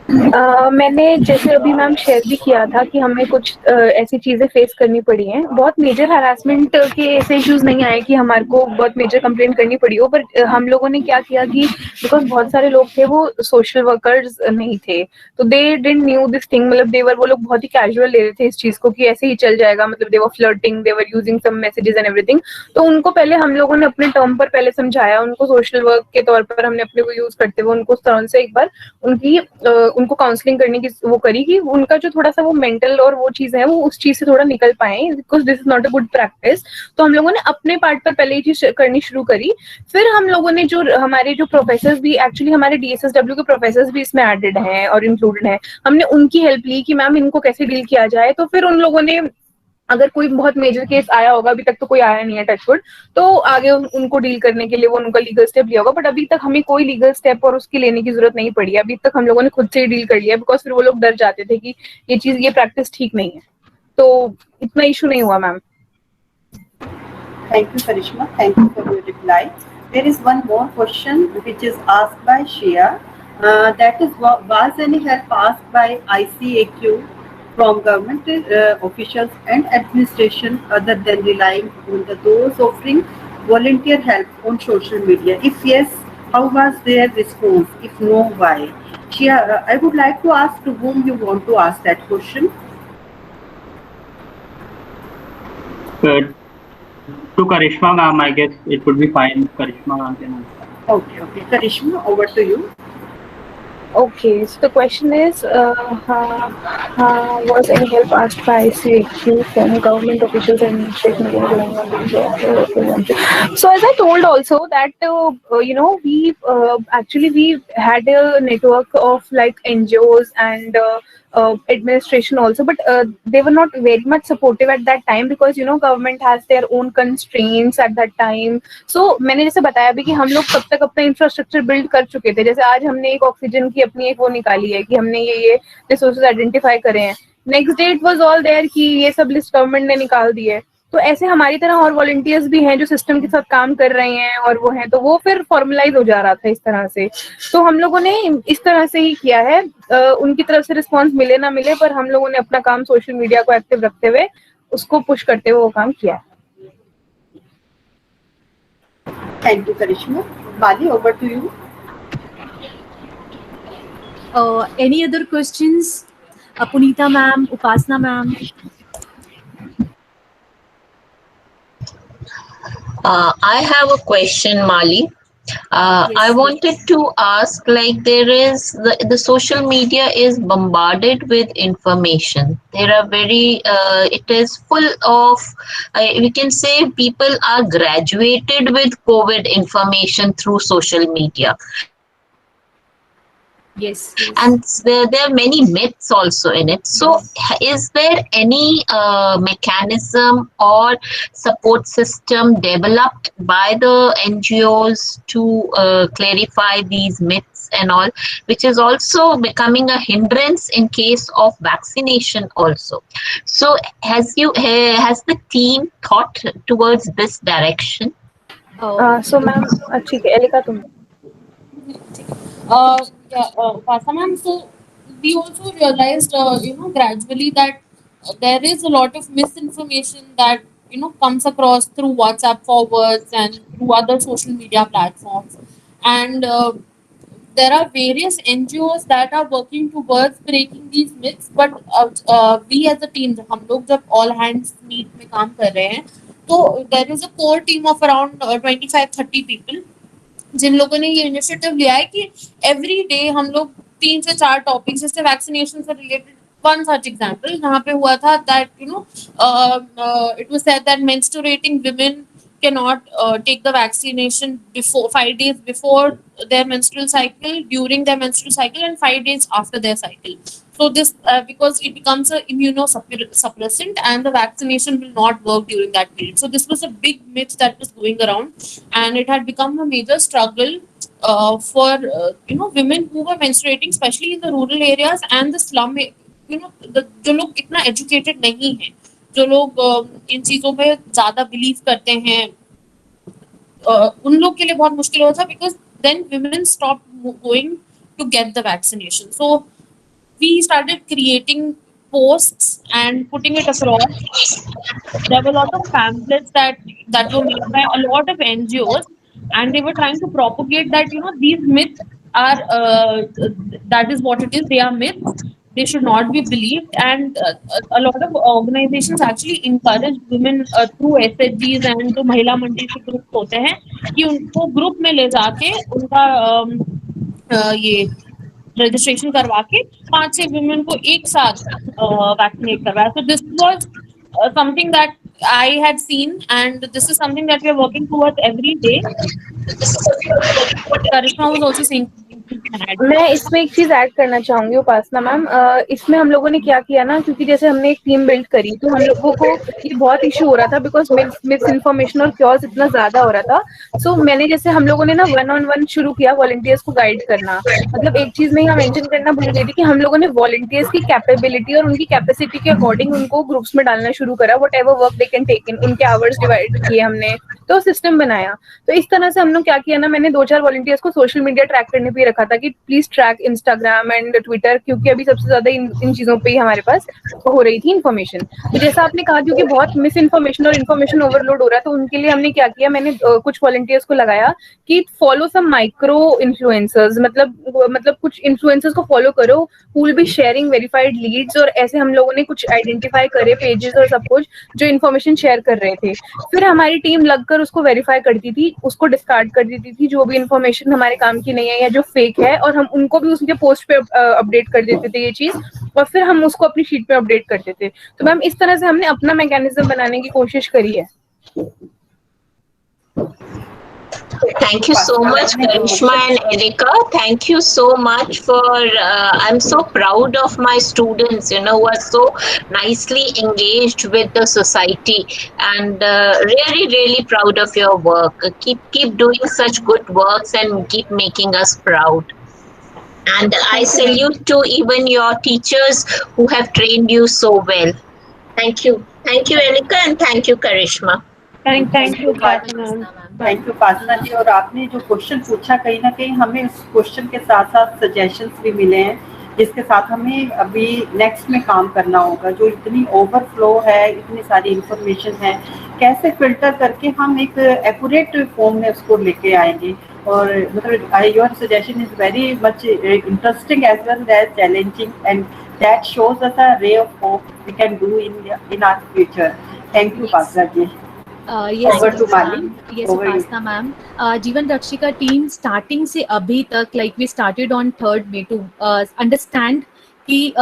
मैंने जैसे अभी ma'am share भी किया था कि हमें कुछ ऐसी चीजें फेस करनी पड़ी हैं। बहुत मेजर हरासमेंट के ऐसे इश्यूज नहीं आए कि हमारे को बहुत मेजर कंप्लेंट करनी पड़ी हो, पर हम लोगों ने क्या किया कि बिकॉज बहुत सारे लोग थे वो सोशल वर्कर्स नहीं थे, तो they didn't knew this thing, मतलब वो लोग बहुत ही कैजुअल ले रहे थे इस चीज को कि ऐसे ही चल जाएगा, मतलब they were flirting, they were using some messages and everything. तो उनको पहले हम लोगों ने अपने टर्म पर पहले समझाया, उनको सोशल वर्क के तौर पर हमने अपने को यूज करते हुए उनको उस तरह से एक बार उनको काउंसलिंग करने की वो करी कि उनका जो थोड़ा सा वो मेंटल और वो चीज है वो उस चीज से थोड़ा निकल पाए, because this is not a good practice. तो हम लोगों ने अपने पार्ट पर पहले ये चीज करनी शुरू करी। फिर हम लोगों ने जो हमारे जो प्रोफेसर भी, एक्चुअली हमारे DSSW के प्रोफेसर भी इसमें एडेड हैं और इंक्लूडेड हैं, हमने उनकी हेल्प ली कि मैम इनको कैसे डील किया जाए। तो फिर उन लोगों ने, अगर कोई बहुत मेजर केस आया होगा, अभी तक तो कोई आया नहीं है टचवुड, तो आगे उनको डील करने के लिए वो उनका लीगल स्टेप लिया होगा, बट अभी तक हमें कोई लीगल स्टेप और उसकी लेने की जरूरत नहीं पड़ी है। अभी तक हम लोगों ने खुद से ही डील कर लिया, बिकॉज फिर वो लोग डर जाते थे कि ये प्रैक्टिस ठीक नहीं है, तो इतना इशू नहीं हुआ ma'am. Thank you, Karishma. Thank you for your reply. There is one more question which is asked by Shia. That is, was any help asked by ICAQ from government officials and administration other than relying on those offering volunteer help on social media? If yes, how was their response? If no, why? Shia, I would like to ask to whom you want to ask that question. Good. To Karishma ma'am, I guess it would be fine. Karishma ma'am can answer. Okay. Karishma, over to you. Okay, so the question is, was any help asked by ICAQ from government officials and administration? So as I told also that we had a network of like NGOs and administration also, but they were not very much supportive at that time, because government has their own constraints at that time. So मैंने जैसे बताया भी कि हम लोग तब तक अपना इंफ्रास्ट्रक्चर बिल्ड कर चुके थे। जैसे आज हमने एक ऑक्सीजन की अपनी एक वो निकाली है कि हमने ये रिसोर्सेज आइडेंटिफाई करे हैं, next day it was all there कि ये सब लिस्ट गवर्नमेंट ने निकाल दी है। तो ऐसे हमारी तरह और वॉलंटियर्स भी हैं जो सिस्टम के साथ काम कर रहे हैं और वो हैं, तो वो फिर फॉर्मलाइज हो जा रहा था इस तरह से। तो हम लोगों ने इस तरह से ही किया है, उनकी तरफ से रिस्पॉन्स मिले ना मिले, पर हम लोगों ने अपना काम सोशल मीडिया को एक्टिव रखते हुए उसको पुश करते हुए वो काम किया। Thank you, Karishma. Bali, over to you. Any other questions? Punita ma'am, Upasna ma'am. I have a question, Mali. I wanted to ask, like, there is the social media is bombarded with information. There are it is full of, we can say people are graduated with COVID information through social media. Yes. And there are many myths also in it. So is there any mechanism or support system developed by the NGOs to clarify these myths and all, which is also becoming a hindrance in case of vaccination also? So has the team thought towards this direction? So ma'am, ठीक है, Elika तुम। Ma'am, so we also realized, gradually that there is a lot of misinformation that comes across through WhatsApp forwards and through other social media platforms, and there are various NGOs that are working towards breaking these myths. But we as a team, हम लोग जब all hands meet में काम कर रहे हैं, तो there is a core team of around 25-30 people जिन लोगों ने ये इनिशिएटिव लिया है कि एवरी डे हम लोग 3 से 4 टॉपिक जैसे वैक्सीनेशन से रिलेटेड वन सच एग्जांपल जहाँ पे हुआ था that it was said that menstruating women cannot take the vaccination before 5 days before their menstrual cycle, during their menstrual cycle, and 5 days after their cycle. So this because it becomes a immunosuppressant and the vaccination will not work during that period. So this was a big myth that was going around, and it had become a major struggle for women who were menstruating, especially in the rural areas and the slum. जो लोग इतना educated नहीं है, जो लोग इन चीजों पे ज्यादा बिलीव करते हैं, उन लोग के लिए बहुत मुश्किल होता था because then women stopped going to get the vaccination. So we started creating posts and putting it across. There were a lot of pamphlets that were made by a lot of NGOs, and they were trying to propagate that these myths are that is what it is. They are myths. They should not be believed, and a lot of organizations actually encourage women through SHGs and जो महिला मंडल के group होते हैं कि उनको group में ले जाके उनका ये रजिस्ट्रेशन करवा के 5-6 women को एक साथ वैक्सीनेट करवाया. So this was something that I had seen, and this is something that we are working towards every day. Karishma was also saying. मैं इसमें एक चीज ऐड करना चाहूंगी उपासना मैम. इसमें हम लोगों ने क्या किया ना, क्योंकि जैसे हमने एक टीम बिल्ड करी तो हम लोगों को ये बहुत इशू हो रहा था बिकॉज मिस इन्फॉर्मेशन और क्योर्स इतना ज्यादा हो रहा था. सो मैंने जैसे हम लोगों ने ना 1-on-1 शुरू किया वॉलंटियर्स को गाइड करना. मतलब एक चीज में यहाँ मेंशन करना भूल गई थी कि हम लोगों ने वॉलंटियर्स की कैपेबिलिटी और उनकी कैपेसिटी के अकॉर्डिंग उनको ग्रुप्स में डालना शुरू करा. Whatever work they can take in, उनके आवर्स डिवाइड किए हमने, तो सिस्टम बनाया. तो इस तरह से हम लोग क्या किया ना, मैंने 2-4 वॉलंटियर्स को सोशल मीडिया ट्रैक करने पे रखा था कि please track Instagram and Twitter, क्योंकि अभी सबसे ज्यादा इन चीजों पे ही हमारे पास हो रही थी इन्फॉर्मेशन. तो जैसा आपने कहा, क्योंकि बहुत मिस इन्फॉर्मेशन और इन्फॉर्मेशन ओवरलोड हो रहा है, तो उनके लिए हमने क्या किया, मैंने कुछ वॉलंटियर्स को लगाया कि फॉलो सम माइक्रो इन्फ्लुएंसर्स. मतलब कुछ इन्फ्लुएंसर्स को फॉलो करो who will be sharing verified leads, और ऐसे हम लोगों ने कुछ आइडेंटिफाई करे पेजेस और सब कुछ जो इन्फॉर्मेशन शेयर कर रहे थे. फिर हमारी टीम लगकर उसको वेरीफाई करती थी, उसको डिस्कार्ड कर देती थी जो भी इन्फॉर्मेशन हमारे काम की नहीं है या जो फेक है, और हम उनको भी उसके पोस्ट पे अपडेट कर देते थे ये चीज, और फिर हम उसको अपनी शीट पे अपडेट करते थे. तो मैम इस तरह से हमने अपना मैकेनिज्म बनाने की कोशिश करी है. Thank you so much, Karishma and Erika. Thank you so much for, I'm so proud of my students, who are so nicely engaged with the society, and really, really proud of your work. Keep doing such good works and keep making us proud. And I salute to even your teachers who have trained you so well. Thank you. Thank you, Erika, and thank you, Karishma. Thank you thank you उपासना जी. और आपने जो question पूछा, कहीं ना कहीं हमें उस question के साथ साथ सजेशंस भी मिले हैं, जिसके साथ हमें अभी नेक्स्ट में काम करना होगा. जो इतनी ओवरफ्लो है, इतनी सारी इंफॉर्मेशन है, कैसे फिल्टर करके हम एक एक्यूरेट फॉर्म में उसको लेके आएंगे. और मतलब your suggestion is very much interesting as well as challenging, and that shows us a ray of hope we can do in our future. Thank you Upasana ji. Yes, Upasna ma'am. Jeevan Rakshika team starting से अभी तक, like we started on 3rd May to understand कि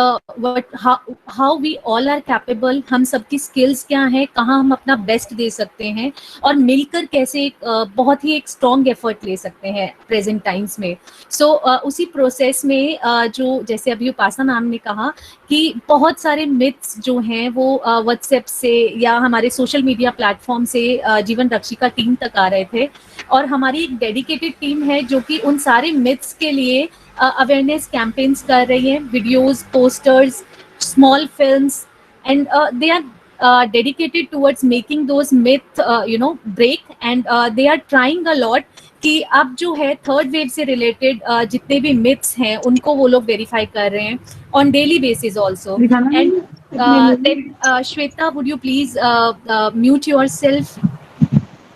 how we all are capable, हम सबकी skills क्या हैं, कहाँ हम अपना best दे सकते हैं, और मिलकर कैसे बहुत ही एक strong effort ले सकते हैं present times में. So उसी process में जो जैसे अभी उपासना मैम ने कहा कि बहुत सारे myths जो हैं वो WhatsApp से या हमारे social media platform से जीवन रक्षिका टीम तक आ रहे थे, और हमारी एक dedicated टीम है जो कि उन सारे myths के लिए awareness campaigns कर रही है, videos, posters, small films, and they are dedicated towards making those myth break, and they are trying a lot कि अब जो है थर्ड वेव से रिलेटेड जितने भी myths हैं उनको वो लोग वेरीफाई कर रहे हैं on daily basis also. And then Shweta, would you please mute yourself?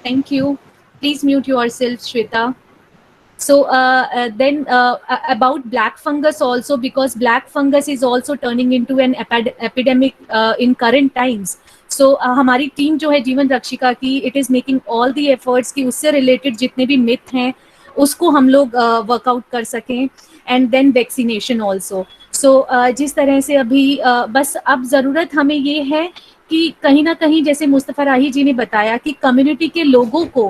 Thank you. Please mute yourself, Shweta. So then about black fungus also, because black fungus is also turning into an epidemic in current times. So हमारी team जो है जीवन रक्षिका की, it is making all the efforts कि उससे related जितने भी myth हैं उसको हम लोग वर्कआउट कर सकें, एंड देन वैक्सीनेशन ऑल्सो। सो जिस तरह से अभी बस अब ज़रूरत हमें ये है कि कहीं ना कहीं जैसे मुस्तफ़ा राही जी ने बताया कि कम्युनिटी के लोगों को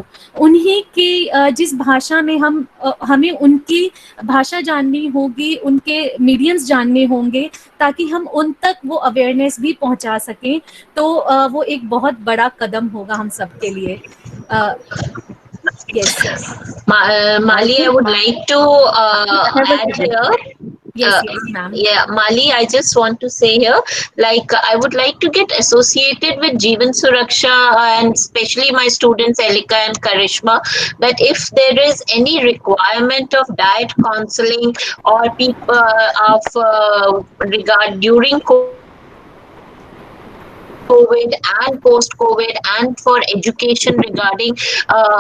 उन्हीं के जिस भाषा में हमें उनकी भाषा जाननी होगी, उनके मीडियम्स जानने होंगे, ताकि हम उन तक वो अवेयरनेस भी पहुंचा सकें। तो वो एक बहुत बड़ा कदम होगा हम सब के लिए। Yes I Mali, I think would like to I have a add here. suggestion. Yes yes ma'am. Yeah, Mali, I just want to say here, like, I would like to get associated with Jeevan Suraksha and especially my students Elika and Karishma, that if there is any requirement of diet counseling or people of regard during COVID and post COVID, and for education regarding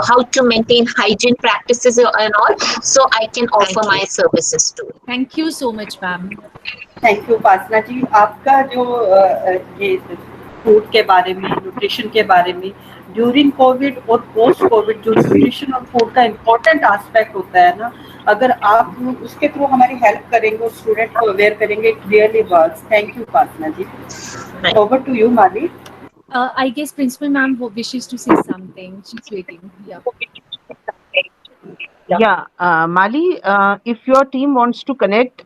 how to maintain hygiene practices and all, so I can offer Thank you. my services too. Thank you so much ma'am. Thank you उपासना जी। आपका जो ये food के बारे में, nutrition के बारे में, during Covid और पोस्ट कोविड जो न्यूट्रिशन और फूड का इम्पोर्टेंट एस्पेक्ट होता है ना, अगर आप उसके थ्रू हमारी हेल्प करेंगे और स्टूडेंट को अवेयर करेंगे, it really works. Thank you Upasana ji. Over to you Mali. I guess Principal Ma'am wishes to say something. She's waiting. Yeah. Yeah, Mali, if your team wants to connect,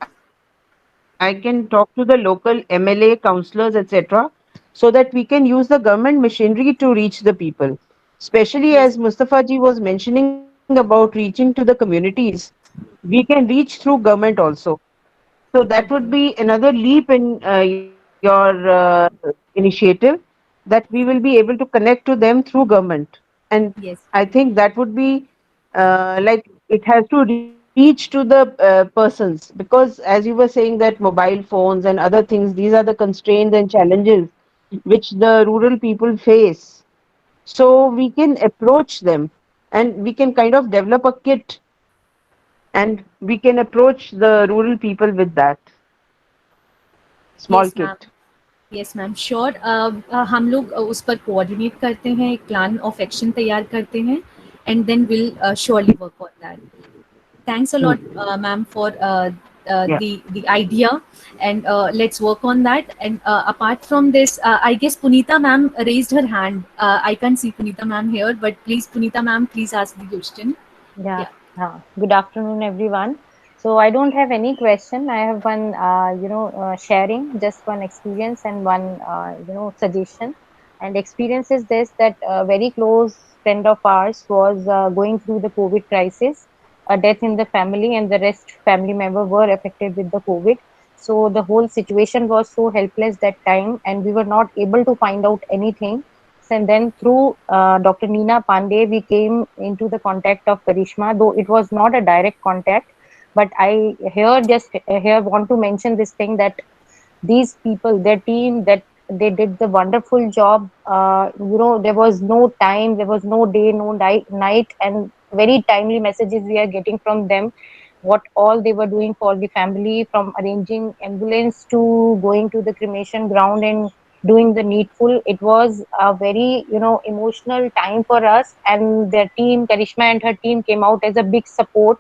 I can talk to the local MLA, councillors, etc., so that we can use the government machinery to reach the people. Especially Yes. as Mustafa ji was mentioning about reaching to the communities, we can reach through government also. So that would Okay. be another leap in your initiative, that we will be able to connect to them through government. And Yes. I think that would be like it has to reach to the persons, because as you were saying that mobile phones and other things, these are the constraints and challenges which the rural people face. So we can approach them and we can kind of develop a kit and we can approach the rural people with that small Yes, ma'am. kit. Yes ma'am sure. हम लोग उस पर coordinate करते हैं, एक plan of action तैयार करते हैं, and then will surely work on that. Thanks a Hmm. Lot ma'am for Yeah. the idea, and let's work on that. And apart from this, I guess Punita ma'am raised her hand. I can't see Punita ma'am here, but please Punita ma'am, please ask the question. Yeah, Yeah. good afternoon, everyone. So I don't have any question. I have one, sharing, just one experience and one, suggestion. And experience is this, that a very close friend of ours was going through the COVID crisis, a death in the family, and the rest family member were affected with the COVID. So the whole situation was so helpless that time, and we were not able to find out anything. And then through Dr. Neena Pandey, we came into the contact of Karishma, though it was not a direct contact. But I here want to mention this thing, that these people, their team, that they did the wonderful job. There was no time, there was no day, no night, and very timely messages we are getting from them. What all they were doing for the family, from arranging ambulance to going to the cremation ground and doing the needful. It was a very, emotional time for us, and their team, Karishma and her team, came out as a big support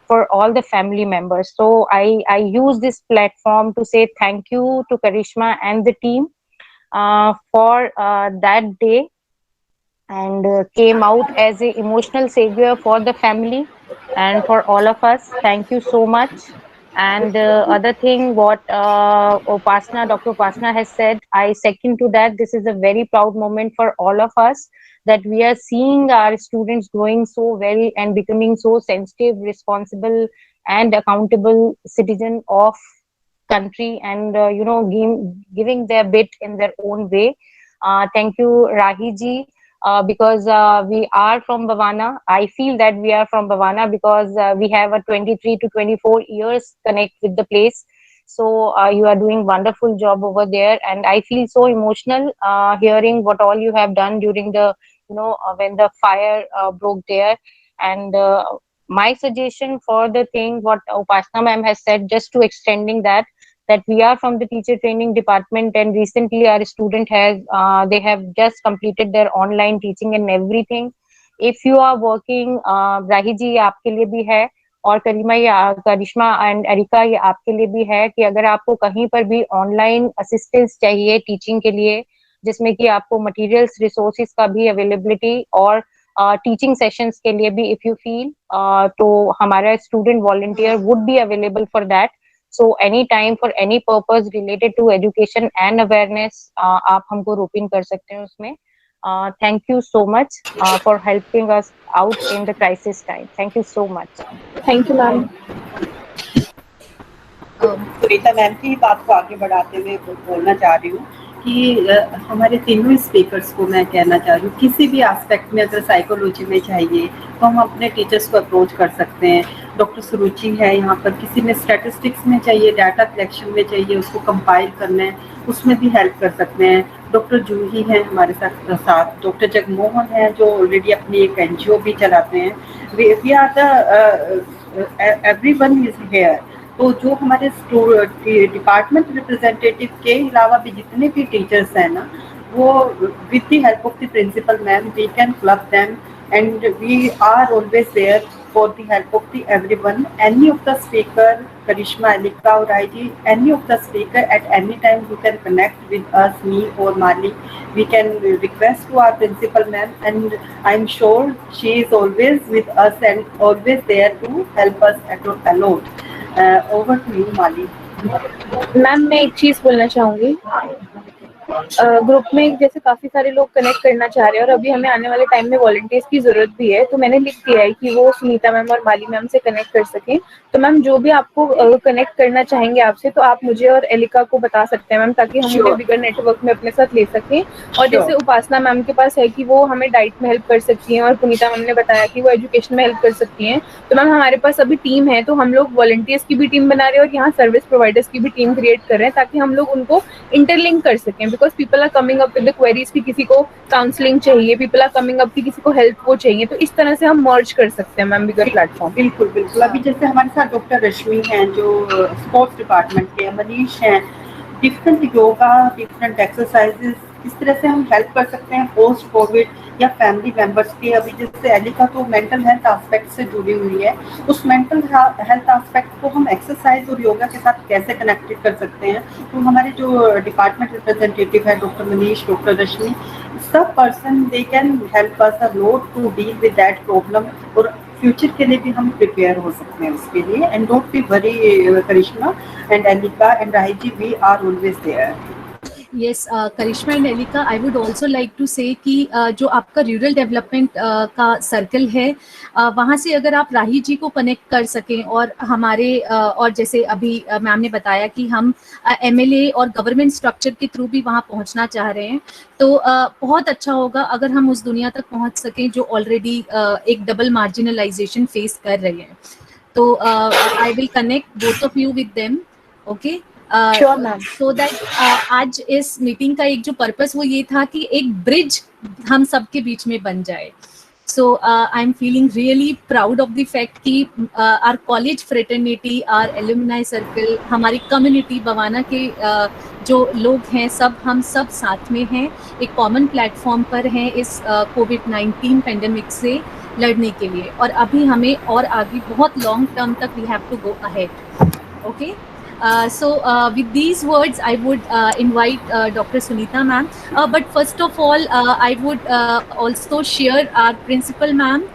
for all the family members. So I use this platform to say thank you to Karishma and the team for that day, and came out as a emotional savior for the family and for all of us. Thank you so much. And other thing, what Dr. Upasna has said, I second to that. This is a very proud moment for all of us, that we are seeing our students growing so well and becoming so sensitive, responsible, and accountable citizen of country, and giving their bit in their own way. Thank you, Rahi ji, because we are from Bhavana. I feel that we are from Bhavana because we have a 23 to 24 years connect with the place. So you are doing wonderful job over there, and I feel so emotional hearing what all you have done during the, when the fire broke there. And my suggestion for the thing what Upasna ma'am has said, just to extending that we are from the teacher training department, and recently our student has they have just completed their online teaching and everything. If you are working, Rahi ji ये आपके लिए भी है, और करिश्मा and areca ये आपके लिए भी है कि अगर आपको कहीं पर भी ऑनलाइन असिस्टेंस चाहिए टीचिंग के लिए, जिसमें कि आपको मटेरियल्स रिसोर्सेज का भी अवेलेबिलिटी और टीचिंग सेशंस के लिए भी इफ यू फील, तो हमारा student volunteer would be available for that. So any time for any purpose related to education and awareness आप हमको रोप इन कर सकते हैं उसमें. Thank you so much for helping us out in the crisis time. Thank you so much. Thank you ma'am. Sunita ma'am की बात को आगे बढ़ाते हुए बोलना चाह रही हूँ कि हमारे तीनों स्पीकर्स को मैं कहना चाह रही हूँ, किसी भी एस्पेक्ट में अगर साइकोलॉजी में चाहिए तो हम अपने टीचर्स को अप्रोच कर सकते हैं. डॉक्टर सुरुचि है यहाँ पर, किसी में स्टैटिस्टिक्स में चाहिए, डाटा कलेक्शन में चाहिए, उसको कंपाइल करना है, उसमें भी हेल्प कर सकते हैं. डॉक्टर जूही हैं हमारे साथ, डॉक्टर जगमोहन हैं जो ऑलरेडी अपनी एक एनजीओ भी चलाते हैं. We are the everyone is here. तो जो हमारे डिपार्टमेंट रिप्रेजेंटेटिव के अलावा भी जितने भी टीचर्स हैं ना, वो with the help of the principal ma'am we can club them and we are always there for the help of the everyone. Any of the speaker, Karishma, Elika और आई ji, any of the speaker at any time you can connect with us, me or Mali. We can request to our principal ma'am and I'm sure she is always with us and always there to help us a lot. Over to you, Mali. Ma'am मैं एक चीज बोलना चाहूंगी. Group में जैसे काफी सारे लोग कनेक्ट करना चाह रहे हैं और अभी हमें आने वाले टाइम में वॉलंटियर्स की जरूरत भी है, तो मैंने लिख दिया है कि वो सुनीता मैम और माली मैम से कनेक्ट कर सकें. तो मैम जो भी आपको कनेक्ट करना चाहेंगे आपसे, तो आप मुझे और एलिका को बता सकते हैं मैम, ताकि हम उन्हें बिगर नेटवर्क में अपने साथ ले सकें. और जैसे उपासना मैम के पास है कि वो हमें डाइट में हेल्प कर सकती हैं, और पुनीता मैम ने बताया कि वो एजुकेशन में हेल्प कर सकती हैं. तो मैम हमारे पास अभी टीम है, तो हम लोग वॉलंटियर्स की भी टीम बना रहे हैं और यहाँ सर्विस प्रोवाइडर्स की भी टीम क्रिएट कर रहे हैं, ताकि हम लोग उनको इंटरलिंक कर सकें. Because people are coming up with the queries कि किसी को काउंसलिंग चाहिए, पीपल आर कमिंग अप कि किसी को हेल्प वो चाहिए. तो इस तरह से हम मर्ज कर सकते हैं मैम बिगर प्लेटफॉर्म. बिल्कुल बिल्कुल. अभी जैसे हमारे साथ डॉक्टर रश्मि हैं जो स्पोर्ट्स डिपार्टमेंट के, मनीष हैं, डिफरेंट योगा, डिफरेंट एक्सरसाइजेस, इस तरह से हम हेल्प कर सकते हैं पोस्ट कोविड या फैमिली मेंबर्स के. अभी जैसे एलिका तो मेंटल हेल्थ एस्पेक्ट से जुड़ी हुई है, उस मेंटल हेल्थ एस्पेक्ट को हम एक्सरसाइज और योगा के साथ कैसे कनेक्टेड कर सकते हैं. तो हमारे जो डिपार्टमेंट रिप्रेजेंटेटिव है डॉक्टर मनीष, डॉक्टर रश्मि, सब person they can help us a lot to deal with that problem. और फ्यूचर के लिए भी हम प्रिपेयर हो सकते हैं उसके लिए. And don't be worry Karishma and Elika and Rahi ji, we are always there. Yes, Karishma and Elika, I would also like to say कि जो आपका रूरल डेवलपमेंट का सर्कल है, वहाँ से अगर आप राही जी को कनेक्ट कर सकें और हमारे और जैसे अभी मैम ने बताया कि हम MLA और गवर्नमेंट स्ट्रक्चर के थ्रू भी वहाँ पहुँचना चाह रहे हैं, तो बहुत अच्छा होगा अगर हम उस दुनिया तक पहुँच सकें जो ऑलरेडी एक डबल मार्जिनलाइजेशन फेस कर रहे हैं. तो I will connect both of you with them. Okay, so that आज इस मीटिंग का एक जो पर्पस वो ये था कि एक ब्रिज हम सबके बीच में बन जाए. So I am feeling really proud of the fact कि our college fraternity, our alumni circle, हमारी कम्युनिटी बवाना के जो लोग हैं, हम सब साथ में हैं, एक कॉमन प्लेटफॉर्म पर हैं इस कोविड-19 पेंडेमिक से लड़ने के लिए. और अभी हमें और आगे बहुत लॉन्ग टर्म तक we have to go ahead. Okay, so with these words I would invite Dr. Sunita ma'am, but first of all I would also share our principal ma'am.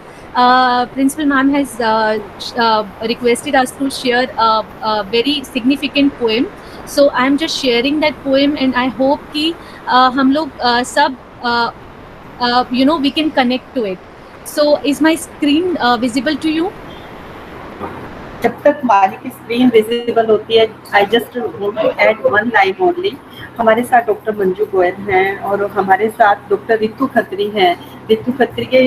Principal ma'am has requested us to share a very significant poem, so I am just sharing that poem and I hope कि हम लोग सब we can connect to it. So is my screen visible to you? जब तक माली की screen visible होती है, I just want to add one line only. हमारे साथ डॉक्टर मंजू गोयल हैं और हमारे साथ डॉक्टर रितु खत्री हैं. रितु खत्री के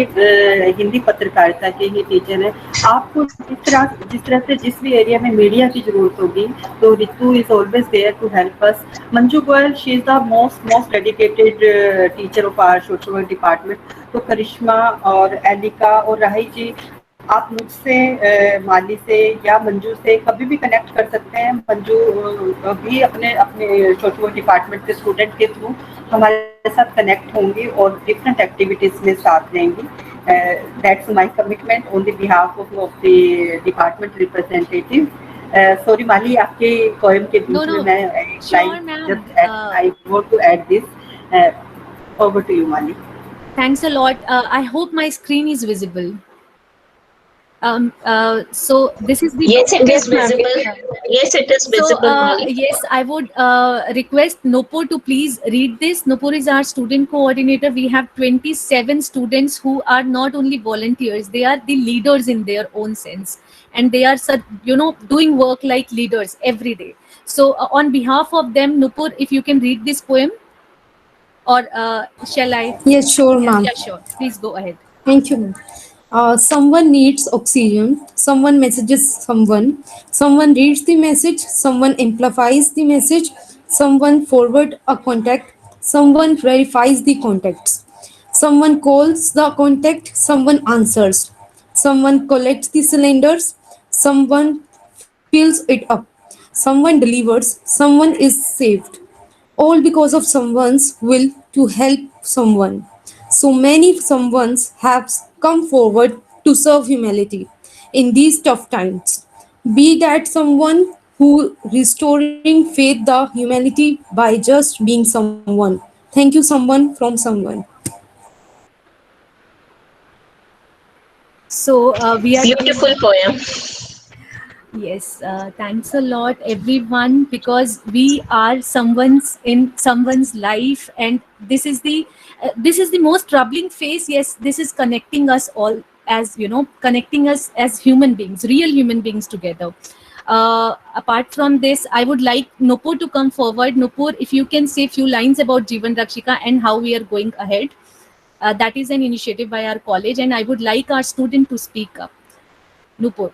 हिंदी पत्रकारिता के ही टीचर हैं. आपको जिस तरह से जिस भी एरिया में मीडिया की जरूरत होगी, तो Ritu is always there to help us. Manju Goyal, she is the most dedicated teacher of our social work department. तो करिश्मा और एलिका और राही जी आप मुझसे, माली से या मंजू से कभी भी कनेक्ट कर सकते हैं। मंजू भी अपने छोटे डिपार्टमेंट के स्टूडेंट के थ्रू हमारे साथ कनेक्ट होंगी और डिफरेंट एक्टिविटीज में साथ लेंगी। That's my commitment on the behalf of the department representative. Sorry Mali, आपके पोएम के बीच में मैं I want to add this. Over to you Mali. Thanks a lot. I hope my screen is visible. So this is the Yes, it is visible. Yes, it is visible. So yes, I would request Nupur to please read this. Nupur is our student coordinator. We have 27 students who are not only volunteers; they are the leaders in their own sense, and they are, doing work like leaders every day. So on behalf of them, Nupur, if you can read this poem, or shall I? Yes, sure, ma'am. Yeah, sure. Please go ahead. Thank you, ma'am. Someone needs oxygen, someone messages someone reads the message, someone amplifies the message, someone forward a contact, someone verifies the contacts, someone calls the contact, someone answers, someone collects the cylinders, someone fills it up, someone delivers, someone is saved, all because of someone's will to help someone. So many someones have come forward to serve humanity in these tough times. Be that someone who restoring faith the humanity by just being someone. Thank you, someone from someone. So we are beautiful poem. Yes, thanks a lot, everyone, because we are in someone's life, and this is the most troubling phase. Yes, this is connecting us all, as connecting us as human beings, real human beings together. Apart from this, I would like Nupur to come forward. Nupur, if you can say a few lines about Jeevan Rakshika and how we are going ahead. That is an initiative by our college, and I would like our student to speak up. Nupur.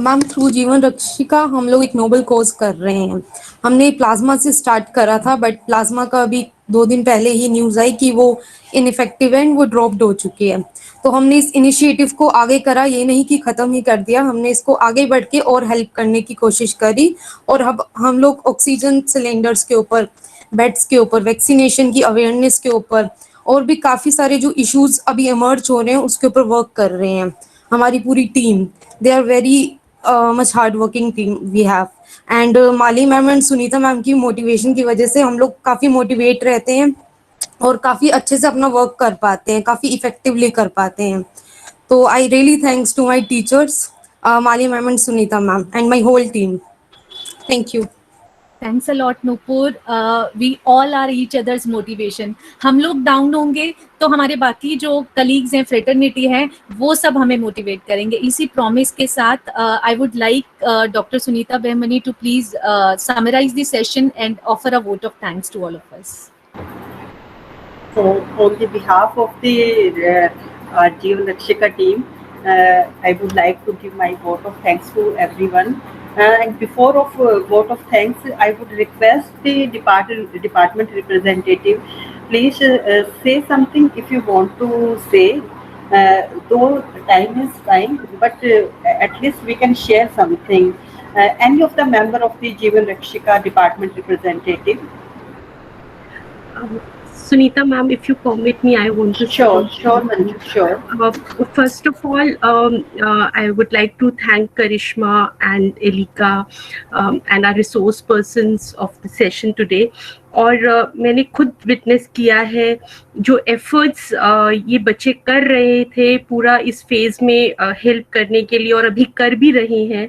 Ma'am, through जीवन रक्षिका हम लोग एक Nobel course कर रहे हैं। हमने plasma से start करा था, बट प्लाज्मा का अभी 2 दिन पहले ही न्यूज़ आई कि वो इनइफेक्टिव है, वो ड्रॉप्ड हो चुकी है। तो हमने इस इनिशिएटिव को आगे करा, ये नहीं कि ख़त्म ही कर दिया, हमने इसको आगे बढ़ के और हेल्प करने की कोशिश करी। और अब हम लोग ऑक्सीजन सिलेंडर्स के ऊपर, बेड्स के ऊपर, वैक्सीनेशन की अवेयरनेस के ऊपर और भी काफ़ी सारे जो इश्यूज़ अभी इमर्ज हो रहे हैं उसके ऊपर वर्क कर रहे हैं। हमारी पूरी team, they are very much hard working team we have, and Mali ma'am and Sunita ma'am की मोटिवेशन की वजह से हम लोग काफ़ी मोटिवेट रहते हैं और काफ़ी अच्छे से अपना वर्क कर पाते हैं, काफ़ी इफेक्टिवली कर पाते हैं। तो I really thanks to my teachers, Mali ma'am and Sunita ma'am and my whole team. Thank you. Thanks a lot, Nupur. We all are each other's motivation. हम लोग डाउन होंगे तो हमारे बाकी जो कलीग्स हैं, फ्रेटर्निटी है, वो सब हमें मोटिवेट करेंगे। इसी प्रॉमिस के साथ I would like doctor Sunita Behmani to please summarise the session and offer a vote of thanks to all of us. So on the behalf of the Jeevan Rakshika team, I would like to give my vote of thanks to everyone. And before of vote of thanks, I would request the department representative, please say something if you want to say. Though time is time, but at least we can share something. Any of the member of the Jeevan Rakshika department representative? Sunita ma'am, if you permit me, I want to Sure, Manju, sure. First of all, I would like to thank Karishma and Elika and our resource persons of the session today. और मैंने खुद witness किया है जो efforts ये बच्चे कर रहे थे पूरा इस फेज में हेल्प करने के लिए, और अभी कर भी रहे हैं।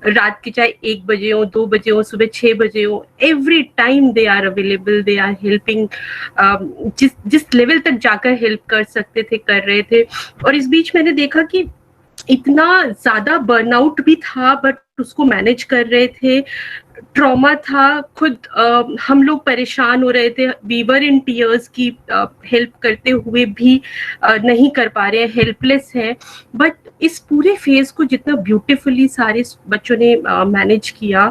रात के चाहे 1 बजे हो, 2 बजे हो, सुबह 6 बजे हो, every time they are available, they are helping. जिस लेवल तक जाकर हेल्प कर सकते थे कर रहे थे। और इस बीच मैंने देखा कि इतना ज्यादा बर्नआउट भी था, बट उसको मैनेज कर रहे थे। ट्रॉमा था, खुद हम लोग परेशान हो रहे थे, वी वर इन टीयर्स की हेल्प करते हुए भी नहीं कर पा रहे हैं, हेल्पलेस है। बट इस पूरे फेज को जितना ब्यूटीफुली सारे बच्चों ने मैनेज किया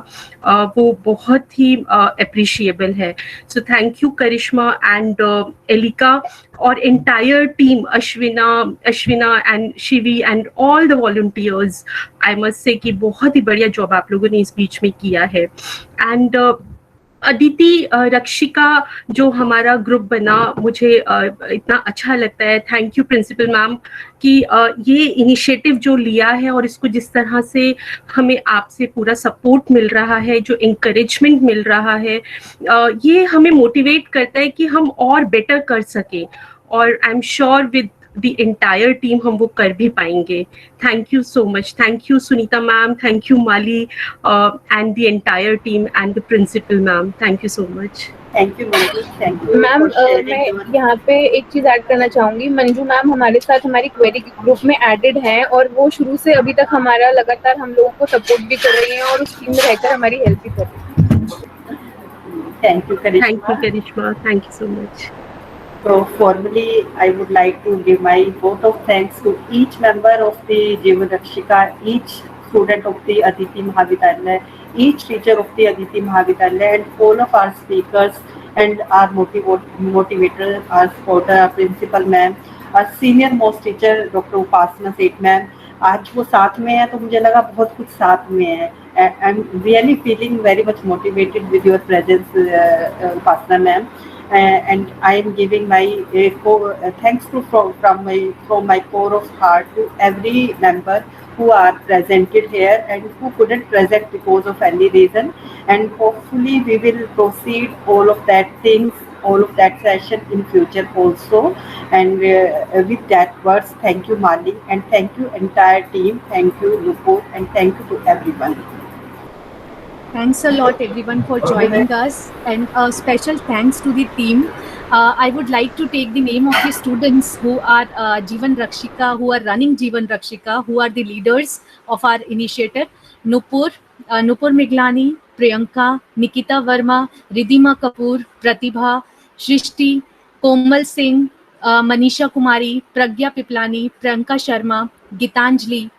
वो बहुत ही अप्रिशिएबल है. So thank you Karishma and Elika और entire team, Ashwina and Shivi and all the volunteers. I must say कि बहुत ही बढ़िया जॉब आप लोगों ने इस बीच में किया है. एंड अदिति रक्षिका जो हमारा ग्रुप बना, मुझे इतना अच्छा लगता है. थैंक यू प्रिंसिपल मैम कि ये इनिशिएटिव जो लिया है और इसको जिस तरह से हमें आपसे पूरा सपोर्ट मिल रहा है, जो इंकरेजमेंट मिल रहा है, ये हमें मोटिवेट करता है कि हम और बेटर कर सकें. और I am sure with the entire team हम वो कर भी पाएंगे. Thank you so much. Thank you Sunita ma'am, thank you Mali and the entire team and the principal ma'am. Thank you so much. Thank you Manju. Thank you. Ma'am मैं यहाँ पे एक चीज ऐड करना चाहूंगी. मंजू मैम हमारे साथ हमारी क्वेरी ग्रुप में एडेड हैं और वो शुरू से अभी तक हमारा लगातार हम लोगों को सपोर्ट भी कर रही हैं और उस टीम में रहकर हमारी हेल्प भी कर रही हैं. Thank you Karishma. Thank you Karishma. Thank you so much. So formally, I would like to give my vote of thanks to each member of the Jeevan Rakshika, each student of the Aditi Mahavidyalaya, each teacher of the Aditi Mahavidyalaya, and all of our speakers and our motivator, our supporter, our principal ma'am, our senior most teacher Dr. Upasana Seth ma'am. आज वो साथ में है तो मुझे लगा बहुत कुछ साथ में है. I am really feeling very much motivated with your presence, Upasana ma'am. And I am giving my thanks to from my core of heart to every member who are presented here and who couldn't present because of any reason. And hopefully we will proceed all of that session in future also. And with that words, thank you Mali, and thank you entire team. Thank you Lupo, and thank you to everyone. Thanks a lot everyone for joining us, and a special thanks to the team. I would like to take the name of the students who are Jeevan Rakshika, who are running Jeevan Rakshika, who are the leaders of our initiative. Nupur Miglani, Priyanka, Nikita Verma, Ridhima Kapoor, Pratibha, Shrishti, Komal Singh, Manisha Kumari, Pragya Piplani, Priyanka Sharma, Gitanjali,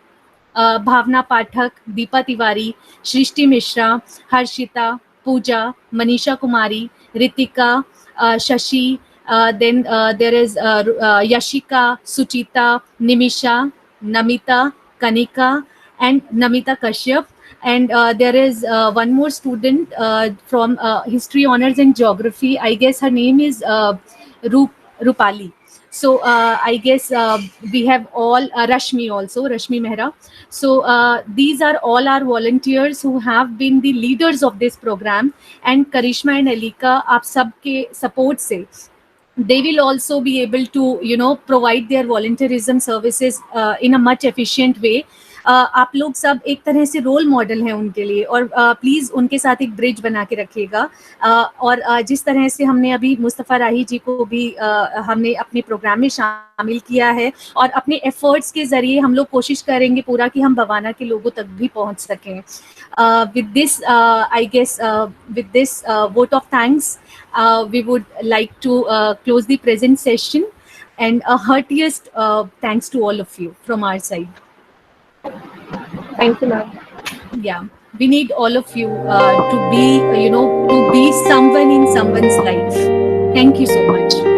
Bhavna Pathak, Deepa Tiwari, Srishti Mishra, Harshita, Puja, Manisha Kumari, Ritika, Shashi, then there is Yashika, Suchita, Nimisha, Namita, Kanika, and Namita Kashyap. And there is one more student from History Honors and Geography. I guess her name is Rupali. So I guess we have all Rashmi also, Rashmi Mehra. So these are all our volunteers who have been the leaders of this program. And Karishma and Elika, aap sabke support se, they will also be able to provide their volunteerism services in a much efficient way. आप लोग सब एक तरह से role model हैं उनके लिए, और प्लीज़ उनके साथ एक ब्रिज बना के रखिएगा. और जिस तरह से हमने अभी मुस्तफ़ा राही जी को भी हमने अपने प्रोग्राम में शामिल किया है, और अपने एफर्ट्स के ज़रिए हम लोग कोशिश करेंगे पूरा कि हम बवाना के लोगों तक भी पहुंच सकें. With this I guess with this vote of thanks we would like to close the present session, and a heartiest thanks to all of you from our side. Thank you, ma'am. Yeah, we need all of you to be, to be someone in someone's life. Thank you so much.